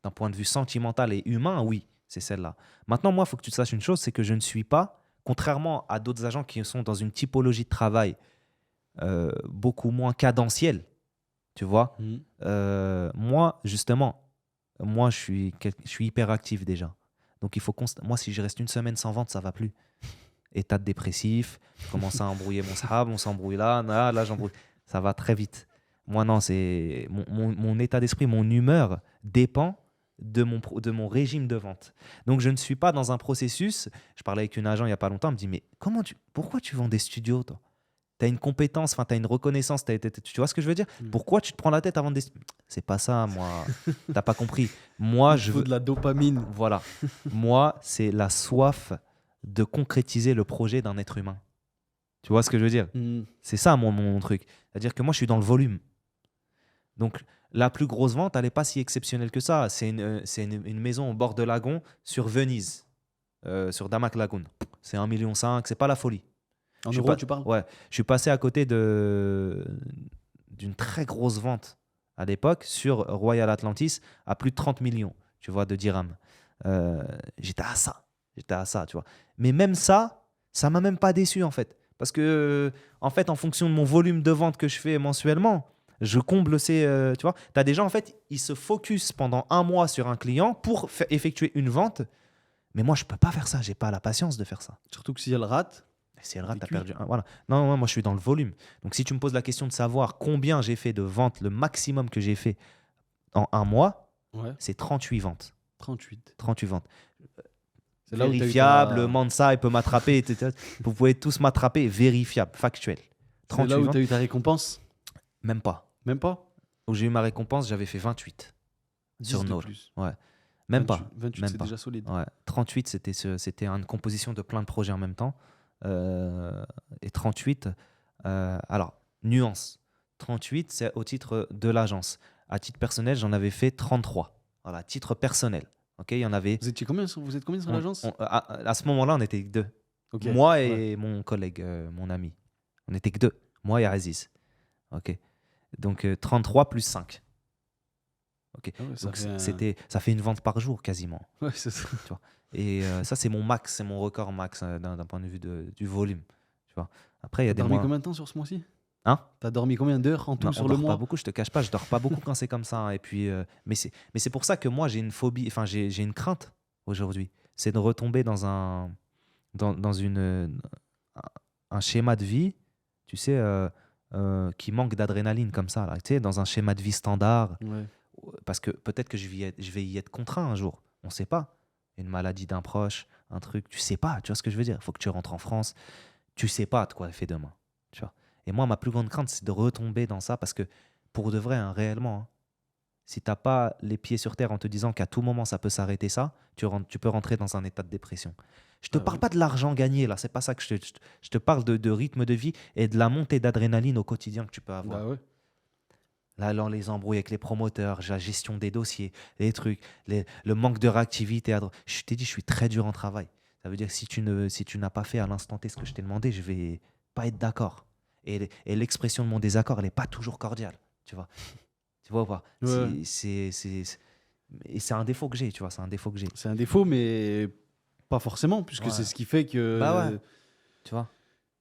D'un point de vue sentimental et humain, oui, c'est celle-là. Maintenant, moi, il faut que tu te saches une chose, c'est que je ne suis pas, contrairement à d'autres agents qui sont dans une typologie de travail beaucoup moins cadentielle, tu vois. Mhm. Moi, justement, moi, je suis hyper actif déjà. Donc, il faut moi, si je reste une semaine sans vente, ça va plus. État dépressif, je commence à embrouiller mon sahab, on s'embrouille là, j'embrouille. Ça va très vite. Moi, non, c'est mon état d'esprit, mon humeur dépend de mon régime de vente. Donc, je ne suis pas dans un processus. Je parlais avec une agent il n'y a pas longtemps, elle me dit, mais pourquoi tu vends des studios, toi? Tu as une compétence, enfin, tu as une reconnaissance, tu vois ce que je veux dire? Mhm. Pourquoi tu te prends la tête avant de... C'est pas ça, moi. T'as pas compris. Moi, Il je faut veux... de la dopamine. Voilà. Moi, c'est la soif de concrétiser le projet d'un être humain. Tu vois ce que je veux dire? Mhm. C'est ça mon truc. C'est-à-dire que moi, je suis dans le volume. Donc, la plus grosse vente, elle n'est pas si exceptionnelle que ça. C'est une maison au bord de Lagon sur Venise, sur Damak Lagoon. C'est 1,5 million, c'est pas la folie. En Je suis euros, pas, tu parles? ouais, je suis passé à côté d'une très grosse vente à l'époque sur Royal Atlantis à plus de 30 millions, tu vois, de dirhams. J'étais à ça. J'étais à ça, tu vois. Mais même ça m'a même pas déçu en fait. Parce que, en fait, en fonction de mon volume de vente que je fais mensuellement, je comble ces. Tu vois, tu as des gens, en fait, ils se focus pendant un mois sur un client pour effectuer une vente. Mais moi, je peux pas faire ça. J'ai pas la patience de faire ça. Surtout que si elle rate, Si elle rate, t'es t'as cuit. perdu un. Voilà. Non, moi, je suis dans le volume. Donc, si tu me poses la question de savoir combien j'ai fait de ventes, le maximum que j'ai fait en un mois, Ouais. c'est 38 ventes. 38. 38 ventes. C'est là où tu as eu Vérifiable, ta... Mansa, il peut m'attraper, etc. Vous pouvez tous m'attraper, vérifiable, factuel. C'est là 38 où tu ventes, as eu ta récompense? même pas. Même pas? Où j'ai eu ma récompense, j'avais fait 28 sur 10 de Nole. plus. Ouais. Même 28, pas. 28, Même c'est pas. déjà solide. Ouais. 38, c'était une composition de plein de projets en même temps. Et 38, alors, nuance. 38, c'est au titre de l'agence. À titre personnel, j'en avais fait 33. Voilà, à titre personnel. Ok, il y en avait. Vous êtes combien sur l'agence? À ce moment-là, on était que deux. Ok. Moi Ouais. et mon collègue, mon ami. On était que deux. Moi et Aziz. Ok. Donc 33 plus 5. Ok. Ah ouais, ça Donc fait ça fait une vente par jour quasiment. Ouais, c'est ça. Tu vois. Et ça, c'est mon max, c'est mon record max d'un point de vue du volume. Tu vois. Après, il y a T'as des dormi mois. combien de temps sur ce mois-ci? Hein? T'as dormi combien d'heures en Non, tout on sur le dort pas mois? beaucoup, je te cache pas, je dors pas beaucoup quand c'est comme ça, hein. Et puis, mais c'est pour ça que moi, j'ai une phobie, enfin, j'ai une crainte aujourd'hui. C'est de retomber dans un schéma de vie, tu sais, qui manque d'adrénaline comme ça, là, tu sais, dans un schéma de vie standard. Ouais. Parce que peut-être que je vais y être contraint un jour. On ne sait pas. Une maladie d'un proche, un truc, tu sais pas. Tu vois ce que je veux dire? Il faut que tu rentres en France. Tu sais pas de quoi elle fait demain. Tu vois. Et moi, ma plus grande crainte, c'est de retomber dans ça parce que pour de vrai, hein, réellement, hein, si tu n'as pas les pieds sur terre en te disant qu'à tout moment ça peut s'arrêter ça, tu peux rentrer dans un état de dépression. Je te Ah parle oui. pas de l'argent gagné, là, c'est pas ça que je te parle de rythme de vie et de la montée d'adrénaline au quotidien que tu peux avoir. Bah ouais. Là, les embrouilles avec les promoteurs, la gestion des dossiers, les trucs, le manque de réactivité. Je t'ai dit, je suis très dur en travail. Ça veut dire que si tu n'as pas fait à l'instant T ce que je t'ai demandé, je vais pas être d'accord. Et l'expression de mon désaccord, elle n'est pas toujours cordiale. Tu vois, tu vois ou pas? Ouais. Et c'est un défaut que j'ai, tu vois, c'est un défaut que j'ai. C'est un défaut, mais pas forcément, puisque Ouais. c'est ce qui fait Bah ouais, que tu vois.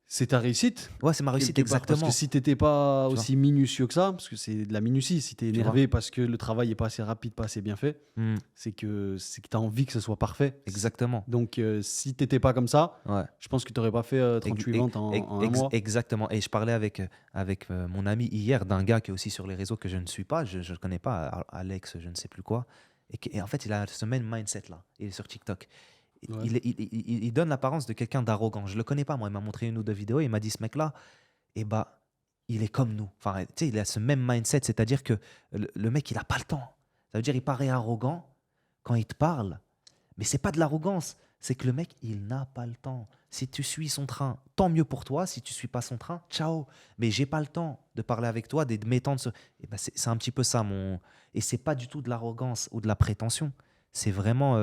c'est ta réussite. Ouais, c'est ma réussite, Quelque part. Parce exactement. que si t'étais pas Tu aussi minutieux que ça, parce que c'est de la minutie, si t'es Tu énervé parce que le travail est pas assez rapide, pas assez bien fait, Hmm, c'est que t'as envie que ce soit parfait. exactement. Donc si t'étais pas comme ça, Ouais. je pense que t'aurais pas fait 38 ventes en un mois. Exactement. Et je parlais avec mon ami hier d'un gars qui est aussi sur les réseaux que je ne suis pas, je ne connais pas, Alex, je ne sais plus quoi. Et en fait, il a ce même mindset-là. Il est sur TikTok. Ouais. Il donne l'apparence de quelqu'un d'arrogant. Je ne le connais pas, moi. Il m'a montré une ou deux vidéos. Il m'a dit, ce mec-là, il est comme nous. Enfin, tu sais, il a ce même mindset. C'est-à-dire que le mec, il n'a pas le temps. Ça veut dire il paraît arrogant quand il te parle, mais c'est pas de l'arrogance. C'est que le mec, il n'a pas le temps. Si tu suis son train, tant mieux pour toi. Si tu suis pas son train, ciao. Mais j'ai pas le temps de parler avec toi, de m'étendre. Eh ben c'est un petit peu ça mon. Et c'est pas du tout de l'arrogance ou de la prétention. C'est vraiment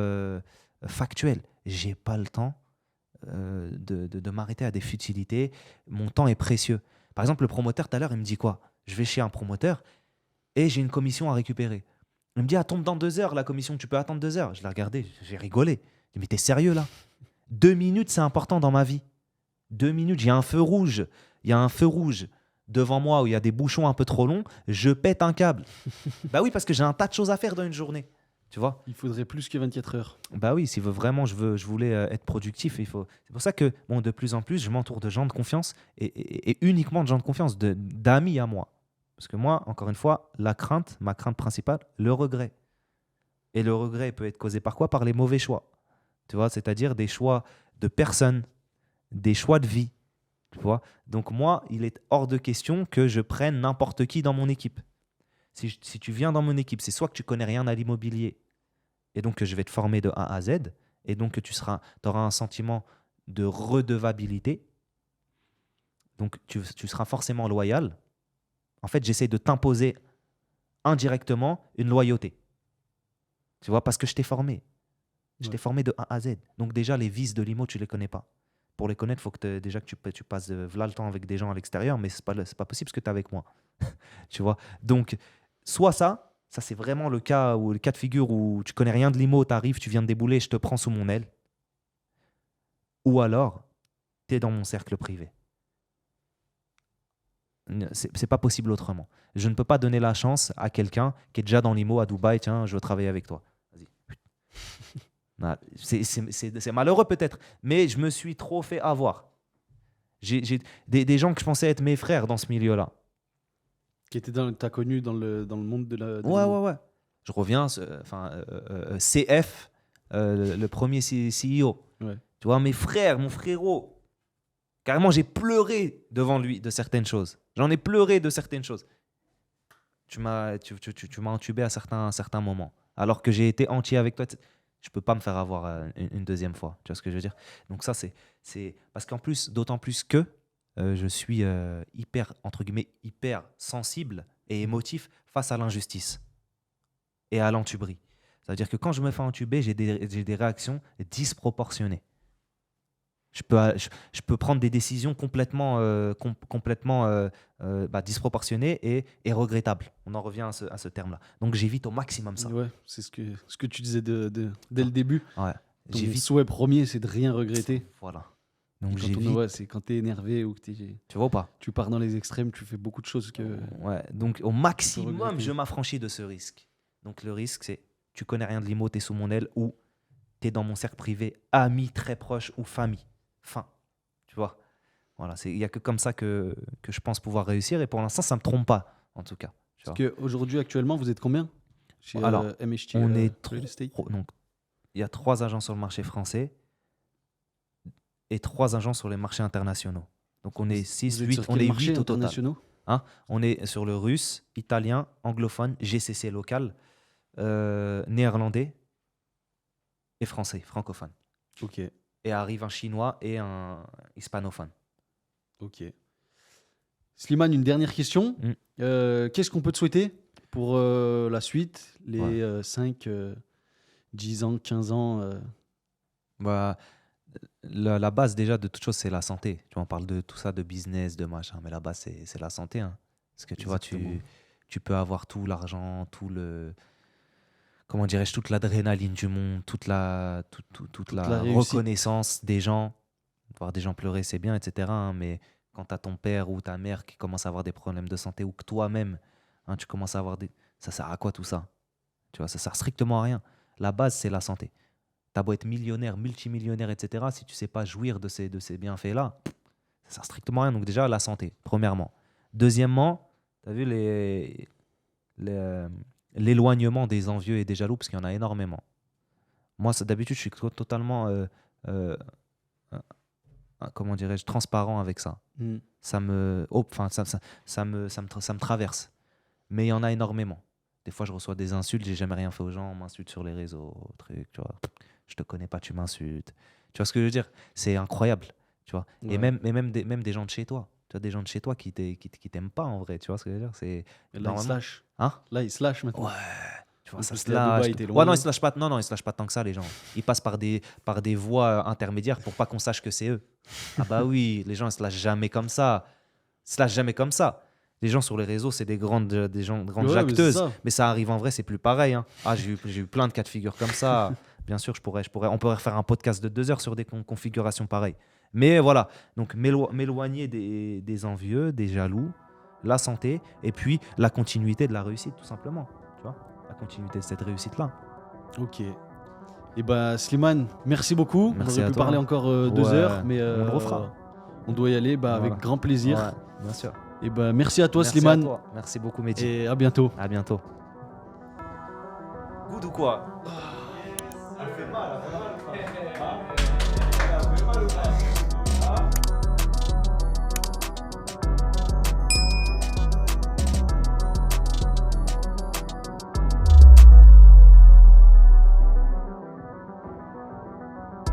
factuel. J'ai pas le temps de m'arrêter à des futilités. Mon temps est précieux. Par exemple, le promoteur tout à l'heure, il me dit quoi? Je vais chez un promoteur et j'ai une commission à récupérer. Il me dit, ah, tombe dans 2 heures, la commission, tu peux attendre 2 heures. Je l'ai regardé, j'ai rigolé. Je dis, mais t'es sérieux là? 2 minutes, c'est important dans ma vie. 2 minutes, il y a un feu rouge. Il y a un feu rouge devant moi où il y a des bouchons un peu trop longs. Je pète un câble. Bah oui, parce que j'ai un tas de choses à faire dans une journée. Tu vois? Il faudrait plus que 24 heures. Bah oui, si vraiment je voulais être productif, C'est pour ça que bon, de plus en plus, je m'entoure de gens de confiance et uniquement de gens de confiance, d'amis à moi. Parce que moi, encore une fois, ma crainte principale, le regret. Et le regret peut être causé par quoi? Par les mauvais choix. Tu vois, c'est-à-dire des choix de personnes, des choix de vie. Tu vois? Donc moi, il est hors de question que je prenne n'importe qui dans mon équipe. Si tu viens dans mon équipe, c'est soit que tu connais rien à l'immobilier et donc que je vais te former de A à Z et donc que tu auras un sentiment de redevabilité. Donc tu seras forcément loyal. En fait, j'essaie de t'imposer indirectement une loyauté. Tu vois, parce que je t'ai formé. Je t'ai formé de A à Z. Donc déjà, les vices de l'IMO, tu ne les connais pas. Pour les connaître, il faut que déjà que tu passes là le temps avec des gens à l'extérieur, mais ce n'est pas possible parce que tu es avec moi. Tu vois. Donc, soit ça c'est vraiment le cas de figure où tu connais rien de l'IMO, tu arrives, tu viens de débouler, je te prends sous mon aile. Ou alors, tu es dans mon cercle privé. C'est pas possible autrement. Je ne peux pas donner la chance à quelqu'un qui est déjà dans l'IMO à Dubaï, tiens, je veux travailler avec toi. Vas-y. C'est malheureux peut-être, mais je me suis trop fait avoir. J'ai des gens que je pensais être mes frères dans ce milieu-là. Qui était t'as connu dans le monde de Ouais, l'IMO. ouais, ouais. Je reviens, CF, le premier CEO. Ouais. Tu vois, mes frères, mon frérot. Carrément, j'ai pleuré devant lui de certaines choses. J'en ai pleuré de certaines choses. Tu m'as entubé à certains moments. Alors que j'ai été entier avec toi. Je peux pas me faire avoir une deuxième fois. Tu vois ce que je veux dire? Donc ça, c'est parce qu'en plus, d'autant plus que je suis hyper, entre guillemets, hyper sensible et émotif face à l'injustice et à l'entuberie. C'est-à-dire que quand je me fais entuber, j'ai des réactions disproportionnées. Je peux prendre des décisions complètement disproportionnées et regrettables. On en revient à ce terme-là. Donc j'évite au maximum ça. Ouais, c'est ce que tu disais dès le début. Ouais. Ton J'évite. souhait premier, c'est de rien regretter. Voilà. Et Donc quand j'évite. c'est quand t'es énervé ou que Tu vois ou pas? tu pars dans les extrêmes, tu fais beaucoup de choses que. Ouais. Donc au maximum, regretter. je m'affranchis de ce risque. Donc le risque, c'est tu connais rien de l'IMO, tu es sous mon aile ou tu es dans mon cercle privé, amis très proches ou famille. Fin. Tu vois? Voilà, il n'y a que comme ça que je pense pouvoir réussir. Et pour l'instant, ça ne me trompe pas, en tout cas. Tu Parce vois. qu'aujourd'hui, actuellement, vous êtes combien chez Alors, MHT on est Real Estate? donc, il y a 3 agents sur le marché français et 3 agents sur les marchés internationaux. Donc on est 6, Vous êtes 8, sur on quel est marché 8 au total. internationaux? Hein, on est sur le russe, italien, anglophone, GCC local, néerlandais et français, francophone. Ok, Et arrive un chinois et un hispanophone. ok. Slimane, une dernière question. Mm. Qu'est-ce qu'on peut te souhaiter pour la suite, les Ouais. 5, 10 ans, 15 ans Bah, la base déjà de toute chose, c'est la santé. Tu vois, on parle de tout ça, de business, de machin, mais la base, c'est la santé. Hein. Parce que tu vois, Exactement. tu peux avoir tout l'argent, comment dirais-je, toute l'adrénaline du monde, toute la la réussite. reconnaissance des gens. Voir des gens pleurer, c'est bien, etc. hein, mais quand tu as ton père ou ta mère qui commence à avoir des problèmes de santé ou que toi-même, hein, tu commences à avoir des... Ça sert à quoi tout ça? Tu vois, ça sert strictement à rien. La base, c'est la santé. T'as beau être millionnaire, multimillionnaire, etc. Si tu sais pas jouir de ces bienfaits-là, ça sert strictement à rien. Donc déjà, la santé, premièrement. Deuxièmement, tu as vu l'éloignement des envieux et des jaloux, parce qu'il y en a énormément. Moi, d'habitude, je suis totalement, comment dirais-je, transparent avec ça. Mm. Ça me traverse. Mais il y en a énormément. Des fois, je reçois des insultes, j'ai jamais rien fait aux gens, on m'insulte sur les réseaux, truc, tu vois. Je te connais pas, tu m'insultes. Tu vois ce que je veux dire? C'est incroyable, tu vois. Et Ouais. même des gens de chez toi. Tu vois, des gens de chez toi qui t'aiment pas en vrai, tu vois ce que je veux dire? C'est Et là, il normalement. se lâche. Hein? Là, il se lâche maintenant. Ouais, tu vois, En ça plus, se t'es à lâche. Dubaï, t'es Ouais, non, loin. ils se lâchent pas. Non, non, ils se lâchent pas tant que ça, les gens. Ils passent par des voies intermédiaires pour pas qu'on sache que c'est eux. Ah bah oui, les gens, ils se lâchent jamais comme ça. Ils se lâchent jamais comme ça. Les gens sur les réseaux, c'est grandes Ouais, mais c'est jacteuses. ça. Mais ça arrive en vrai, c'est plus pareil, hein. Ah, j'ai eu plein de cas de figure comme ça. Bien sûr, on pourrait faire un podcast de 2 heures sur des configurations pareilles. Mais voilà, donc m'éloigner des envieux, des jaloux, la santé, et puis la continuité de la réussite, tout simplement. Tu vois, la continuité de cette réussite-là. Ok. Et bah, Slimane, merci beaucoup. Merci On aurait à pu toi. parler encore 2 Ouais, heures, mais on le refera. on doit y aller avec Voilà. grand plaisir. Ouais, bien sûr. Et bah, merci à toi, Merci Slimane. à toi. Merci beaucoup, Mehdi. Et à bientôt. À bientôt. Good ou quoi? Elle fait mal ou pas?